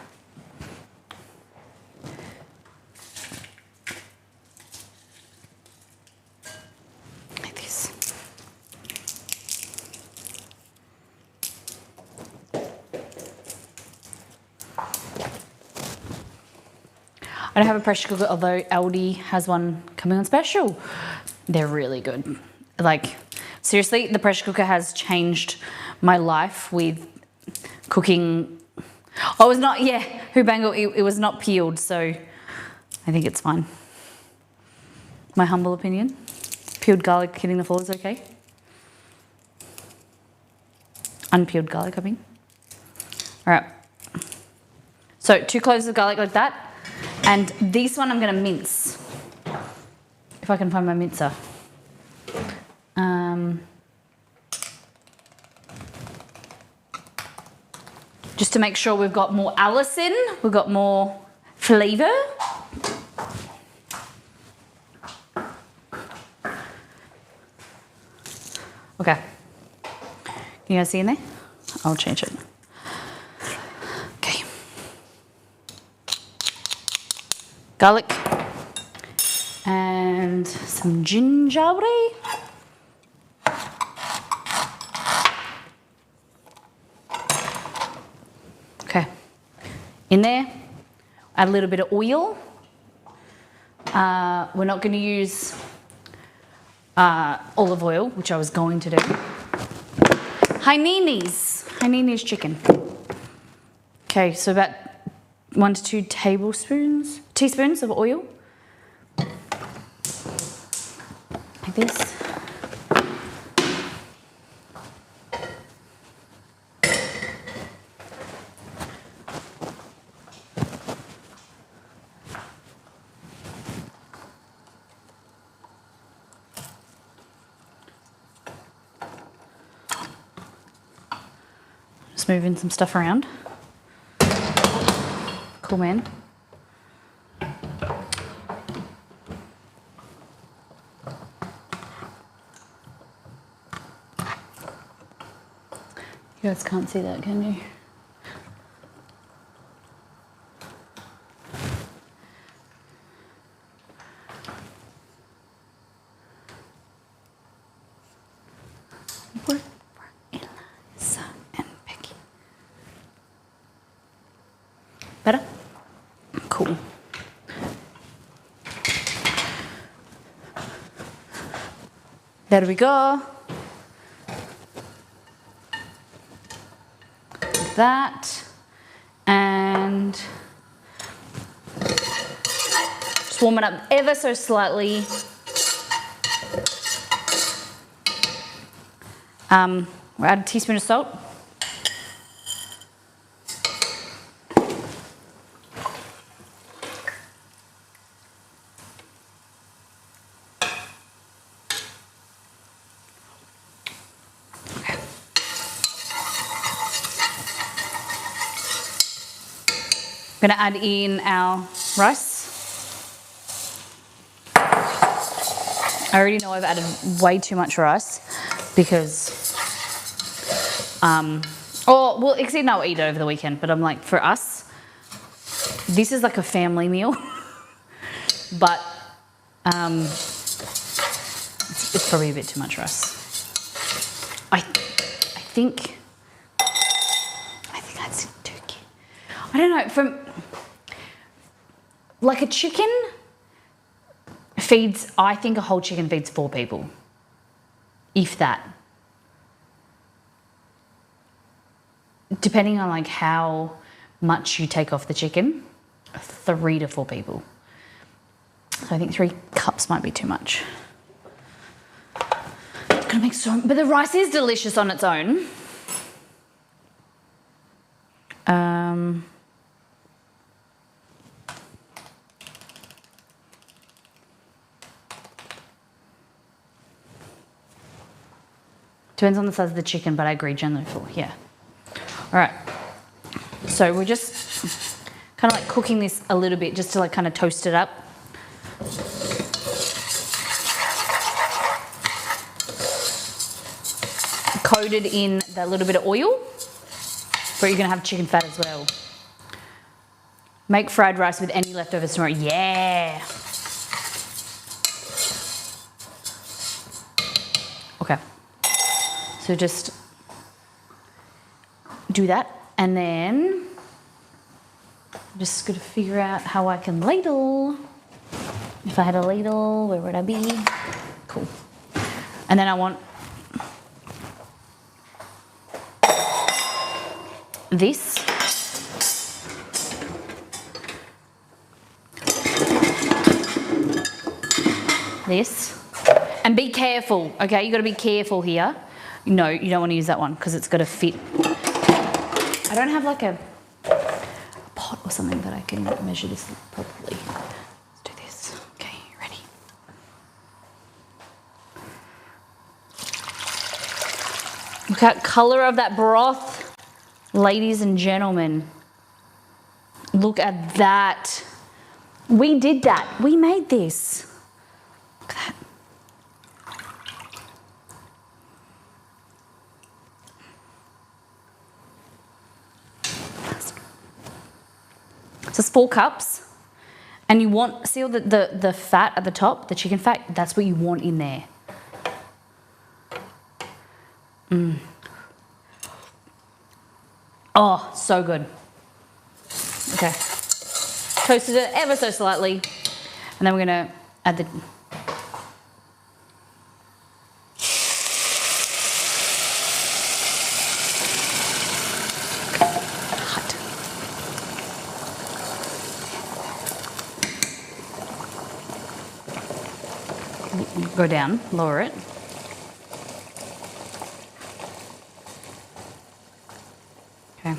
I don't have a pressure cooker, although Aldi has one coming on special. They're really good. Like, seriously, the pressure cooker has changed my life with cooking. Oh, it was not, yeah, Hubango, it was not peeled, so I think it's fine. My humble opinion. Peeled garlic hitting the floor is okay. Unpeeled garlic, I mean. All right. So 2 cloves of garlic like that. And this one I'm going to mince, if I can find my mincer. Just to make sure we've got more Allicin, we've got more flavour. Okay. Can you guys see in there? I'll change it. Garlic and some ginger. Okay, in there, add a little bit of oil. We're not going to use olive oil, which I was going to do. Hainanese chicken. Okay, so about 1 to 2 teaspoons of oil. Like this. Just moving some stuff around. Cool, man. You guys can't see that, can you? Where Eliza and Becky? Better? Cool. There we go. That, and just warm it up ever so slightly. We'll add a teaspoon of salt. I'm going to add in our rice. I already know I've added way too much rice because, well, Exceed and I'll eat it over the weekend, but I'm like, for us, this is like a family meal, but it's probably a bit too much rice. I think that's turkey. I don't know, from like a chicken feeds, I think a whole chicken feeds 4 people. if that. Depending on like how much you take off the chicken, 3 to 4 people. So I think 3 cups might be too much. It's gonna make so, but the rice is delicious on its own. Depends on the size of the chicken, but I agree generally 4, yeah. All right, so we're just kind of like cooking this a little bit just to like kind of toast it up. Coated in that little bit of oil, but you're gonna have chicken fat as well. Make fried rice with any leftovers tomorrow, yeah. Okay, so just do that, and then I'm just gonna figure out how I can ladle. If I had a ladle, where would I be? Cool. And then I want this. This. And be careful, okay? You gotta be careful here. No, you don't wanna use that one because it's gotta fit. I don't have like a pot or something that I can measure this properly. Let's do this. Okay, ready? Look at colour of that broth, ladies and gentlemen. Look at that. We did that. We made this. Look at that. So it's 4 cups, and you want, see all the fat at the top, the chicken fat, that's what you want in there. Oh, so good. Okay. Toasted it ever so slightly, and then we're gonna add the go down, lower it. Okay.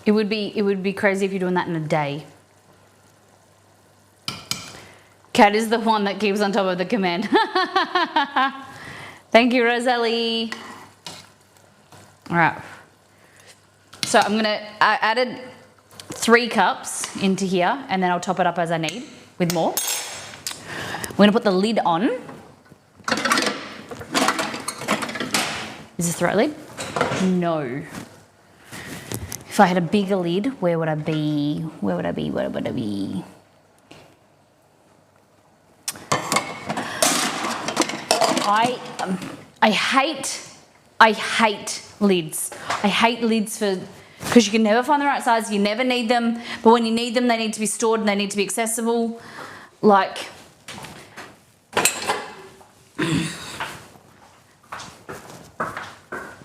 It would be crazy if you're doing that in a day. Kat is the one that keeps on top of the command. Thank you, Rosalie. All right. So I added 3 cups into here, and then I'll top it up as I need with more. We're gonna put the lid on. Is this the right lid? No. If I had a bigger lid, where would I be? Where would I be? Where would I be? I hate lids. I hate lids because you can never find the right size, you never need them, but when you need them, they need to be stored and they need to be accessible. Like,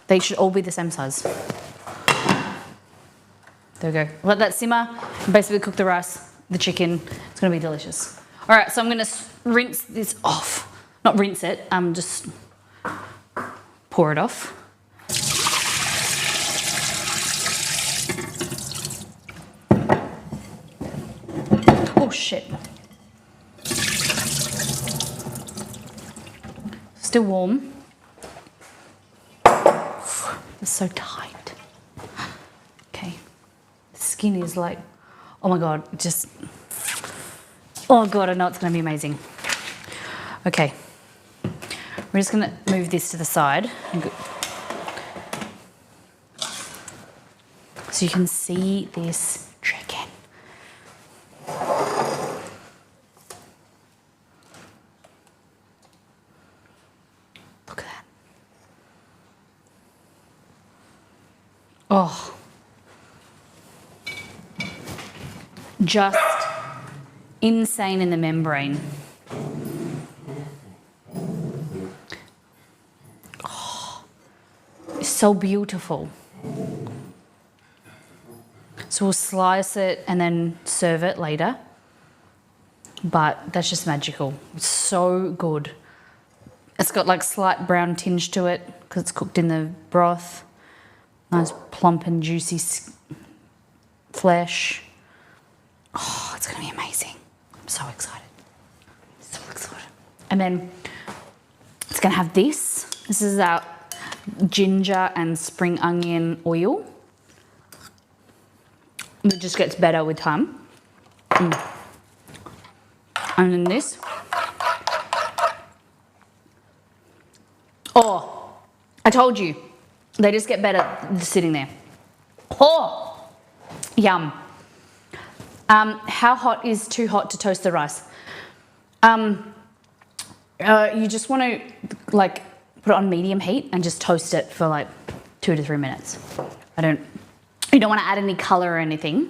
they should all be the same size. There we go. Let that simmer and basically cook the rice, the chicken. It's gonna be delicious. All right, so I'm gonna rinse this off. Not rinse it, just pour it off. Oh shit. Still warm. It's so tight. Okay. The skin is like, oh my God, just, oh God, I know it's gonna be amazing. Okay. We're just gonna move this to the side. So you can see this chicken. Look at that. just insane in the membrane. Oh, it's so beautiful. So we'll slice it and then serve it later. But that's just magical. It's so good. It's got like slight brown tinge to it because it's cooked in the broth. Nice plump and juicy flesh. Oh, it's going to be amazing. I'm so excited. So excited. And then it's going to have this. This is our ginger and spring onion oil. It just gets better with time. And then this. Oh, I told you. They just get better sitting there. Oh, yum. How hot is too hot to toast the rice? You just want to like put it on medium heat and just toast it for like 2 to 3 minutes. You don't want to add any color or anything.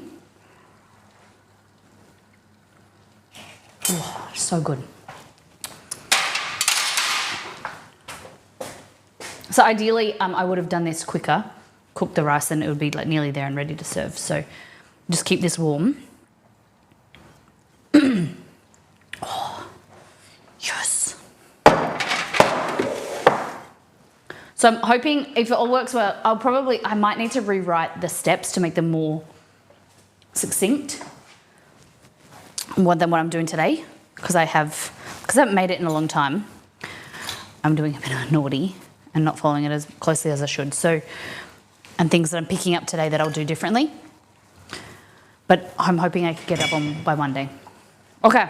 Oh, so good. So ideally, I would have done this quicker, cook the rice, and it would be like nearly there and ready to serve. So just keep this warm. Oh, yes. So I'm hoping if it all works well, I might need to rewrite the steps to make them more succinct than what I'm doing today, because I haven't made it in a long time. I'm doing a bit of naughty and not following it as closely as I should. So, and things that I'm picking up today that I'll do differently. But I'm hoping I can get up on by Monday. Okay.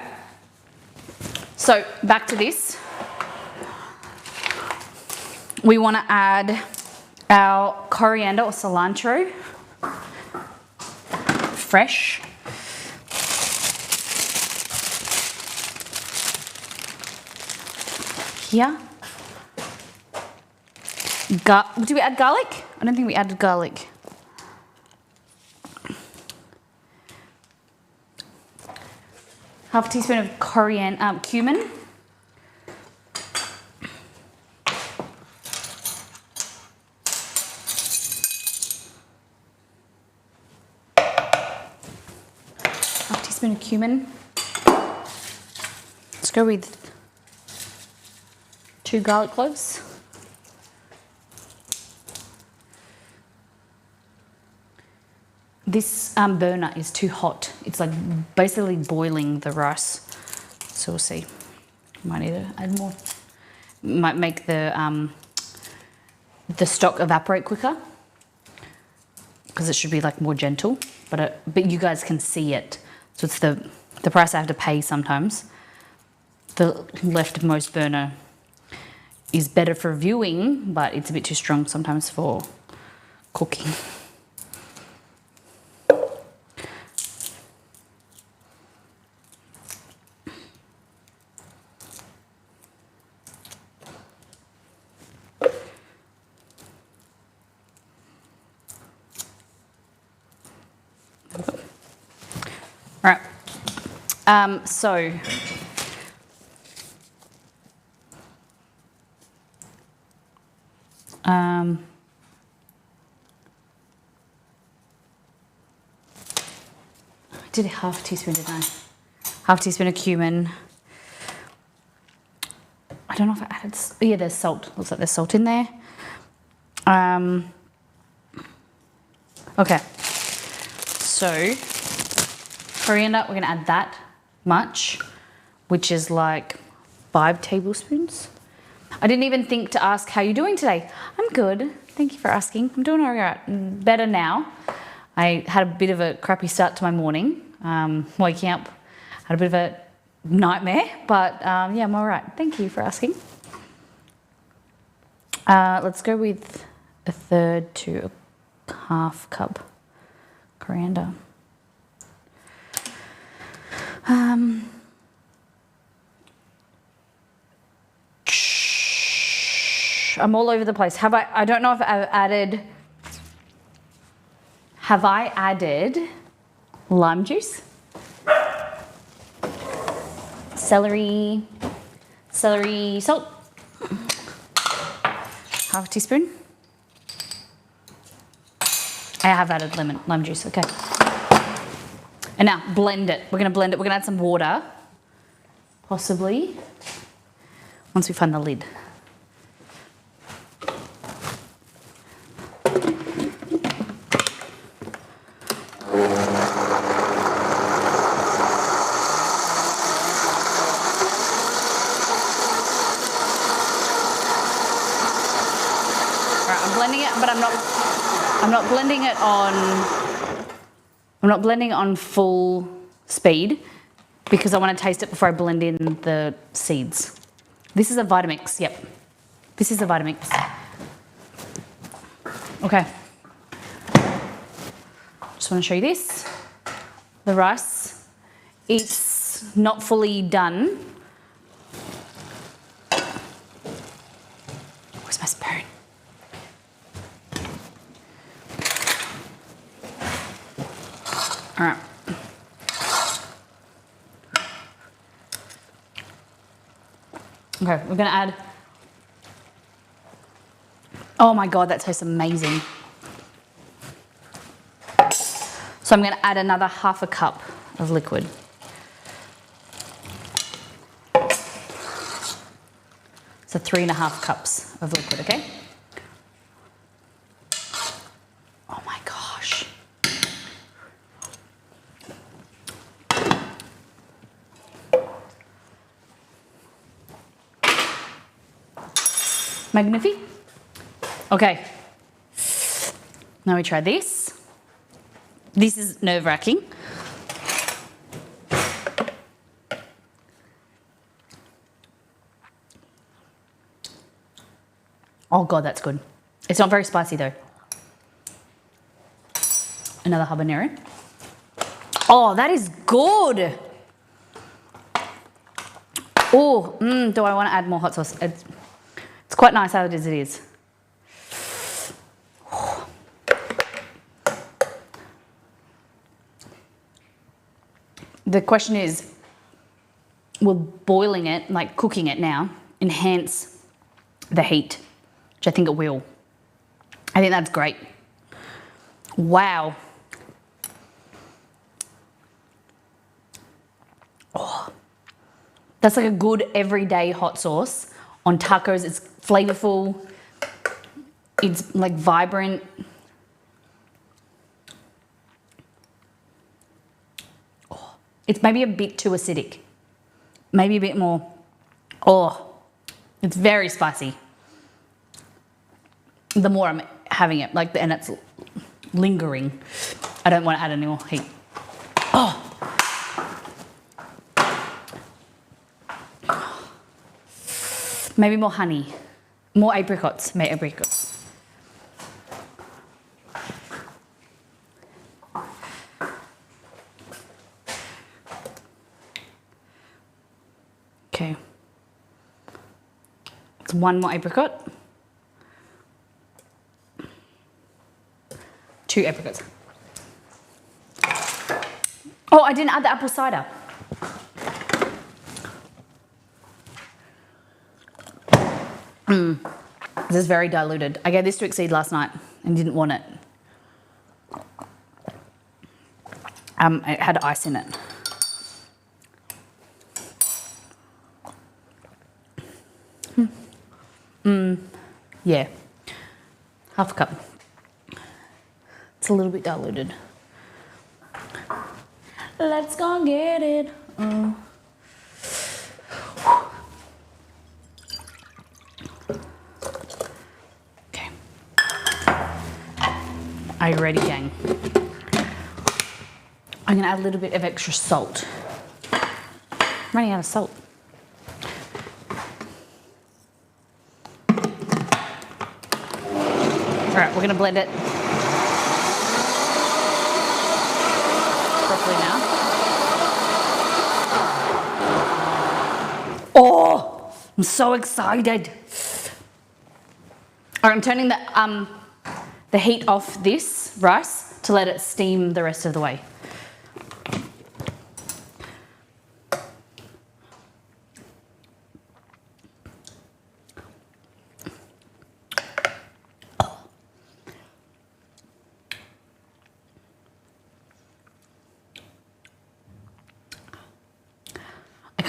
So back to this. We want to add our coriander or cilantro, fresh. Here. Do we add garlic? I don't think we added garlic. Half a teaspoon of cumin. Half a teaspoon of cumin. Let's go with 2 garlic cloves. This burner is too hot. It's like basically boiling the rice. So we'll see. Might need to add more. Might make the stock evaporate quicker because it should be like more gentle. But you guys can see it. So it's the price I have to pay sometimes. The leftmost burner is better for viewing, but it's a bit too strong sometimes for cooking. All right. So I did a half teaspoon, didn't I? Half teaspoon of cumin. I don't know if I added. Yeah, there's salt. Looks like there's salt in there. Okay. So coriander, we're going to add that much, which is like 5 tablespoons. I didn't even think to ask how you're doing today. I'm good. Thank you for asking. I'm doing all right. Better now. I had a bit of a crappy start to my morning. Waking up, had a bit of a nightmare, but yeah, I'm all right. Thank you for asking. Let's go with 1/3 to 1/2 cup coriander. I'm all over the place. I don't know if I've added, have I added lime juice? celery salt, half a teaspoon. I have added lime juice, okay. And now blend it. We're gonna blend it. We're gonna add some water, possibly, once we find the lid. I'm blending it, but I'm not blending it on, I'm not blending it on full speed because I want to taste it before I blend in the seeds. This is a Vitamix, yep. This is a Vitamix. Okay. Just want to show you this. The rice, it's not fully done. Where's my spoon? All right. Okay, we're gonna add, oh my God, that tastes amazing. So I'm gonna add another half a cup of liquid. So 3.5 cups of liquid, okay? Oh my gosh. Magnifique. Okay. Now we try this. This is nerve-wracking. Oh God, that's good. It's not very spicy though. Another habanero. Oh, that is good. Oh, do I want to add more hot sauce? It's quite nice as it is. The question is, will boiling it, like cooking it now, enhance the heat? Which I think it will. I think that's great. Wow. Oh, that's like a good everyday hot sauce on tacos. It's flavorful. It's like vibrant. Oh, it's maybe a bit too acidic. Maybe a bit more. Oh, it's very spicy. The more I'm having it, like, and it's lingering. I don't want to add any more heat. Oh. Maybe more honey, more apricots, maybe apricots. Okay. It's one more apricot. 2 apricots. Oh, I didn't add the apple cider. This is very diluted. I gave this to Exceed last night and didn't want it. It had ice in it. Yeah, half a cup. It's a little bit diluted. Let's go get it. Oh. Okay. Are you ready, gang? I'm gonna add a little bit of extra salt. I'm running out of salt. All right, we're gonna blend it properly now. Oh, I'm so excited. All right, I'm turning the heat off this rice to let it steam the rest of the way.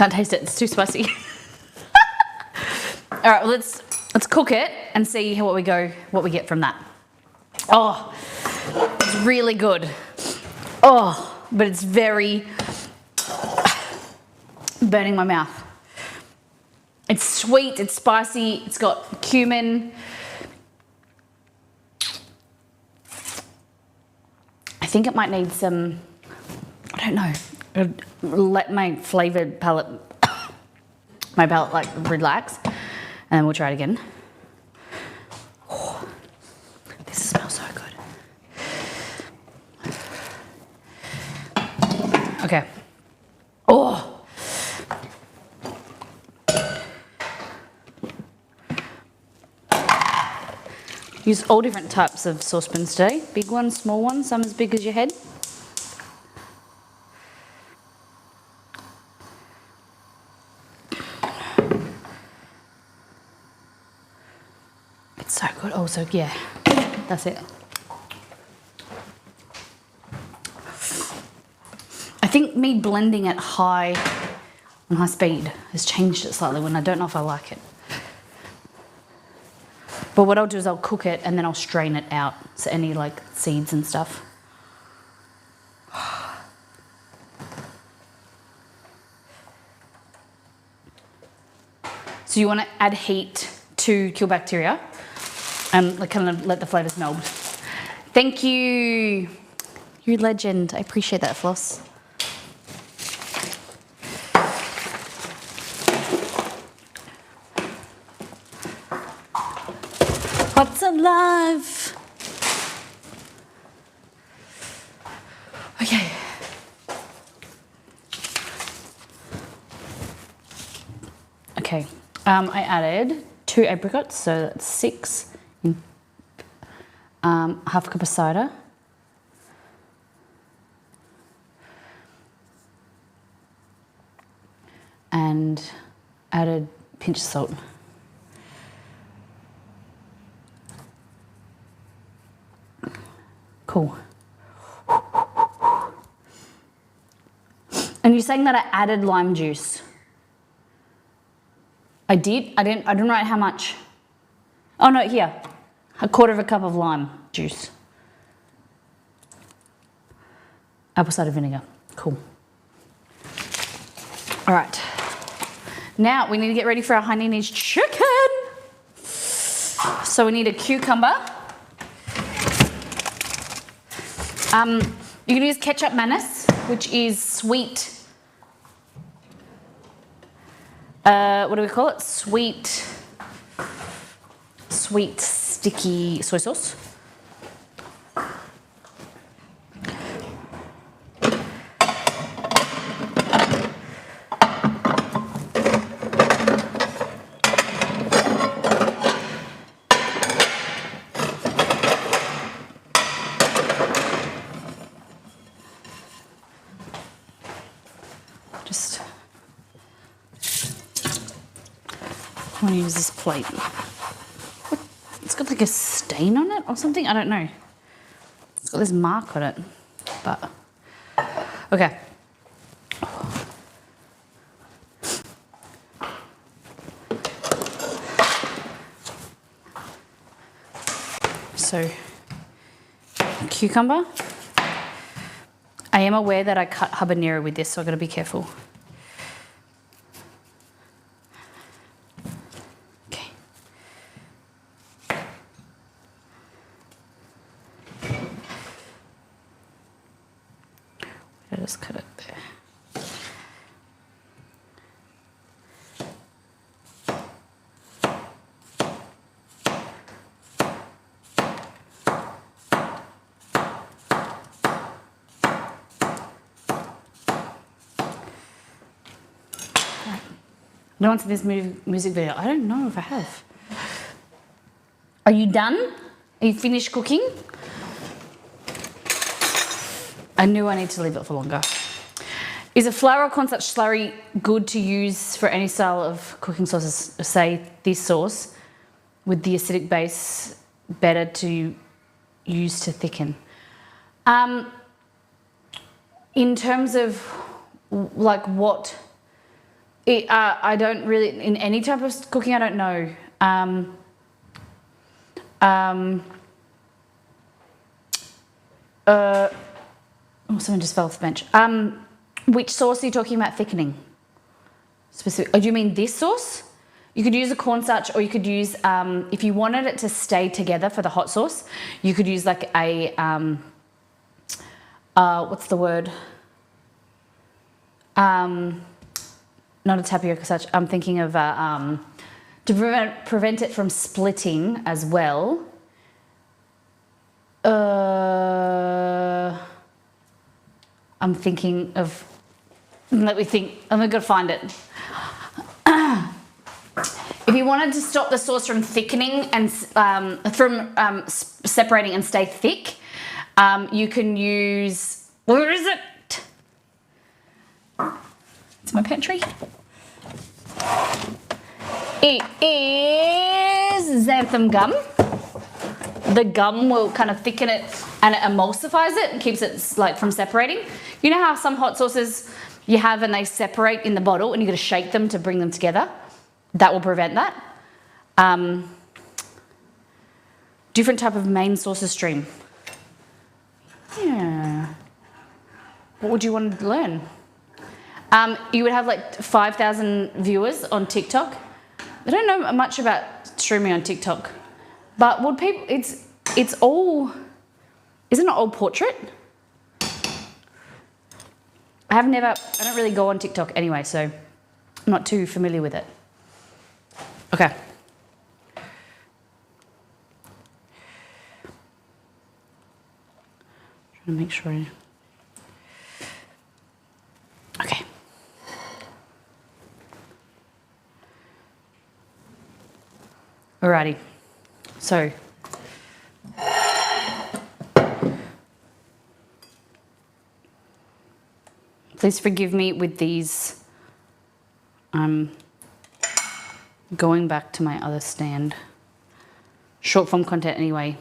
can't taste it. It's too spicy. All right, well, let's cook it and see what we get from that. Oh, it's really good. Oh, but it's very burning my mouth. It's sweet, it's spicy, it's got cumin. I think it might need some, I don't know, let my flavoured palate, my palate like relax, and then we'll try it again. Oh, this smells so good. Okay. Oh. Use all different types of saucepans today. Big ones, small ones, some as big as your head. It's so good. Also, yeah, that's it. I think me blending it on high speed has changed it slightly when I don't know if I like it. But what I'll do is I'll cook it and then I'll strain it out, so any like seeds and stuff. So you want to add heat to kill bacteria and like kind of let the flavours meld. Thank you. You're a legend. I appreciate that, Floss. What's alive? Okay. Okay. I added 2 apricots, so that's 6. Half a cup of cider. And added a pinch of salt. Cool. And you're saying that I added lime juice? I did? I didn't write how much. Oh no, here. 1/4 cup of lime juice. Apple cider vinegar. Cool. All right. Now we need to get ready for our Hainanese chicken. So we need a cucumber. You can use ketchup mayonnaise, which is sweet. What do we call it? Sweet, sticky soy sauce. I want to use this plate. What? It's got like a stain on it or something? I don't know. It's got this mark on it, but okay. So, cucumber. I am aware that I cut habanero with this, so I've got to be careful. Just cut it there. Right. No one's in this music video. I don't know if I have. Are you done? Are you finished cooking? I knew I need to leave it for longer. Is a flour or cornstarch slurry good to use for any style of cooking sauces? Say this sauce with the acidic base, better to use to thicken. In terms of like what I don't really, in any type of cooking, I don't know. Someone just fell off the bench. Which sauce are you talking about thickening? Specific. Oh, do you mean this sauce? You could use a cornstarch, or you could use, if you wanted it to stay together for the hot sauce, you could use like a, what's the word? Not a tapioca starch. I'm thinking of, to prevent it from splitting as well. I'm thinking of, let me think, I'm gonna find it. If you wanted to stop the sauce from thickening and from separating and stay thick, you can use, where is it? It's my pantry. It is xanthan gum. The gum will kind of thicken it and it emulsifies it and keeps it like from separating. You know how some hot sauces you have and they separate in the bottle and you got to shake them to bring them together? That will prevent that. Different type of main sauces stream. Yeah. What would you want to learn? You would have like 5,000 viewers on TikTok. I don't know much about streaming on TikTok, but would people? It's all. Isn't it all portrait? I don't really go on TikTok anyway, so I'm not too familiar with it. Okay. Trying to make sure. Okay. Alrighty. So. Please forgive me with these. I'm going back to my other stand. Short form content anyway.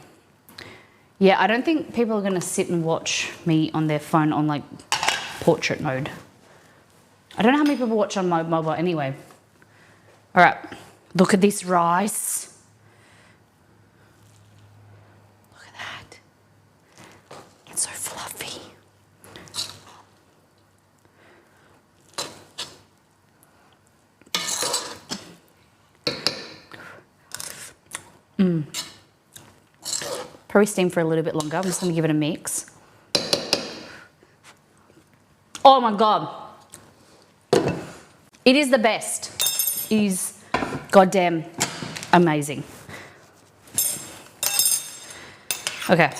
Yeah, I don't think people are going to sit and watch me on their phone on like portrait mode. I don't know how many people watch on my mobile anyway. All right, look at this rice. Look at that. It's so fluffy. Probably steam for a little bit longer. I'm just going to give it a mix. Oh my God. It is the best. It is goddamn amazing. Okay.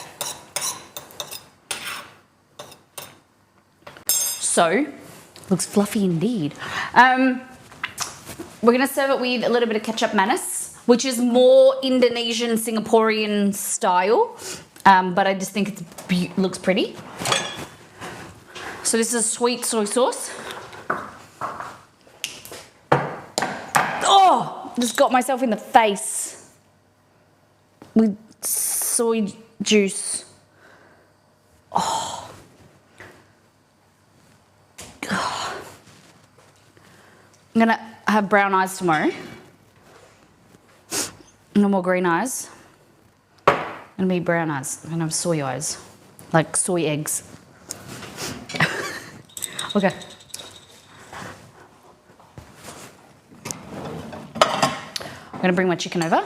So, looks fluffy indeed. We're going to serve it with a little bit of ketchup manis, which is more Indonesian, Singaporean style, but I just think it looks pretty. So this is a sweet soy sauce. Oh, just got myself in the face with soy juice. Oh. I'm gonna have brown eyes tomorrow. No more green eyes. Gonna be brown eyes. I'm gonna have soy eyes, like soy eggs. Okay. I'm gonna bring my chicken over.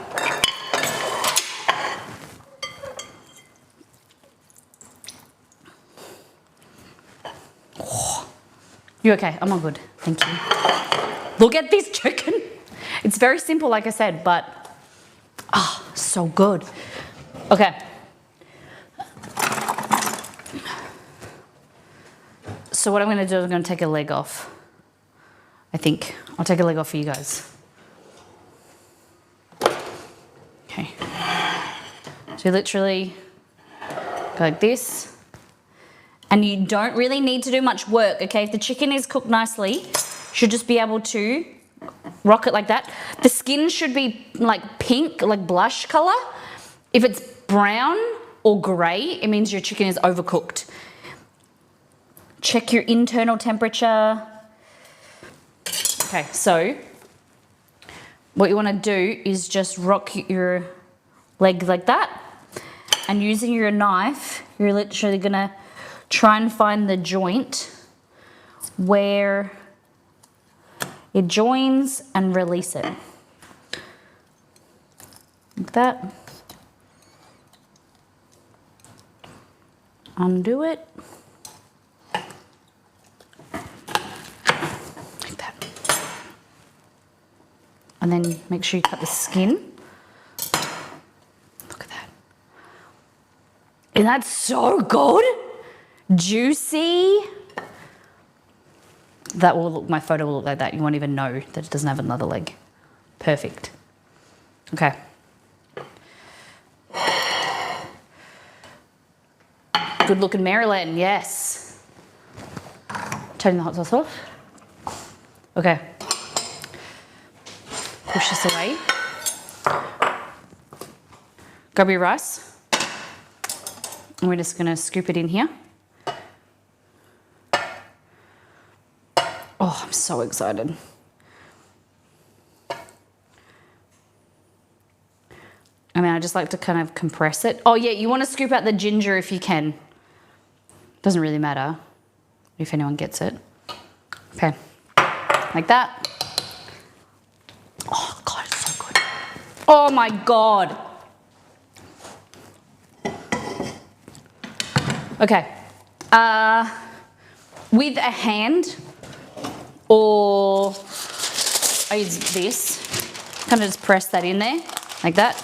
Oh, you okay? I'm all good. Thank you. Look at this chicken. It's very simple, like I said, but so good. Okay. So what I'm going to do is I'm going to take a leg off. I think. I'll take a leg off for you guys. Okay. So literally go like this. And you don't really need to do much work, okay? If the chicken is cooked nicely, you should just be able to rock it like that. The skin should be like pink, like blush color. If it's brown or grey, it means your chicken is overcooked. Check your internal temperature. Okay. Okay, so what you want to do is just rock your leg like that, and using your knife, you're literally going to try and find the joint where it joins and release it. Like that. Undo it. Like that. And then make sure you cut the skin. Look at that. Isn't that so good? Juicy. That will look, my photo will look like that. You won't even know that it doesn't have another leg. Perfect. Okay. Good looking Maryland, yes. Turning the hot sauce off. Okay. Push this away. Grab your rice. And we're just gonna scoop it in here. Oh, I'm so excited. I mean, I just like to kind of compress it. Oh yeah, you want to scoop out the ginger if you can. Doesn't really matter if anyone gets it. Okay, like that. Oh God, it's so good. Oh my God. Okay, with a hand, or I use this, kind of just press that in there, like that.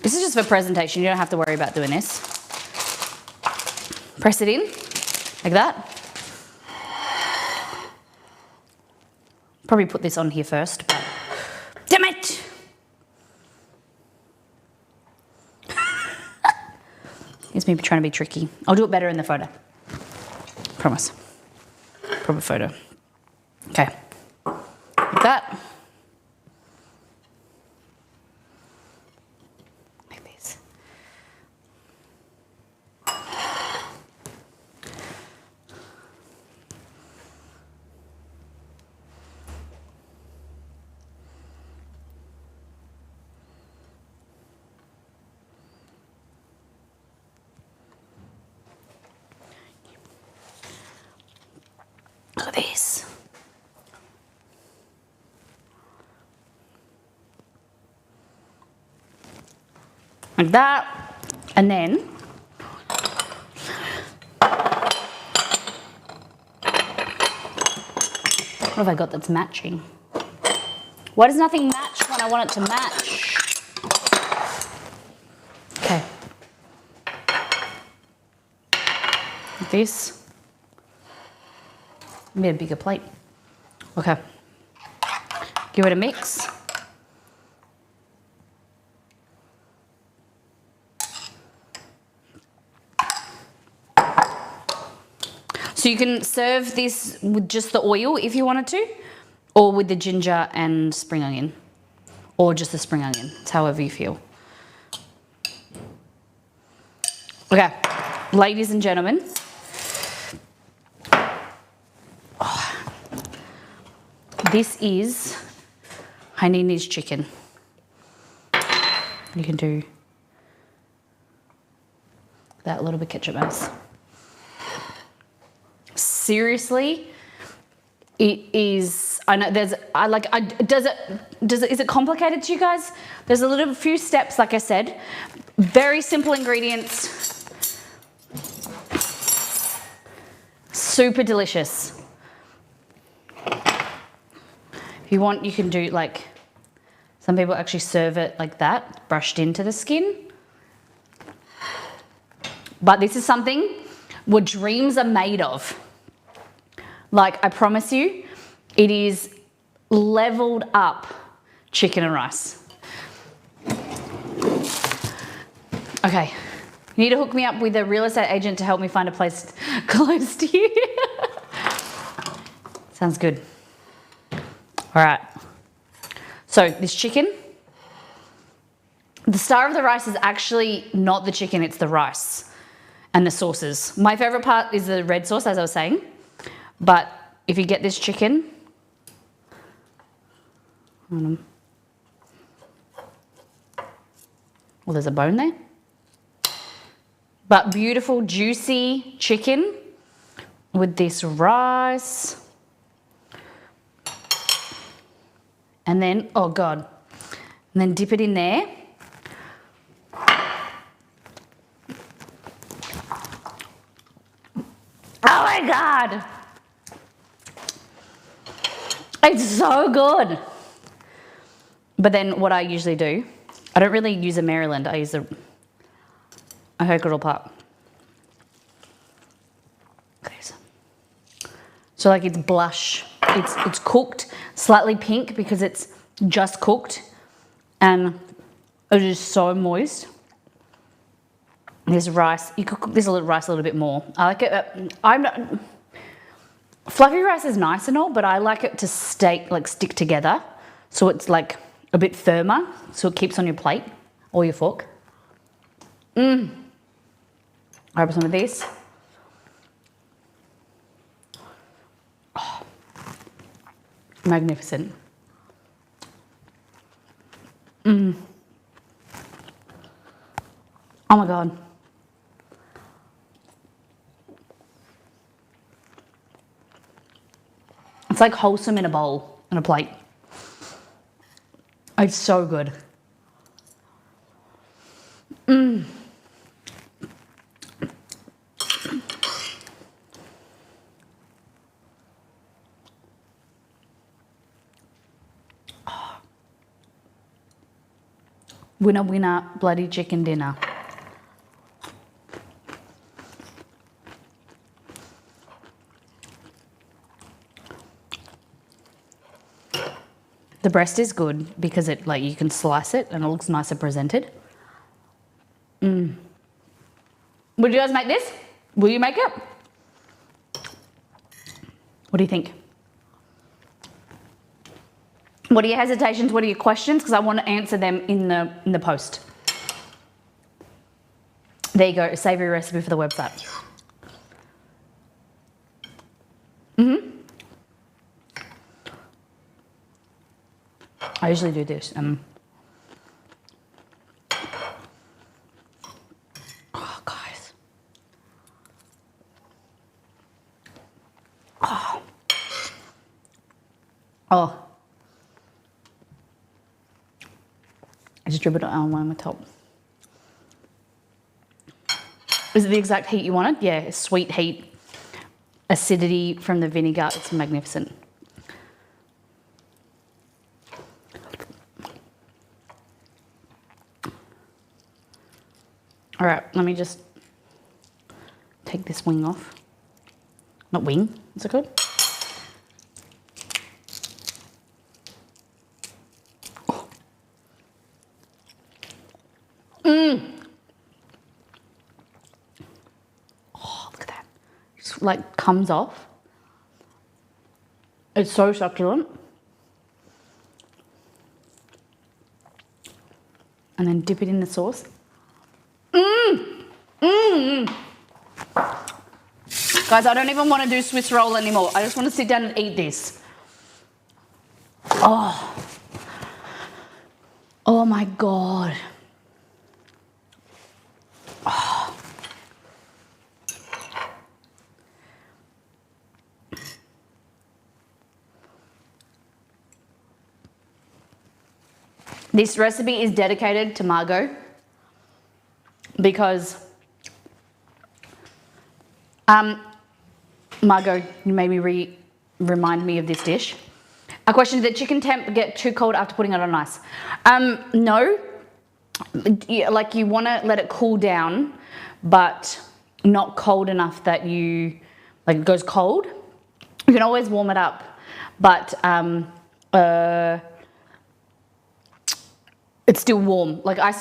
This is just for presentation, you don't have to worry about doing this. Press it in, like that. Probably put this on here first, but damn it! It's me trying to be tricky. I'll do it better in the photo. Promise. Proper photo. Okay, like that. Like this. Look at this. Like that, and then what have I got that's matching? Why does nothing match when I want it to match? Okay. Like this. Maybe a bigger plate. Okay. Give it a mix. So you can serve this with just the oil if you wanted to, or with the ginger and spring onion, or just the spring onion. It's however you feel. Okay, ladies and gentlemen. Oh, this is Hainanese chicken. You can do that, a little bit of ketchup base. Seriously, it is. I know is it complicated to you guys? There's a few steps, like I said. Very simple ingredients. Super delicious. If you want, you can do like, some people actually serve it like that, brushed into the skin. But this is something what dreams are made of. Like, I promise you, it is leveled up chicken and rice. Okay, you need to hook me up with a real estate agent to help me find a place close to you. Sounds good. All right. So this chicken, the star of the rice is actually not the chicken, it's the rice and the sauces. My favorite part is the red sauce, as I was saying. But if you get this chicken, Well, there's a bone there. But beautiful, juicy chicken with this rice. And then, oh God, and then dip it in there. Oh my God. It's so good. But then what I usually do, I don't really use a Maryland, I use a Hokero pot. Okay, so like it's blush, it's cooked, slightly pink because it's just cooked, and it is so moist. This rice, you could cook this rice a little bit more. I like it. Fluffy rice is nice and all, but I like it to stick together, so it's like a bit firmer, so it keeps on your plate or your fork. I'll have some of this. Oh, magnificent. Oh my God. It's like wholesome in a bowl, on a plate. It's so good. Winner, winner, bloody chicken dinner. The breast is good because it you can slice it and it looks nicer presented. Would you guys make this? Will you make it? What do you think? What are your hesitations? What are your questions? Because I want to answer them in the post. There you go, a savoury recipe for the website. I usually do this. Oh, guys. Oh. Oh. I just drip it on the top. Is it the exact heat you wanted? Yeah, sweet heat, acidity from the vinegar. It's magnificent. All right, let me just take this wing off. Not wing, is it good? Oh, look at that. Just like comes off. It's so succulent. And then dip it in the sauce. Guys, I don't even want to do Swiss roll anymore. I just want to sit down and eat this. Oh. Oh my God. Oh. This recipe is dedicated to Margot because Margot, you made me remind me of this dish. A question: did chicken temp get too cold after putting it on ice? No. Like you want to let it cool down, but not cold enough that it goes cold. You can always warm it up, but it's still warm. Like I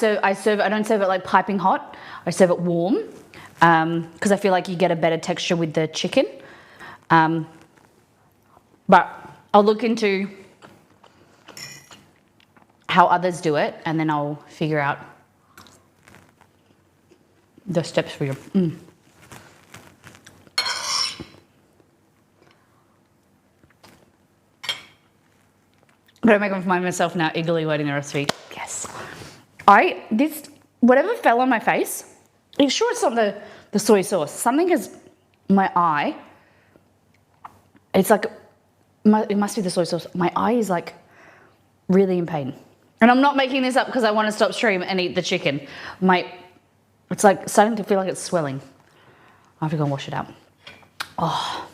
don't serve it like piping hot. I serve it warm because I feel like you get a better texture with the chicken. But I'll look into how others do it, and then I'll figure out the steps for you. Don't make myself now eagerly waiting the recipe. Yes. Whatever fell on my face, I'm sure it's not the soy sauce. Something is my eye. It's like, it must be the soy sauce. My eye is like really in pain. And I'm not making this up because I want to stop stream and eat the chicken. It's like starting to feel like it's swelling. I have to go and wash it out. Oh,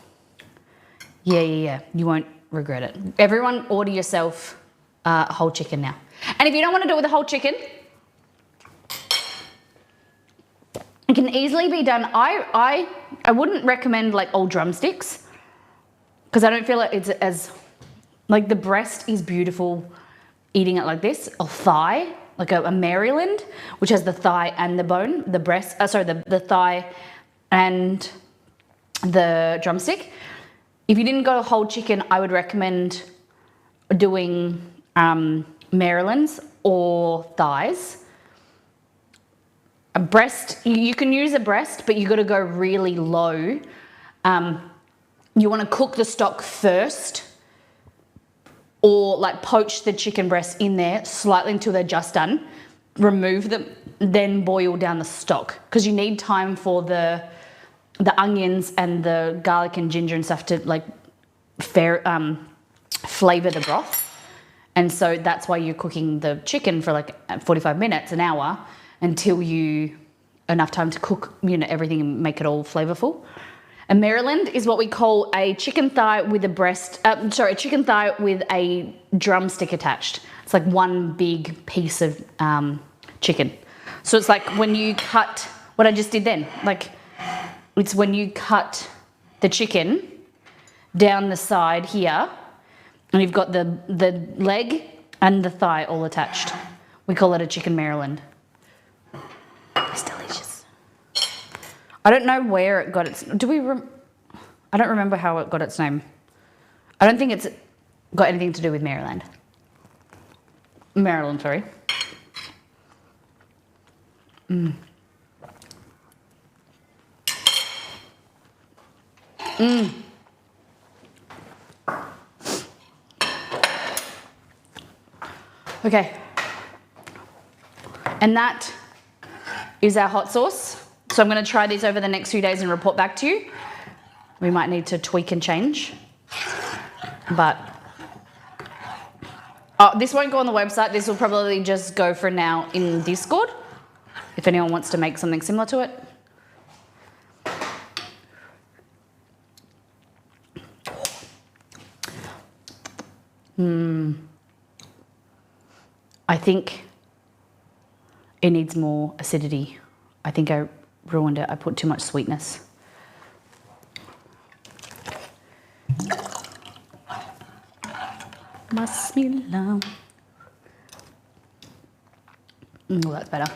yeah. You won't regret it. Everyone order yourself a whole chicken now. And if you don't want to do it with a whole chicken, it can easily be done. I wouldn't recommend like old drumsticks because I don't feel like it's as, like the breast is beautiful eating it like this, or thigh, like a Maryland, which has the thigh and the bone, the breast, the thigh and the drumstick. If you didn't go whole chicken, I would recommend doing Marylands or thighs. A breast, you can use a breast, but you got to go really low. You want to cook the stock first, or like poach the chicken breast in there slightly until they're just done. Remove them, then boil down the stock because you need time for the onions and the garlic and ginger and stuff to like flavor the broth. And so that's why you're cooking the chicken for like 45 minutes, an hour, until enough time to cook, everything and make it all flavorful. A Maryland is what we call a chicken thigh with a chicken thigh with a drumstick attached. It's like one big piece of chicken. So it's like when you cut, what I just did then, like it's when you cut the chicken down the side here, and you've got the leg and the thigh all attached. We call it a chicken Maryland. It's delicious. I don't know where it got its... I don't remember how it got its name. I don't think it's got anything to do with Maryland. Maryland, sorry. Okay. And that is our hot sauce. So I'm going to try these over the next few days and report back to you. We might need to tweak and change. But this won't go on the website. This will probably just go for now in Discord if anyone wants to make something similar to it. I think it needs more acidity. I think I ruined it. I put too much sweetness. Bismillah. Oh, that's better.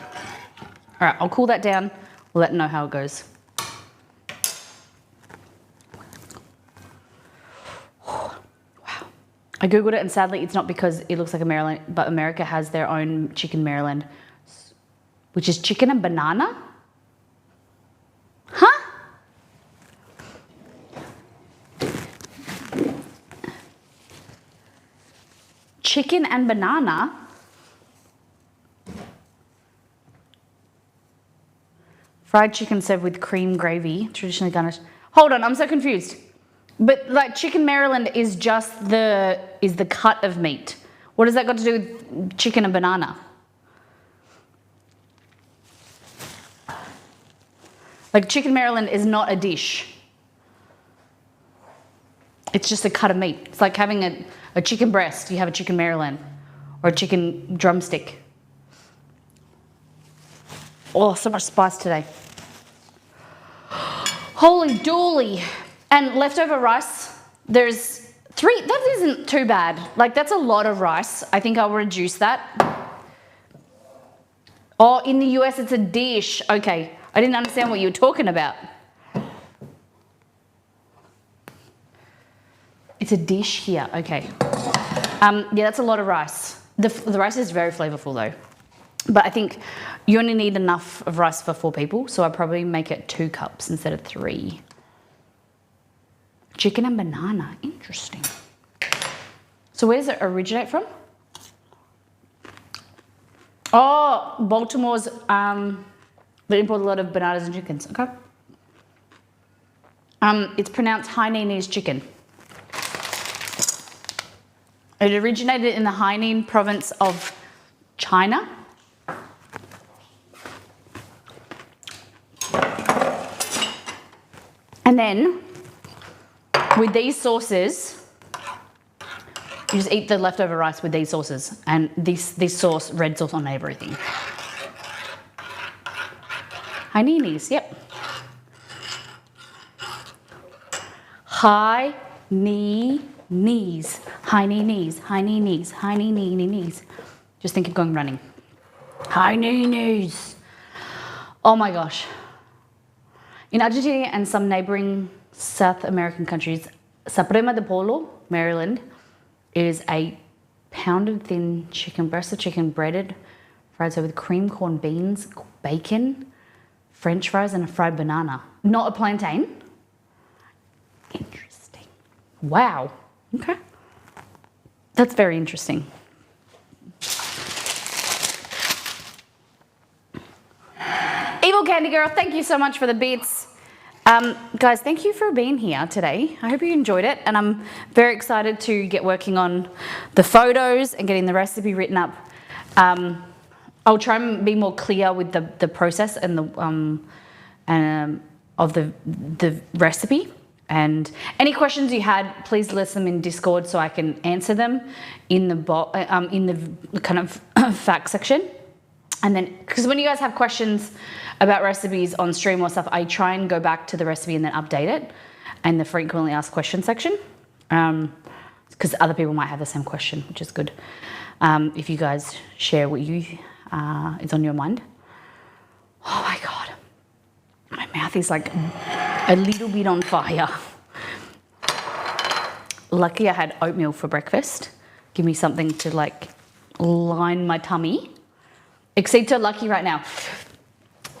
All right, I'll cool that down. We'll let them know how it goes. Wow. I googled it and sadly it's not because it looks like a Maryland, but America has their own chicken Maryland, which is chicken and banana. Huh? Chicken and banana? Fried chicken served with cream gravy, traditionally garnished. Hold on, I'm so confused. But like chicken Maryland is just the cut of meat. What has that got to do with chicken and banana? Like chicken Maryland is not a dish. It's just a cut of meat. It's like having a chicken breast. You have a chicken Maryland or a chicken drumstick. Oh, so much spice today. Holy dooly. And leftover rice, there's 3, that isn't too bad. Like that's a lot of rice. I think I'll reduce that. Oh, in the US it's a dish. Okay, I didn't understand what you were talking about. It's a dish here, okay. Yeah, that's a lot of rice. The rice is very flavorful though. But I think you only need enough of rice for 4 people, so I'll probably make it 2 cups instead of 3. Chicken and banana, interesting. So where does it originate from? Oh, Baltimore's, they import a lot of bananas and chickens, okay. It's pronounced Hainanese chicken. It originated in the Hainan province of China. And then, with these sauces, you just eat the leftover rice with these sauces. And this sauce, red sauce on everything. Hainanese, yep. Hainanese, Hainanese, Hainanese, Hainanese. Just think of going running. Hainanese. Oh my gosh. In Argentina and some neighboring South American countries, Suprema de Polo, Maryland, is a pounded thin chicken, breast of chicken, breaded, fried so with cream corn beans, bacon, French fries, and a fried banana. Not a plantain. Interesting. Wow. Okay. That's very interesting. Evil Candy Girl, thank you so much for the bits. Guys, thank you for being here today. I hope you enjoyed it, and I'm very excited to get working on the photos and getting the recipe written up. I'll try and be more clear with the process and of the recipe. And any questions you had, please list them in Discord so I can answer them in the kind of fact section. And then, because when you guys have questions about recipes on stream or stuff, I try and go back to the recipe and then update it in the frequently asked questions section. Because other people might have the same question, which is good. If you guys share what is on your mind. Oh my God. My mouth is like a little bit on fire. Lucky I had oatmeal for breakfast. Give me something to like line my tummy. Except to Lucky right now.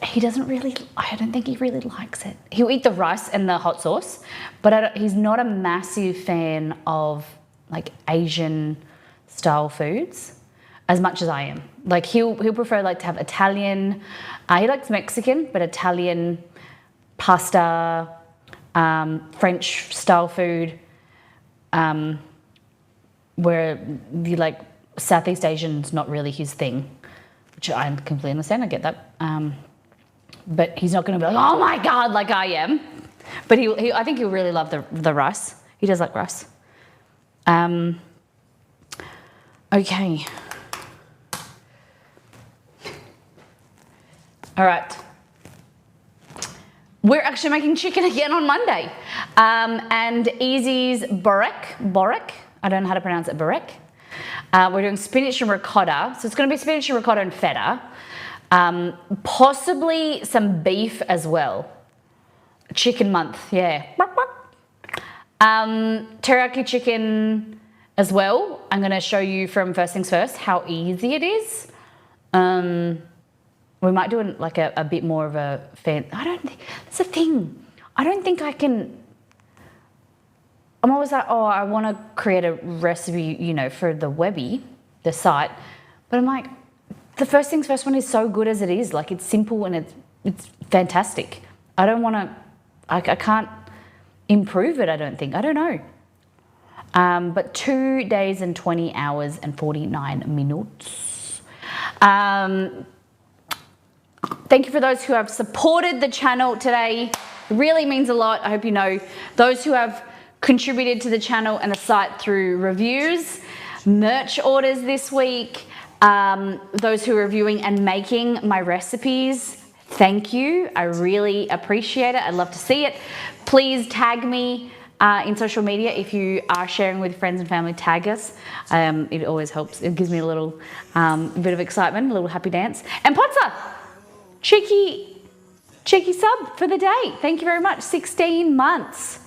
He doesn't really, I don't think he really likes it. He'll eat the rice and the hot sauce, but he's not a massive fan of like Asian style foods as much as I am. Like he'll prefer like to have Italian, he likes Mexican, but Italian pasta, French style food, where the like Southeast Asian's not really his thing, which I completely understand, I get that. But he's not gonna be like, oh my God, like I am. But I think he'll really love the rice. He does like rice. Okay. All right. We're actually making chicken again on Monday. And Easy's Borek, I don't know how to pronounce it, Borek. We're doing spinach and ricotta. So it's gonna be spinach and ricotta and feta. Possibly some beef as well. Chicken month, yeah. Teriyaki chicken as well. I'm gonna show you from First Things First how easy it is. We might do like a bit more of a fan. That's the thing. I don't think I can. I'm always like, oh, I want to create a recipe, for the Webby, the site. But I'm like, the First Things First one is so good as it is. Like it's simple and it's fantastic. I don't want to. I can't improve it. I don't think. I don't know. But 2 days and 20 hours and 49 minutes. Thank you for those who have supported the channel today. It really means a lot. I hope you know. Those who have contributed to the channel and the site through reviews, merch orders this week, those who are reviewing and making my recipes, thank you. I really appreciate it. I'd love to see it. Please tag me in social media if you are sharing with friends and family. Tag us. It always helps. It gives me a little bit of excitement, a little happy dance. And Potsa, cheeky sub for the day. Thank you very much. 16 months.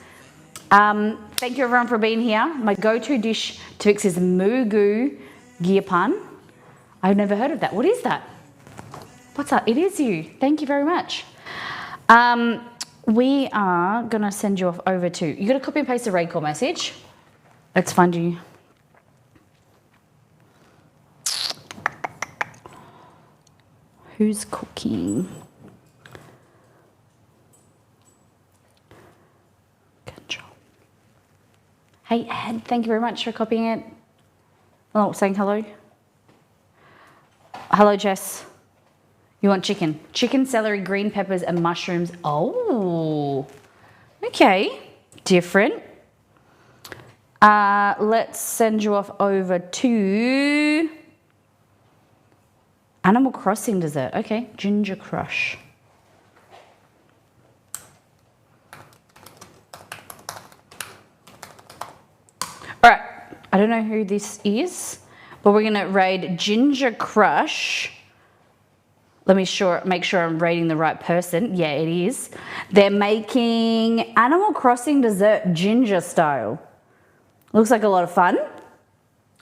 Thank you everyone for being here. My go-to dish to fix is mugu giapan. I've never heard of that. What is that? What's up? It is you. Thank you very much. We are going to send you off over to... You got to copy and paste the Raycall message. Let's find you. Who's cooking? Control. Hey, Ed, thank you very much for copying it. Oh, saying hello. Hello, Jess. You want chicken? Chicken, celery, green peppers, and mushrooms. Oh, okay. Different. Let's send you off over to Animal Crossing dessert. Okay, ginger crush. All right, I don't know who this is, but we're gonna raid Ginger Crush. Let me make sure I'm rating the right person. Yeah, it is. They're making Animal Crossing dessert ginger style. Looks like a lot of fun.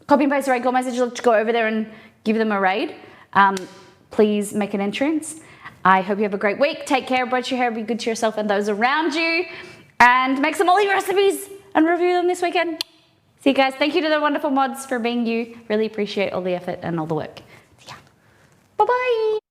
Copy and paste the raid call message to go over there and give them a raid. Please make an entrance. I hope you have a great week. Take care, brush your hair, be good to yourself and those around you, and make some Ollie recipes and review them this weekend. See you guys. Thank you to the wonderful mods for being you. Really appreciate all the effort and all the work. See ya. Bye-bye.